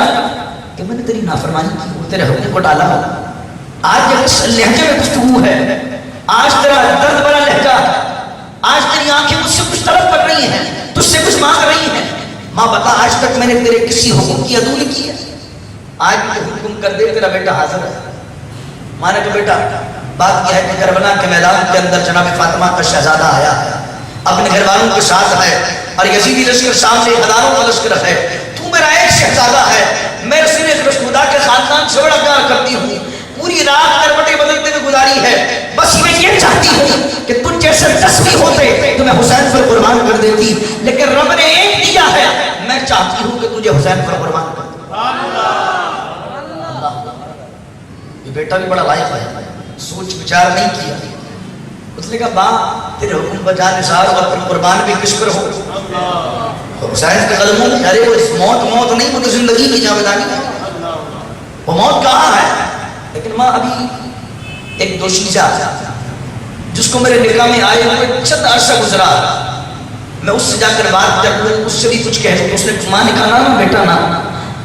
کہ میں نے تیری نافرمانی کی ہو، تیرے حکم کو ڈالا ہو۔ آج جس لہجے میں گفتگو ہے، آج تیرا درد بھرا لہجہ، آج تیری آنکھیں مجھ سے کچھ طلب کر رہی ہیں، تجھ سے کچھ مانگ رہی ہیں، ماں بتا آج تک میں نے تیرے کسی حکم کی عدو نہیں کی ہے، آج مجھے حکم کر دے، تیرا بیٹا حاضر ہے۔ ماں نے کہا بیٹا بات یہ ہے کہ کربلا کے میدان کے اندر جناب فاطمہ کا شہزادہ آیا ہے، اپنے گھر والوں کے ساتھ ہے، اور یزیدی لشکر سامنے ہزاروں کا لشکر ہے، تو میرا ایک شہزادہ ہے، میں سیرت رسولہ کے خاندان سے بڑا پیار کرتی ہوں، پوری رات کروٹیں بدلتے ہوئے گزاری ہے، بس میں یہ چاہتی ہوں کہ تجھ جیسے 10 بھی ہوتے تو میں حسین پر قربان کر دیتی، لیکن رب نے ایک دیا ہے، میں چاہتی ہوں کہ تجھے حسین پر قربان کر دے۔ یہ بیٹا بھی بڑا لائق ہے، سوچ بچار نہیں کیا، اس نے کہا ماں تیرے حکم پر جان نثار اور پھر قربان بھی کس پر ہو؟ حسین کے قدموں میں، ارے وہ موت نہیں، وہ تو زندگی کی جاویدانی ہے، وہ موت کہاں ہے؟ لیکن ماں ابھی ایک دوشیزہ جس کو میرے نکاح میں آئے ہوئے چند عرصہ گزرا، میں اس سے جا کر بات کر لوں، اس سے بھی کچھ کہہ لوں۔ اس نے ماں نے کہا نا بیٹا نا،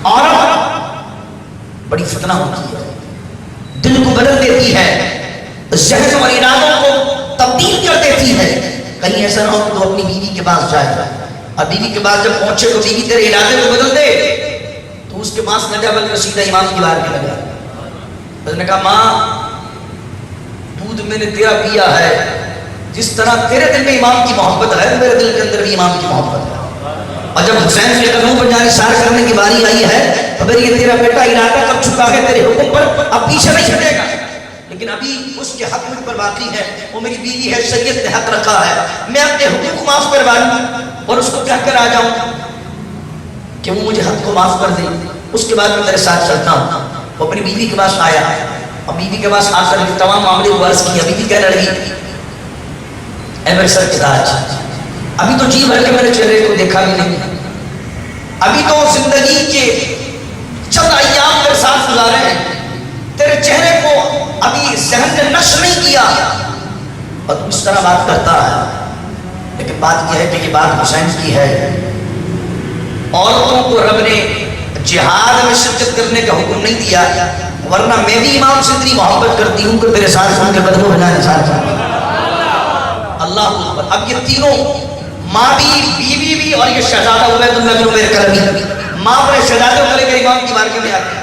عورت بڑی فتنہ ہوتی ہے، دل کو بدل دیتی ہے، ذہن اور ارادوں کو تبدیل کر دیتی ہے، کہیں ایسا نہ ہو کہ تو اپنی بیوی کے پاس جائے، اور بیوی کے پاس جب پہنچے تو بیوی تیرے ارادے کو بدل دے، تو اس کے پاس نہ جا بلکہ سیدھا امام کی بار کے لگا۔ اس نے کہا ماں دودھ میں نے تیرا پیا ہے، جس طرح تیرے دل میں امام کی محبت ہے میرے دل کے اندر بھی امام کی محبت ہے، اور جب حسین کے قدموں پر جانثار کرنے کی باری آئی ہے تو پھر یہ تیرا بیٹا ارادہ کر چکا ہے تیرے حکم پر، اب پیچھے نہیں ہٹے گا، لیکن ابھی اس کے حق مجھ پر باقی ہے، وہ میری بیوی ہے، سید نے حق رکھا ہے، میں اپنے حکم کو معاف کروا لوں اور اس کو کہہ کر آ جاؤں کہ وہ مجھے حق کو معاف کر دے، اس کے بعد میں تیرے ساتھ چلتا ہوں۔ وہ اپنی بیوی کے پاس آیا، اور بیوی کے پاس آ کر تمام معاملے کو عرض کیا۔ بیوی کہنے لگی اے میرے سر کے تاج، ابھی تو جی بھر کے میرے چہرے کو دیکھا بھی نہیں، ابھی تو زندگی کے چند ایام میرے ساتھ گزارے ہیں، تیرے چہرے کو ابھی ذہن نے نقش نہیں کیا، اور تم اس طرح بات کرتا ہے۔ لیکن بات یہ ہے کہ یہ بات حسین کی ہے، عورتوں کو رب نے جہاد میں شرکت کرنے کا حکم نہیں دیا، ورنہ میں بھی امام سے اتنی محبت کرتی ہوں کہ میرے ساتھ ان کے قدموں میں جانے ساتھ اللہ اکبر۔ اب یہ تینوں، ماں بھی، بیوی بھی، اور یہ شہزادہ عبید اللہ بن عمیر کلبی، ماں اپنے شہزادے کو لے کر امام کی بارگاہ میں آتی ہے۔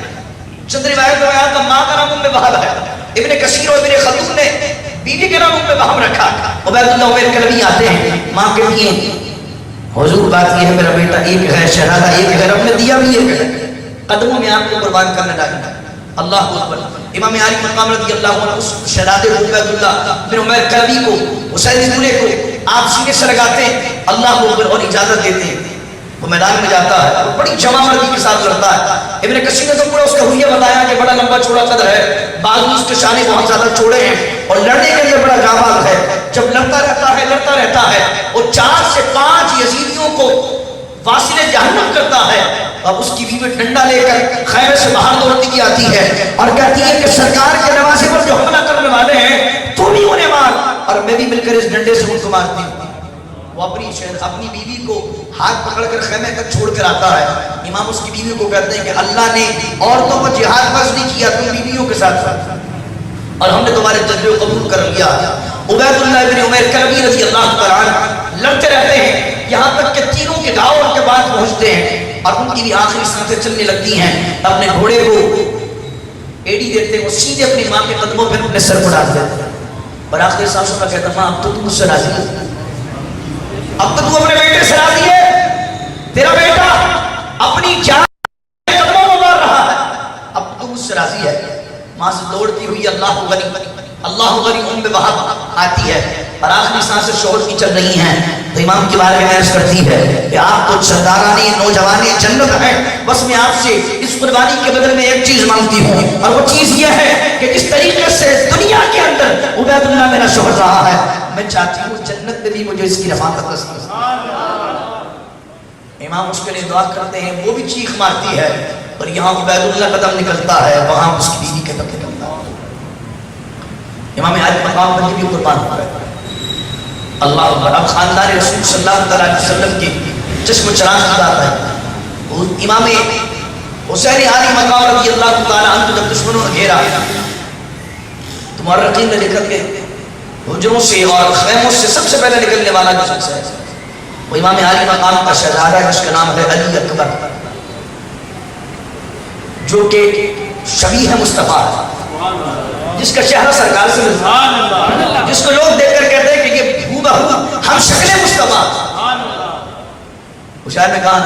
چند روایت میں آیا کہ ماں کا نام ام وہب ہے، ابن کثیر اور ابن خلدون نے بیوی کے نام ام وہب رکھا۔ عبید اللہ عمیر کلبی آتے ہیں، ماں کہتی ہیں حضور بات یہ ہے میرا بیٹا ایک ہے، شہزادہ ایک ہے، رب نے دیا بھی ایک ہے، قدموں میں آپ کو قربان کرنے لگا۔ اللہ اکبر۔ امام علی مقام رضی اللہ عنہ اس شہزادے عبید اللہ بن عمیر کلبی کو، حسین دولے کو آپ سینے سے لگاتے ہیں، اللہ اکبر، اور اجازت دیتے ہیں۔ وہ میدان میں جاتا ہے اور بڑی جمع مردی کے ساتھ لڑتا ہے۔ ابن کثیر نے تو پورا اس کا حلیہ بتایا کہ بڑا لمبا چوڑا قدر ہے، بازو اس کے شانے بہت زیادہ چوڑے ہیں، اور لڑنے کے لیے بڑا جانباز ہے۔ جب لڑتا رہتا ہے اور 4 واصل جہنم کرتا ہے، اب اس کی بیوی ڈنڈا لے کر خیمے سے باہر دوڑتی کی آتی ہے اور کہتی ہے کہ سرکار کے دروازے پر جو حملہ کرنے والے ہیں تو بھی انہیں مار، اور میں بھی مل کر اس ڈنڈے سے ان کو مارتی ہوں۔ وہ اپنی بیوی کو ہاتھ پکڑ کر خیمے تک چھوڑ کر آتا ہے۔ امام اس کی بیوی کو کہتے ہیں کہ اللہ نے عورتوں کو جہاد فرض نہیں کیا، تم بیویوں کے ساتھ ساتھ، اور ہم نے تمہارے جذبے کو قبول کر لیا۔ عبید اللہ بن عمیر کربی رضی اللہ تعالیٰ عنہ لڑتے رہتے ہیں یہاں تک کہ تینوں کے گھاؤ ان کے بعد پہنچتے ہیں اور ان کی بھی آخری سانسیں چلنے لگتی ہیں۔ اپنے گھوڑے کو ایڑی دیتے ہیں، وہ سیدھے اپنی ماں کے قدموں پہ اپنے سر کو ڈال دیتے ہیں اور آخری سانسوں میں کہتا ماں اب تو تم مجھ سے راضی ہے، اب تو تم اپنے بیٹے سے راضی ہے، تیرا بیٹا اپنی جان کے قدموں میں مار رہا ہے، اب تو مجھ سے راضی ہے۔ ماں سے دوڑتی ہوئی اللہ غنی ام بہا آتی ہے اور آخری سانسیں شوہر کی چل رہی ہیں تو امام کے بارے میں عرض کرتی ہے کہ آپ تو سردارانی نوجوانی جنت ہیں، بس میں آپ سے اس قربانی کے بدلے میں ایک چیز مانگتی ہوں، اور وہ چیز یہ ہے کہ جس طریقے سے دنیا کے اندر عبید اللہ میرا شوہر رہا ہے، میں چاہتی ہوں جنت میں بھی مجھے اس کی رفاقت نصیب ہو۔ امام اس کے لیے دعا کرتے ہیں، وہ بھی چیخ مارتی ہے اور یہاں عبید اللہ قدم نکلتا ہے، وہاں اس کی بیوی قدم نکلتا ہے۔ امام علی مقام پر بھی قربان ہو گئے۔ اللہ اکبر۔ اب خاندان رسول صلی اللہ علیہ وسلم کی چشم و چراغ کی بات ہے۔ امام حسین علی مقام رضی اللہ تعالیٰ عنہ جب دشمنوں نے گھیرا تو مورخین نے لکھا کہ حجروں سے اور خیموں سے سب سے پہلے نکلنے والا جو شخص ہے وہ امام علی مقام کا شہزادہ ہے، اس کا نام ہے علی اکبر، جو کہ شبیہ مصطفیٰ ہے، جس کا چہرہ سرکار سے ملتا ہے، جس کو لوگ دیکھ کر کہتے ہیں کہ یہ ہو بہو ہم شکل مصطفیٰ۔ وہ شاعر نے کہا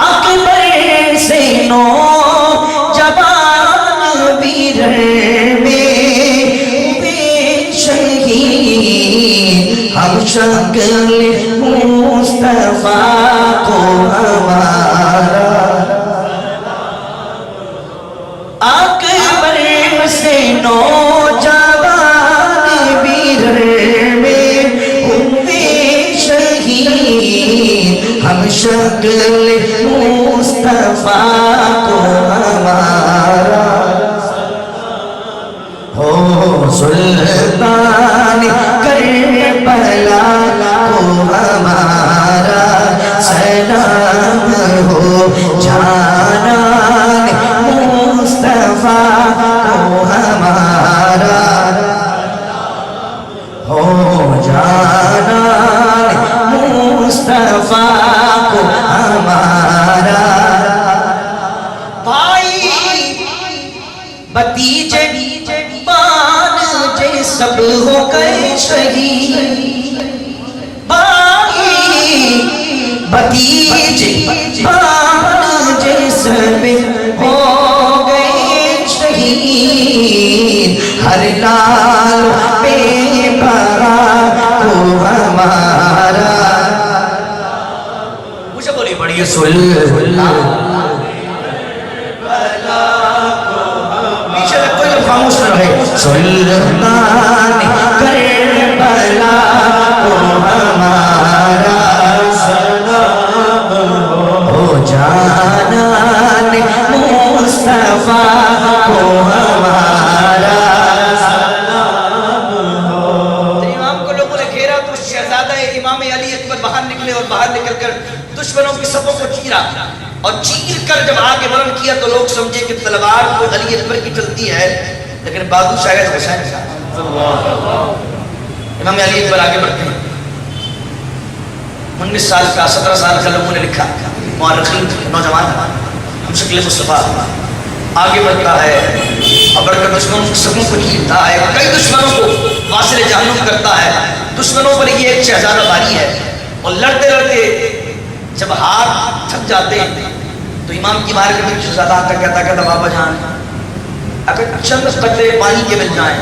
اکبر سے نو جوان بیرر میں بے شہید، ہم شکل مصطفیٰ کو ہمارا، اکبر سے نو ہم شکل مصطفیٰ کو ہمارا، ہو سلطان کربلا کو ہمارا سلام، ہو جانان مصطفیٰ کو ہمارا، ہو جانان مصطفیٰ کو ہمارا، بھائی بھتیجے بانجے سب ہو گئے شہید، بھائی بھتیجے بانجے سب ہو گئے شہید، ہر لال بے بھرا کو ہمارا، بڑی پیچھے تک کوئی خاموش نہ رہے، سلطان کربلا کو ہمارا سلام، ہو جانان مصطفیٰ کو ہمارا سلام ہو۔ امام کو لوگوں نے گھیرا تو شہزادہ امام علی اکبر باہر نکلے اور باہر نکل کر دشمنوں کی صفوں کو چیرا اور چیر کر جب آگے بلند کیا تو لوگ سمجھے کہ تلوار تو علی اکبر کی چلتی ہے لیکن بازو شاید حسین کا۔ امام علی اکبر آگے بڑھتے ہیں، 19 سال کا 17 سال کا لوگوں نے لکھا، مورخین نوجوان ہم شکل مصطفیٰ آگے بڑھتا ہے اور بڑھ کر دشمنوں کی صفوں کو چیرتا ہے، کئی دشمنوں کو واصل جہنم کرتا ہے۔ دشمنوں پر یہ ایک شہزادہ باری ہے اور لڑتے لڑتے جب ہاتھ تھک جاتے ہیں تو امام کی مار کے بھی شہزادہ آتا کہتا بابا جان اگر چند قطرے پانی کے مل جائیں،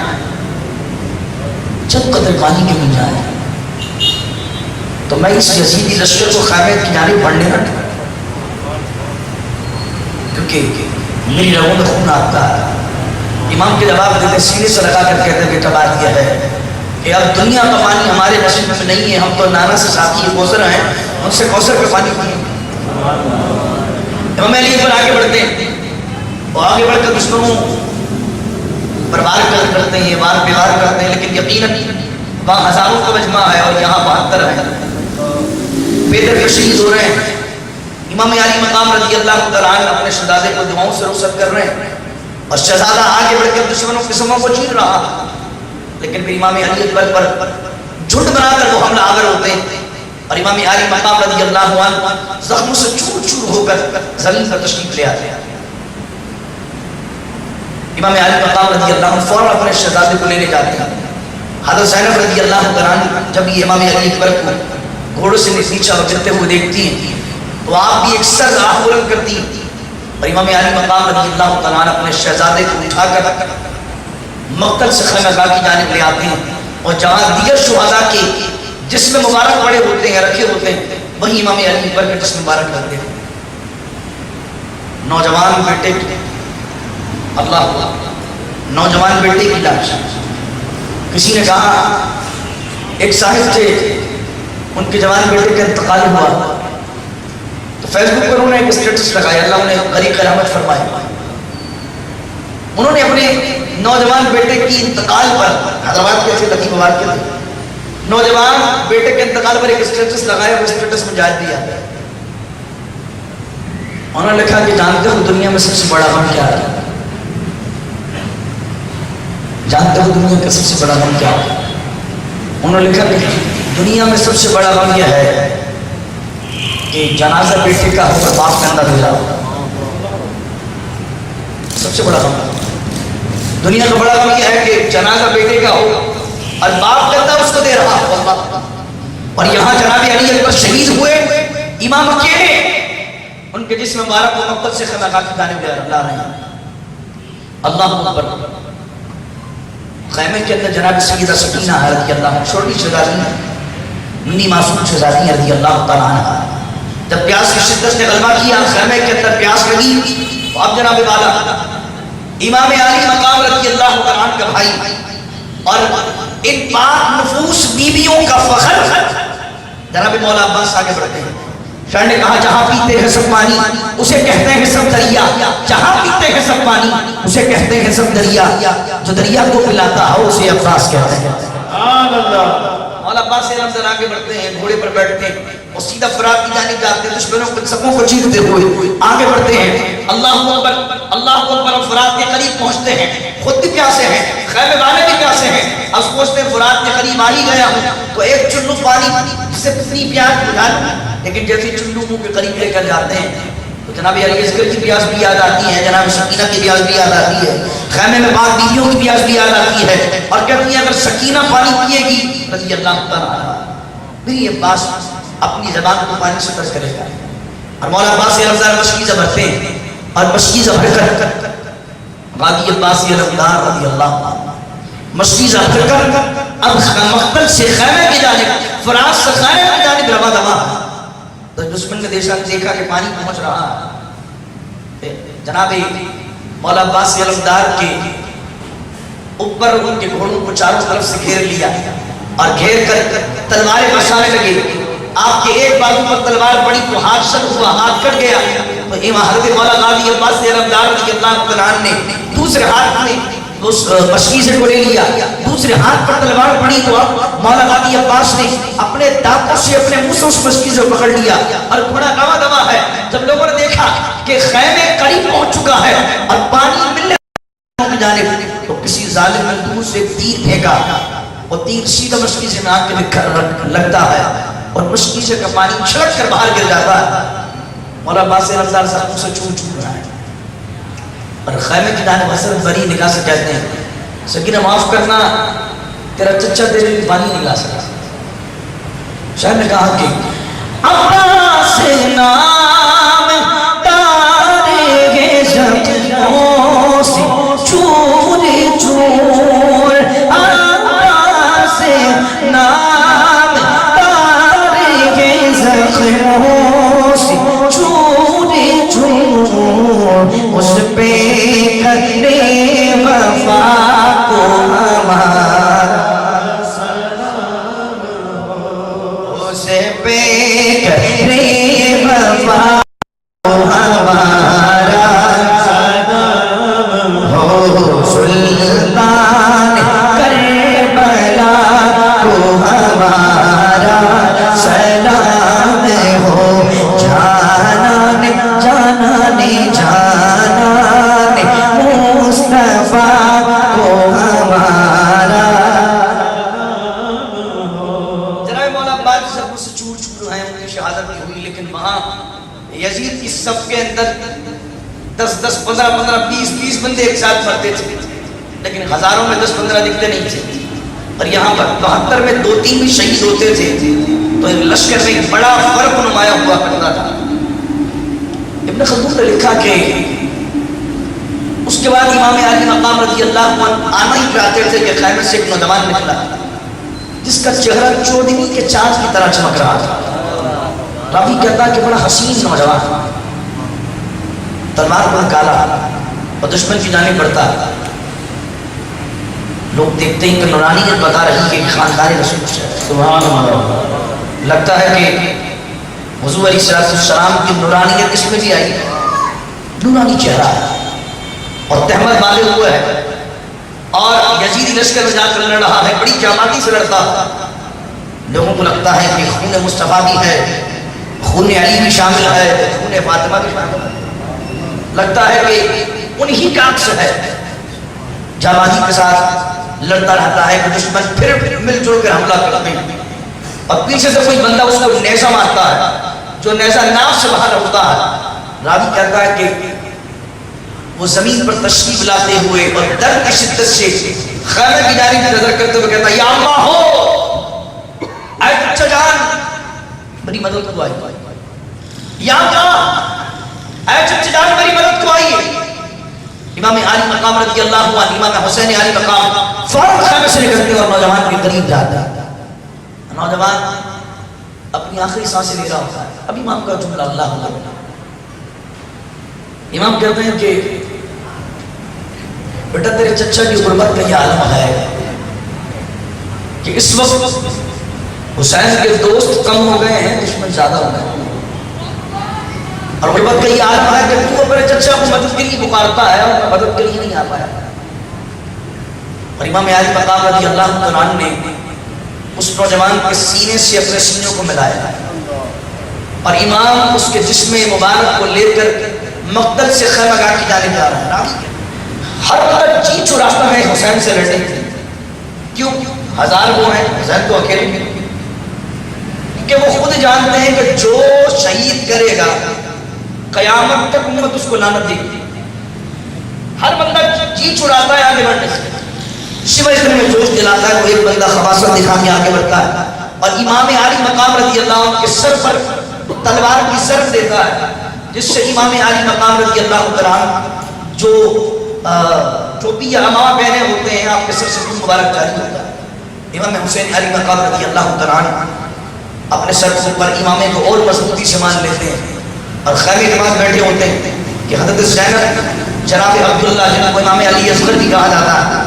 چند قطرے پانی کے مل جائیں تو میں اس یزیدی لشکر کو خیمے کی جانب بڑھنے نہ دوں، کیونکہ میری رگوں میں خون آتا ہے۔ امام کے جواب دیتے سینے سے لگا کر کہتے بیٹا بات یہ ہے کہ اب دنیا کا پانی ہمارے نصیب میں نہیں ہے، ہم تو نانا سے ساتھی کوثر ہیں، ان سے کوثر کا پانی پیئیں۔ امام علی پر آگے بڑھتے ہیں وہ آگے بڑھ کر دشمنوں پر وار کرتے ہیں، وار پہ وار کرتے ہیں، لیکن یقیناً وہاں ہزاروں کا مجمع ہے اور یہاں 72 ہے، پیدر کے شہید ہو رہے ہیں۔ امام علی مقام رضی اللہ تعالیٰ عنہ اپنے شہزادے کو دعاؤں سے رخصت کر رہے ہیں اور شہزادہ آگے بڑھ کر دشمنوں کے سموں کو چیر رہا، لیکن پھر امام علی اکبر پر جھنڈ بنا کر وہ حملہ آور ہوتے ہیں اور امام علی مقام رضی اللہ عنہ زخموں سے چور چور ہو کر زمین پر تشریف لے آتے ہیں۔ امام علی مقام رضی اللہ عنہ فوراً اپنے شہزادے کو لینے جاتے ہیں۔ حضرت زینب رضی اللہ عنہ جب یہ امام علی اکبر کو گھوڑوں سے نیچے گرتے ہوئے دیکھتی ہیں تو آپ بھی ایک سر آہ بلند کرتی ہیں اور امام علی مقام رضی اللہ عنہ اپنے شہزادے کو اٹھا کر مقتل سے خیمہ گاہ کی جانب لے آتے ہیں اور جہاں دیگر شہداء کے جسم مبارک پڑے ہوتے ہیں، رکھے ہوتے ہیں، وہی امام علی اکبر کے جسم مبارک کرتے ہیں۔ نوجوان بیٹے اللہ نوجوان بیٹے کی لاش، کسی نے کہا ایک صاحب تھے ان کے جوان بیٹے کا انتقال ہوا تو فیس بک پر انہوں نے ایک اسٹیٹس لگایا، اللہ انہیں غریق رحمت فرمائے، انہوں نے اپنے نوجوان بیٹے کی انتقال پر حیدرآباد کے تھے، لطیف آباد کے تھے، نوجوان بیٹے کے انتقال پر ایک اسٹیٹس لگایا، وہ اسٹیٹس میں جائز دیا، انہوں نے لکھا کہ جانتے ہو دنیا میں سب سے بڑا غم کیا ہے؟ جانتے ہو دنیا کا سب سے بڑا غم کیا ہے؟ انہوں نے لکھا کہ دنیا میں سب سے بڑا غم یہ ہے کہ جنازہ بیٹے کا ہو باپ کا اندر ہو جاؤ، سب سے بڑا غم دنیا کا بڑا غم یہ ہے کہ جنازہ بیٹے کا ہو اور باپ کرتا اس کو دے رہا ہو، اور یہاں جناب علی اکبر شہید ہوئے، امام اکیلے ان کے جسم مبارک کو مقتل سے خیمہ گاہ کی جانب لے لا رہے ہیں۔ اللہ اکبر۔ خیمے کے اندر جناب سیدہ سکینہ رضی اللہ عنہ، چھوٹی شہزادی منی معصوم شہزادی رضی اللہ تعالیٰ عنہ، جب پیاس کی شدت نے غلبہ کیا، خیمے کے اندر پیاس لگی تو اب جناب والا امام علی مقام رضی اللہ تعالیٰ عنہ کا بھائی اور ان پاک نفوس بیویوں کا فخر جناب مولا عباس آگے بڑھتے ہیں۔ شاعر نے کہا جہاں پیتے ہیں سب پانی اسے کہتے ہیں سب دریا، جہاں پیتے ہیں سب پانی اسے کہتے ہیں سب دریا، جو دریا کو پلاتا ہے اسے عباس کہتے ہیں۔ مولا عباس سے رمضان آگے بڑھتے ہیں، گھوڑے پر بیٹھتے ہیں اور سیدھا فرات کی جانب جاتے ہیں، دشمنوں کو سبوں کو چیرتے ہوئے آگے بڑھتے ہیں۔ اللہ اکبر اللہ اکبر، اور فرات کے قریب پہنچتے ہیں، خود بھی پیاسے ہیں، خیمے والے بھی پیاسے ہیں، اب سوچتے ہیں فرات کے قریب آ ہی گیا ہوں تو ایک چلو پانی سے اپنی پیاس بجھا لوں، لیکن جیسے چلو منہ کے قریب لے کر جاتے ہیں تو جناب علی اصغر کی پیاس بھی یاد آتی ہے، جناب سکینہ کی پیاس بھی یاد آتی ہے، خیمے میں پاک بیویوں کی پیاس بھی یاد آتی ہے، اور کہتی ہیں اگر سکینہ پانی پیے گی رضی اللہ تعالیٰ عنہ پھر یہ عباس اپنی زبان کو پانی سے ترک کرے گا۔ اور مولا عباس رمضان مشکیزہ بھرتے ہیں اور مشکیزہ بھر کر غازی عباس علمدار رضی اللہ عنہ مشکیزہ بھر کر اب مقتل سے خیمے کی جانب، فرات سے خیمے کی جانب روا دوا، تو دشمن نے دیکھا کہ پانی پہنچ رہا ہے، جناب مولا عباس علمدار کے اوپر ان کے گھوڑوں کو چاروں طرف سے گھیر لیا اور گھیر کر تلواریں برسانے لگے۔ آپ کے ایک بازو پر تلوار پڑی تو ہاتھ شل ہوا، ہاتھ کٹ گیا، تو امام حضرت مولا غازی عباس علمدار رضی اللہ عنہ نے دوسرے ہاتھ میں اس مشکیزے کو لے لیا، دوسرے ہاتھ پر تلوار پڑی تو مولا غازی عباس نے اپنے دانتوں سے اپنے منہ سے اس مشکیزے کو پکڑ لیا اور گھوڑا دوا دوا ہے۔ جب لوگوں نے دیکھا کہ خیمے قریب پہنچ چکا ہے اور پانی ملنے کی جانب تو کسی ظالم نے دور سے تیر پھینکا، وہ تیر سیدھا مشکیزے میں آ کے لگتا ہے اور مشکیزے کا پانی چھلک کر باہر گر جاتا ہے۔ مولا عباس رمضان صاحب سے چون رہا ہے اور خیمے کی جانب حسرت بری نگاہ سے کہتے ہیں سکینہ معاف کرنا، تیرا چچا تیرے لیے پانی نہیں لا سکا۔ شاعر نے کہا کہ عباس نام تارے زخموں سے چور چور، عباس نام تارے زخموں سے چور چور، اس پہ کرے وفا کو ہمارا سلام، اسے پہ کرے وفا ہمارا ہو سلطان کربلا کو ہمارا سلام ہو جانان جانان جانان مصطفیٰ کو ہمارا. جناب مولا عباس سب سے چور چور ہیں ان کی شہادت نہیں ہوئی لیکن وہاں یزید کی صف کے اندر 10 15 20 بندے ایک ساتھ مرتے تھے لیکن ہزاروں میں 10 15 دکھتے نہیں تھے. اور یہاں پر 72 میں 2-3 بھی شہید ہوتے تھے تو ایک لشکر میں ایک بڑا فرق نمایاں ہوا کرتا تھا. ابن خلدون نے لکھا کہ اس کے بعد امام علی مقام رضی اللہ عنہ آنا ہی چاہتے تھے کہ خیمے سے ایک نوجوان نکلا جس کا چہرہ چودنی کے چاند کی طرح چمک رہا تھا. راوی کہتا کہ بڑا حسین نوجوان تلوار پر کالا اور دشمن کی جانب بڑھتا. لوگ دیکھتے ہیں کہ نورانیت بتا رہی کہ خاندان رسول سبحان اللہ. لگتا ہے کہ حضور علیہ السلام کی نورانیت اس میں بھی آئی. نورانی چہرہ ہے اور تہمت باندھے ہوئے ہے اور یزیدی لشکر میں جا کر لڑ رہا ہے. بڑی جاماتی سے لڑتا. لوگوں کو لگتا ہے کہ خون مصطفیٰ بھی ہے, خون علی بھی شامل ہے, خون فاطمہ بھی شامل ہے. لگتا ہے کہ انہی کا عکس ہے. جاماتی کے ساتھ لڑتا رہتا ہے کہ دشمن پھر مل جل کر حملہ کرتے ہیں اور پیچھے سے کوئی بندہ اس کو نیزہ مارتا ہے جو نیزہ ناف سے باہر اٹھتا ہے. راوی کہتا ہے کہ وہ زمین پر تشریف لاتے ہوئے اور درد کی شدت سے خیمے کی جانب نظر کرتے ہوئے کہتا ہے یا اللہ ہو اے چچا جان میری مدد کو آئی. یا اللہ اے چچا جان میری مدد کو آئی. امام علی مقام رضی اللہ عنہ امام حسین علی مقام فوراً خیمے سے نکلتے اور نوجوان کے قریب جاتا. نوجوان اپنی آخری سانسیں لے رہا ہوتا ہے. اب امام کا جملہ اللہ اللہ. امام کہتے ہیں کہ بیٹا تیرے چچا کی غربت کا یہ عالم ہے کہ اس وقت حسین کے دوست کم ہو گئے ہیں, دشمن زیادہ ہو گئے ہیں. اور غربت کا یہ عالم ہے کہ تو اپنے چچا کو مدد کے لیے پکارتا ہے اور مدد کے لیے نہیں آ پایا. اور امام علی مقام رضی اللہ عنہ نے اس نوجوان کے سینے سے اپنے سینوں کو ملایا اور امام اس کے جسم مبارک کو لے کر مقتل سے خیمہ گاہ کی جانب جا رہا ہے. ہر وقت جی چراتا ہے حسین سے لڑنے کے. کیوں؟ ہزار وہ ہیں, حسین تو اکیلے ہیں. کہ وہ خود جانتے ہیں کہ جو شہید کرے گا قیامت تک امت اس کو لعنت دے گی. ہر بندہ جی چراتا ہے آگے بڑھنے سے. اسی وجہ سے میں جوش دلاتا ہے وہ ایک بندہ خباثت دکھا کے آگے بڑھتا ہے اور امام علی مقام رضی اللہ عنہ کے سر پر تلوار کی ضرب دیتا ہے جس سے امام علی مقام رضی اللہ عنہ جو ٹوپی یا عمامہ پہنے ہوتے ہیں آپ کے سر سے خون مبارک جاری ہوتا ہے. امام حسین علی مقام رضی اللہ عنہ اپنے سر پر امامے کو اور مضبوطی سے مان لیتے ہیں اور خیمے کے پاس بیٹھے ہوتے ہیں کہ حضرت زینب جناب عبداللہ جنہوں کو امام علی اصغر بھی کہا جاتا ہے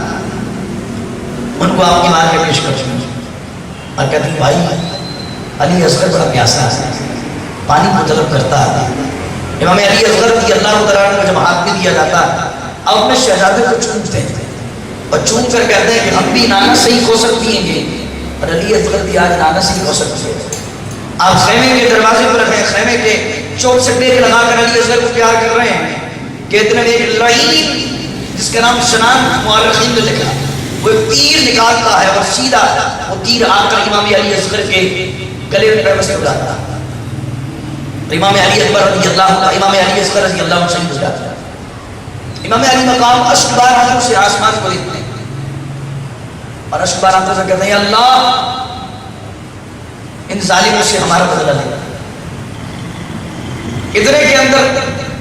ان کو آپ کی مار کے پیش کرتے ہیں اور کہتے ہیں بھائی علی اصغر بڑا پیاسا ہے, پانی کو طلب کرتا ہے. امام علی اصغر رضی اللہ عنہ کو جب ہاتھ میں دیا جاتا ہے اب اپنے شہزادے کو چومتے ہیں اور چوم کر کہتے ہیں کہ ہم بھی نانا صحیح ہو سکتی ہیں گے اور علی اصغر بھی آج نانا صحیح ہو سکتی ہے. آپ خیمے کے دروازے پر ہیں, خیمے کے چوک سے ٹیک لگا کر علی اصغر کو پیار کر رہے ہیں کہ اتنے میں ایک لعین جس کا نام سنان مورخین نے لکھا وہ ایک تیر نکالتا ہے اور سیدھا وہ تیر آ کر امام علی اصغر کے گلے میں پیوست ہو جاتا ہے. امام علی اکبر رضی اللہ عنہ امام علی اصغر رضی اللہ عنہ شہید ہو جاتا ہے. امام علی مقام اشک بار آنکھوں سے آسمان کو دیکھتے ہیں اور اشک بار آنکھوں سے کہتے ہیں اللہ ان ظالموں سے ہمارا بدلہ لے. ادھر کے اندر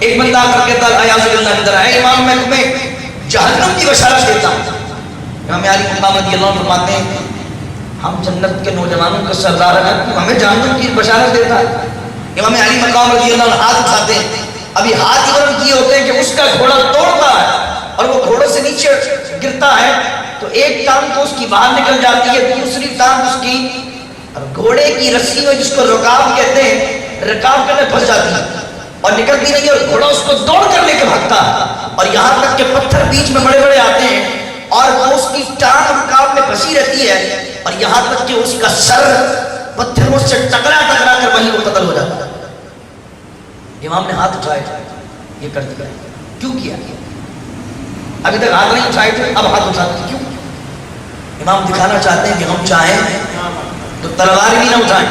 ایک بندہ آ کر کہتا ہے ایاز اللہ اندر ہے امام میں تمہیں جہنم کی بشارت دیتا ہوں. امام علی مقام رضی اللہ عنہ فرماتے ہیں ہم جنت کے نوجوانوں کا سردار ہیں تو ہمیں جہنم کی بشارت دیتا ہے. امام علی مقام رضی اللہ عنہ ہاتھ اٹھاتے ہیں, ابھی ہاتھ ادھر کیے ہوتے ہیں کہ اس کا گھوڑا توڑتا ہے اور وہ گھوڑے سے نیچے گرتا ہے تو ایک ٹانگ تو اس کی باہر نکل جاتی ہے, دوسری ٹانگ اس کی اب گھوڑے کی رسی میں جس کو رکاب کہتے ہیں، رکاب کے اندر پھنس جاتی ہے اور نکلتی نہیں ہے، اور گھوڑا اس کو دوڑ کر لے کے بھاگتا ہے، اور یہاں تک کہ پتھر بیچ میں بڑے بڑے آتے ہیں اور وہ اس کی ٹانگ رکاب میں پھنسی رہتی ہے، اور یہاں تک کہ اس کا سر پتھروں سے ٹکرا کر وہیں وہ قتل ہو جاتا ہے۔ امام نے ہاتھ اٹھائے تھے، یہ کر دیا، کیوں کیا؟ ابھی تک ہاتھ نہیں اٹھائے تھے، اب ہاتھ اٹھاتے ہیں، کیوں؟ امام دکھانا چاہتے ہیں کہ ہم چاہیں تو تلوار بھی نہ اٹھائیں،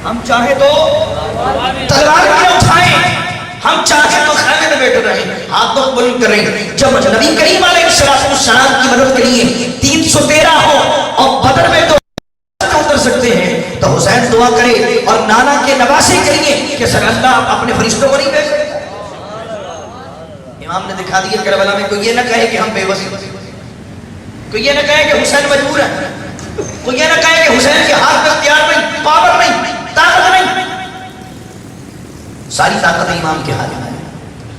ہم چاہیں تو تلوار بھی نہ اٹھائیں، ہم چاہیں تو خیمے میں بیٹھے رہیں، ہاتھوں کو بلند کریں۔ جب نبی کریم علیہ السلام کی مدد کے لیے 313 ہو اور بدر میں تو اتر سکتے ہیں، تو حسین دعا کرے اور نانا کے نواسے کریے کہ سر اللہ اپنے فرشتوں کو نہیں بھیج سکتا۔ امام نے دکھا دیا کربلا میں، کوئی یہ نہ کہے کہ ہم بے بس، کوئی یہ نہ کہے کہ حسین مجبور ہے، کوئی یہ نہ کہے کہ حسین کے ہاتھ میں اختیار نہیں، پاور نہیں، طاقت نہیں۔ ساری طاقت امام کے ہاتھ میں،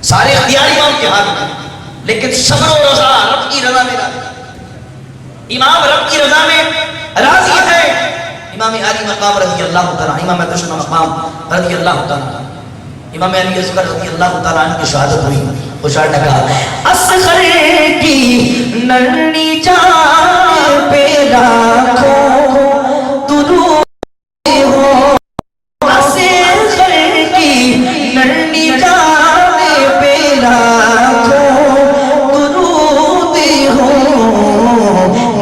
سارے اختیار امام کے ہاتھ میں، لیکن صبر و رضا رب کی رضا میں راضی۔ امام رب کی رضا میں راضی ہے۔ امام علی مقام رضی اللہ تعالیٰ، امام دشمہ مقام رضی اللہ تعالیٰ، امام علی اصغر رضی اللہ تعالیٰ عنہ کی شہادت ہوئی۔ خوشحال نے کہا اصغر کی نرنی جان پہ لاکھوں درود ہو، اصغر کی نرنی جان پہ لاکھوں درود ہو،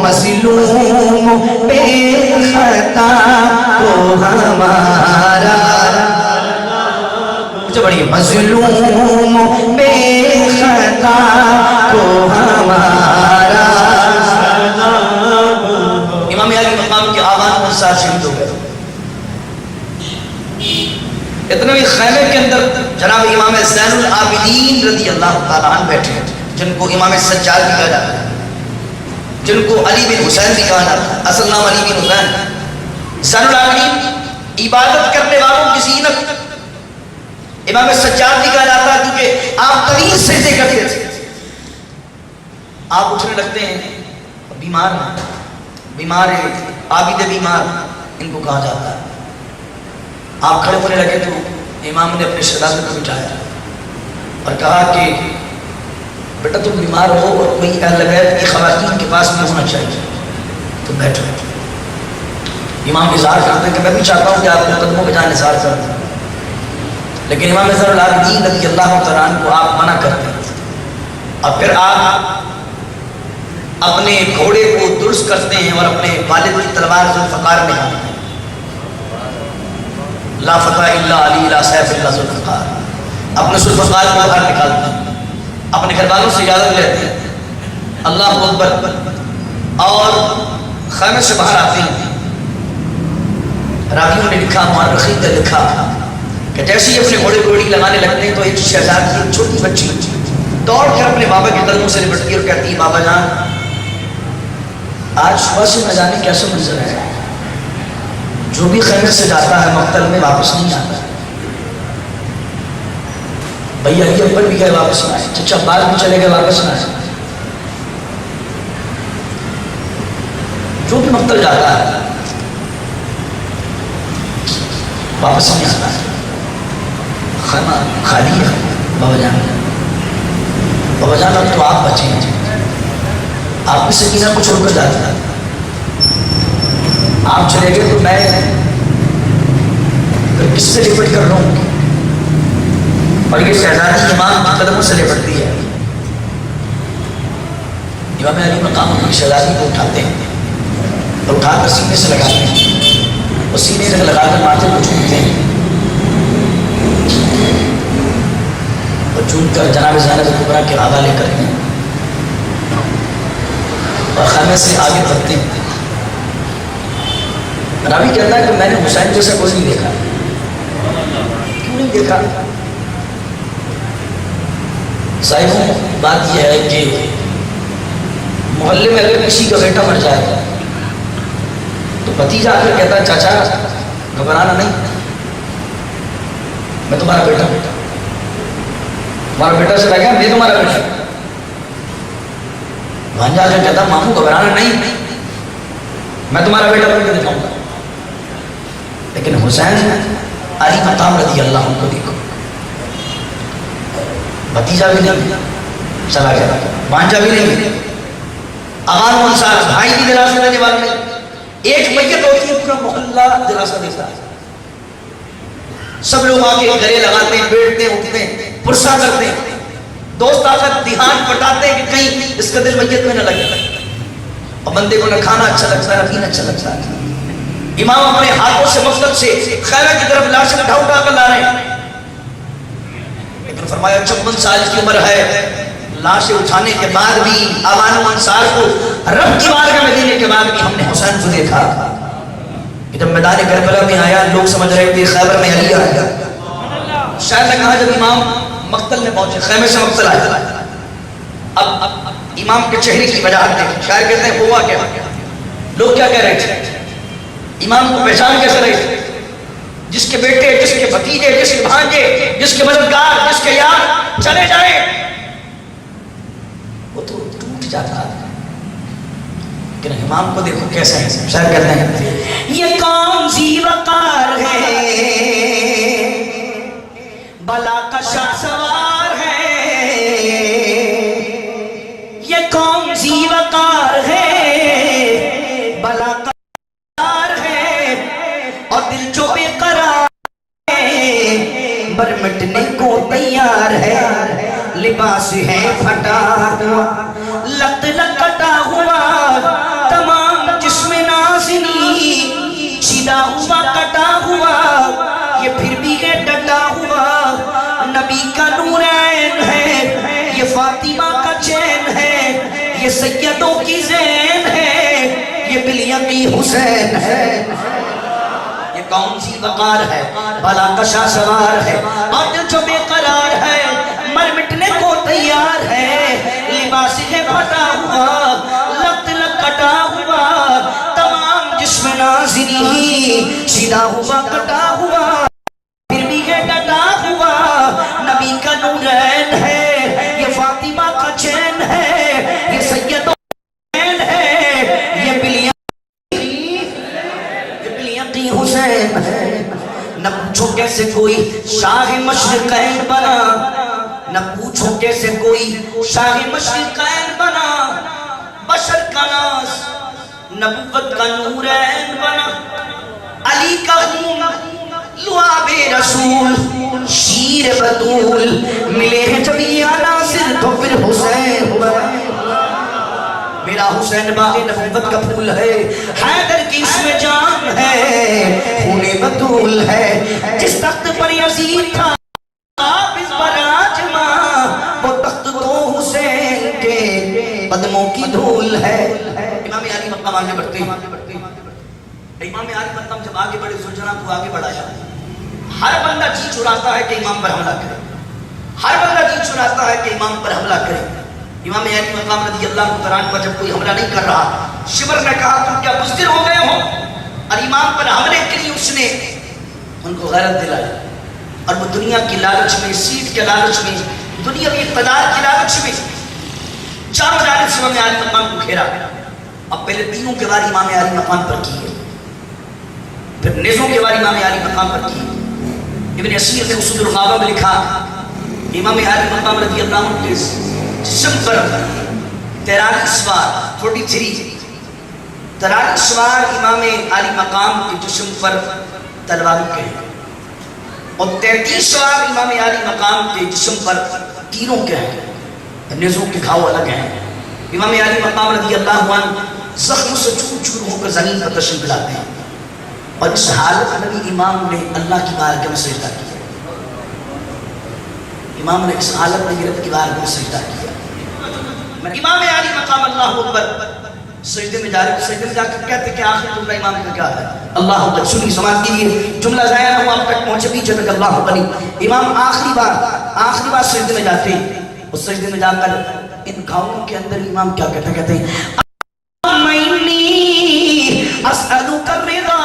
مظلوم بے خطا کو ہمارا، بڑی مظلوم بے خطا کو ہمارا۔ امام علی مقام کے آوان میں ساتھ شہید ہو گئے۔ اتنے بھی خیمے کے اندر جناب امام زین العابدین رضی اللہ تعالیٰ عنہ بیٹھے ہیں، جن کو امام سجاد بھی کہا جاتا ہے، جن کو علی بن حسین بھی کہا جاتا ہے، اصل نام علی بن حسین۔ زین العابدین عبادت کرنے والوں کی زینت، امام سجاد بھی کہا جاتا ہے کیونکہ آپ طویل سجدے کرتے تھے، آپ اٹھنے لگتے ہیں، بیمار ہیں، بیمار ہیں، عابد بیمار ان کو کہا جاتا ہے۔ آپ کھڑے ہونے لگے تو امام نے اپنے شہزادے کو بٹھایا اور کہا کہ بیٹا تم بیمار ہو اور کوئی اہل بیت کی خواتین کے پاس نہیں ہونا چاہیے، تو بیٹھو۔ امام اظہار کرتے ہیں کہ میں بھی چاہتا ہوں کہ آپ کے قدموں پہ جان نثار کر دیں، لیکن امام زین العابدین رضی اللہ تعالیٰ عنہ کو آپ منع کرتے ہیں، اور پھر آپ اپنے گھوڑے کو درست کرتے ہیں اور اپنے والد کی تلوار ذوالفقار میں آتے ہیں، لا فتح الا علی لا سیف الا ذوالفقار، اپنے ذوالفقار کو باہر نکالتے ہیں، اپنے گھر والوں سے اجازت لیتے ہیں، اللہ اکبر، اور خیمے سے باہر آتے ہیں۔ راویوں نے لکھا، مورخین نے لکھا کہ جیسے ہی اپنے گھوڑے کو گھوڑی لگانے لگتے ہیں تو ایک شہزادی، ایک چھوٹی بچی دوڑ کر اپنے بابا کے قدموں سے لپٹتی ہے اور کہتی ہے بابا جان آج صبح سے نہ جانے کیسا منظر ہے، جو بھی خیمے سے جاتا ہے مقتل میں واپس نہیں آتا۔ بھیا علی اکبر بھی گئے واپس نہ آئے، چچا عباس بھی چلے گئے واپس نہ آئے، جو بھی مقتل جاتا ہے واپس نہیں آتا ہے۔ خیمہ خالی ہے، بابا جان بابا جان اب تو آپ بچے ہیں، آپ میں سکینہ کو چھوڑ کر جاتا ہے، آپ چلے گئے تو میں کس سے لپٹ کر رہا ہوں، اور یہ شہزادی امام کے قدموں سے لپٹتی ہے۔ امام علی مقام اپنی شہزادی کو اٹھاتے ہیں اور اٹھا کر سینے سے لگاتے ہیں، اور سینے سے لگا کر ماتھے کو چھوڑتے ہیں، اور چھوٹ کر جناب زینب کبریٰ کے حوالے کرتے ہیں اور خیمے سے آگے بڑھتے ہیں۔ راوی کہتا ہے کہ میں نے حسین جیسا کوئی نہیں دیکھا۔ کیوں نہیں دیکھا؟ صاحبوں بات یہ ہے کہ محلے میں اگر کسی کا بیٹا مر جائے تو بھتیجا آ کر کہتا ہے چاچا گھبرانا نہیں، میں تمہارا بیٹا ہوں، تمہارا بیٹا سے رہ گیا، میں تمہارا بیٹا۔ بھانجا آ کر کہتا ماموں گھبرانا نہیں، میں تمہارا بیٹا بن کے دکھاؤں گا. لیکن حسین علی مقام رضی اللہ عنہ کو دیکھو، بھتیجا بھی نہیں چلا گیا، بانجا بھی نہیں، اغان و انصار بھائی بھی دلاسا دینے والا نہیں. ایک میت ہوتی ہے پورا محلہ دلاسا دیتا ہے، سب لوگ آ کے گلے لگاتے ہیں، بیٹھتے ہیں، اٹھتے ہیں، پرسہ کرتے ہیں، دوست آ کر دھیان پٹاتے ہیں کہ کہیں اس کا دل میت میں نہ لگے. اور بندے کو نہ کھانا اچھا لگتا ہے نہ پینا اچھا لگتا ہے. امام اپنے ہاتھوں سے مقصد سے خیمے کی طرف لاشیں اٹھا اٹھا کر لا رہے ہیں، لیکن فرمایا 54 سال کی عمر ہے، لاشیں اٹھانے کے بعد بھی اعوان و انصار کو رب کی بارگاہ میں دینے کے بعد بھی ہم نے حسین کو دیکھا کہ جب میدان کربلا میں آیا لوگ سمجھ رہے تھے خیبر میں علی آیا. شاید نے کہا جب امام مقتل میں پہنچے، خیمے سے مقتل آیا، اب امام کے چہرے کی وجاہت دیکھیں. شاید کہتے ہیں ہوا کیا، لوگ کیا کہہ رہے تھے، امام کو پہچان کیسے رہے تھے، جس کے بیٹے، جس کے بھتیجے، جس کے بھانجے، جس کے مددگار، جس کے یار چلے جائیں وہ تو ٹوٹ جاتا ہے. لیکن امام کو دیکھو کیسے ہیں. شاید کہتے ہیں یہ کون سی وقار ہے، بلا کا شاہ سوار ہے، یہ کون سی وقار ہے، بلا کا سوار ہے، اور دل جو بے قرار ہے بر مٹنے کو تیار ہے. لباس ہے پھٹا ہوا، لت لکٹا ہوا، تمام جسم نازنی سیدھا ہوا کٹا ہوا، یہ پھر بھی ہے ڈٹا ہوا. نبی کا نورین ہے، یہ فاطمہ کا چین ہے، یہ سیدوں کی زین ہے، یہ بالیقی حسین ہے. یہ کون سی وقار ہے، بلا کا شاہ سوار ہے، اور دل جو بے قرار ہے مر مٹنے کو تیار ہے. لباس ہے پھٹا ہوا، لت لکٹا ہوا، تمام جسم نازنی سیدھا ہوا کٹا ہوا، پھر بھی ہے ڈٹا ہوا. نبی کا نورین ہے، یہ فاطمہ کا چین ہے، یہ سیدوں کا چین ہے، یہ بالیقی حسین ہے. نہ پوچھو کیسے کوئی شاہ مشرقین بنا، نہ پوچھو کیسے کوئی شاہ مشرقین بنا، بشر کا ناز نبوت کا نورین بنا. علی کا خون لعاب رسول، شیر بطول، ملے ہیں جب یہ عناصر تو پھر حسین ہوا. میرا حسین باغ نبوت کا پھول ہے، حیدر کی اس میں جان ہے، خون بطول ہے. جس تخت پر یزید تھا قابض براجماں، وہ تخت تو حسین کے قدموں کی دھول ہے. امام علی مقام آگے بڑھتے ہیں. امام علی مقام جب آگے بڑھے زلجنا کو آگے بڑھایا. ہر بندہ جی چراتا ہے کہ امام پر حملہ کرے، ہر بندہ جی چراتا ہے کہ امام پر حملہ کرے. امام علی مقام رضی اللہ عنہ پر جب کوئی حملہ نہیں کر رہا، شبر نے کہا تم کیا بزدل ہو گئے ہو، اور امام پر حملے کے لیے اس نے ان کو غیرت دلائی. اور وہ دنیا کی لالچ میں، سیٹ کے لالچ میں، دنیاوی اقتدار کی لالچ میں چاروں جانب سے امام علی مقام کو گھیرا. اب پہلے تینوں کے واری امام علی مقام پر کی ہے، پھر نیزوں کے واری امام علی مقام پر کی. ابن اسیر نے اصول الغابہ میں لکھا امام علی مقام رضی اللہ عنہ کے جسم پر 43 سوار 43 سوار امام علی مقام کے جسم پر تلواروں کے ہیں، اور 33 سوار امام علی مقام کے جسم پر تیروں کے ہیں، نیزوں کے گھاؤ الگ ہیں. امام علی مقام رضی اللہ عنہ زخم سے چور چور ہو کر زمین پر تشریف لاتے ہیں، اور اس حالت میں امام نے اللہ کی بارگاہ میں سجدہ کیا. امام نے اس حالت میں رب کی بارگاہ میں سجدہ کیا. امام علی مقام اللہ اکبر سجدے میں جا رہے، سجدے میں جا کر کہتے کہ آخر جملہ امام کا کیا ہے، اللہ اکبر. سنی سماعت کیجیے، جملہ ضائع نہ ہو آپ تک پہنچے، پیچھے تک اللہ اکبر. امام آخری بار سجدے میں جاتے ہیں. اس سجدے میں جا کر ان گھاؤں کے اندر امام کیا کہتے ہیں، اسألک الرضا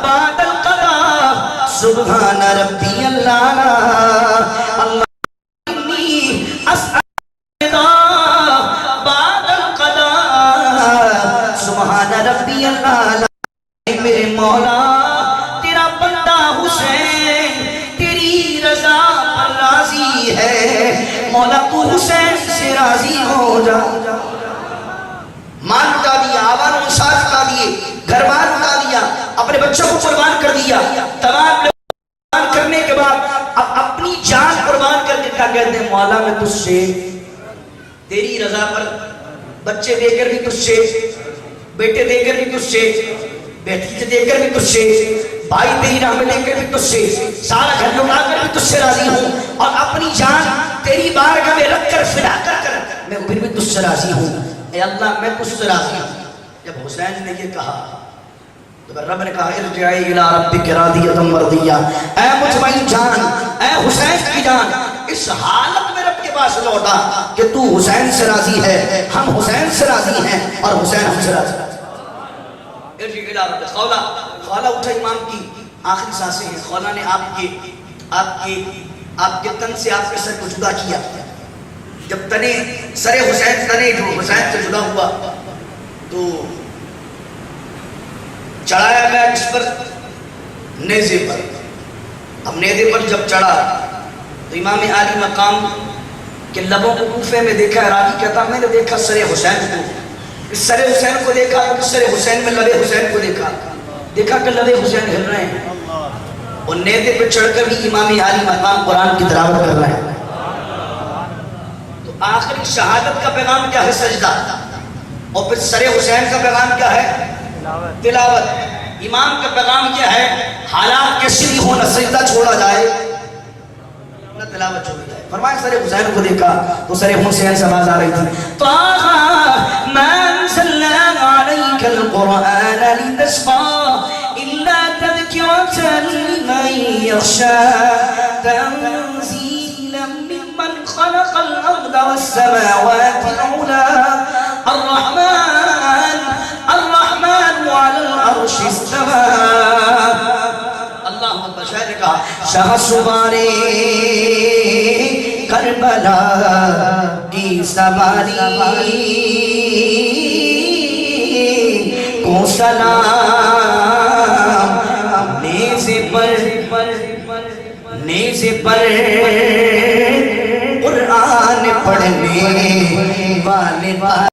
بعد القضاء سبحان ربی اللہ اللہ انی اسألک الرضا بعد القضاء سبحان راضی ہے مولا تو حسین سے راضی ہو جا. مال اٹھا دیا, آوان و اشار اٹھا دیے, گھر بار اٹھا دیا, اپنے بچوں کو قربان کر دیا. تمام قربان کرنے کے بعد اب اپنی جان قربان کر کے کیا کہتے ہیں, مولا میں تجھ سے تیری رضا پر بچے دے کر بھی تجھ سے, بیٹے دے کر بھی تجھ سے, بیٹی دے کر بھی تجھ سے, بھائی تیری راہ میں دے کر بھی تجھ سے, سارا گھر لوٹا کر بھی تجھ سے راضی ہوں, اور اپنی جان تیری بارگاہ میں رکھ کر فدا کر میں پھر بھی تجھ سے راضی ہوں. اے اللہ میں تجھ سے راضی ہوں. جب حسین نے یہ کہا تو رب نے کہا ارجعی الی ربک راضیۃ مرضیہ, اے مطمئن جان, اے حسین کی جان, اس حالت میں رب کے پاس لوٹا کہ تو حسین سے راضی ہے, ہم حسین سے راضی ہیں اور حسین ہم سے راضی ہے. ارجعی الی ربک. خولہ اٹھا, امام کی آخری سانسیں ہیں. خولہ نے آپ کے تن سے آپ کے سر کو جدا کیا. جب تنے سر حسین تنے جو حسین سے جدا ہوا تو چڑھایا گیا اس پر نیزے پر. اب نیزے پر جب چڑھا تو امام عالی مقام کے لبوں کو کوفے میں دیکھا. راوی کہتا میں نے دیکھا سر حسین کو, اس سر حسین کو دیکھا, اس سر حسین میں لبے حسین کو دیکھا کہ لبے حسین ہل رہے ہیں, اور نیزے پہ چڑھ کر بھی امام عالی مقام قرآن کی تلاوت کر رہے ہیں. تو آخری شہادت کا پیغام کیا ہے, سجدہ, اور پھر سر حسین کا پیغام کیا ہے, تلاوت. امام کا پیغام کیا ہے, حالات کیسی بھی ہو نہ سجدہ چھوڑا جائے نہ تلاوت چھوڑی جائے. فرمائے سر حسین کو دیکھا تو سر حسین سے آواز آ رہی تھی, طه ما انزلنا عليك القرآن لتشقى إلا تذكرة لمن يخشى تنزيلا ممن خلق الأرض والسماوات العلى الرحمن على العرش استوى. اللہ اکبر. شاعر نے کہا شخص بارے کربلا کی سواری کو سلام, نیزے پر قرآن پڑھنے والے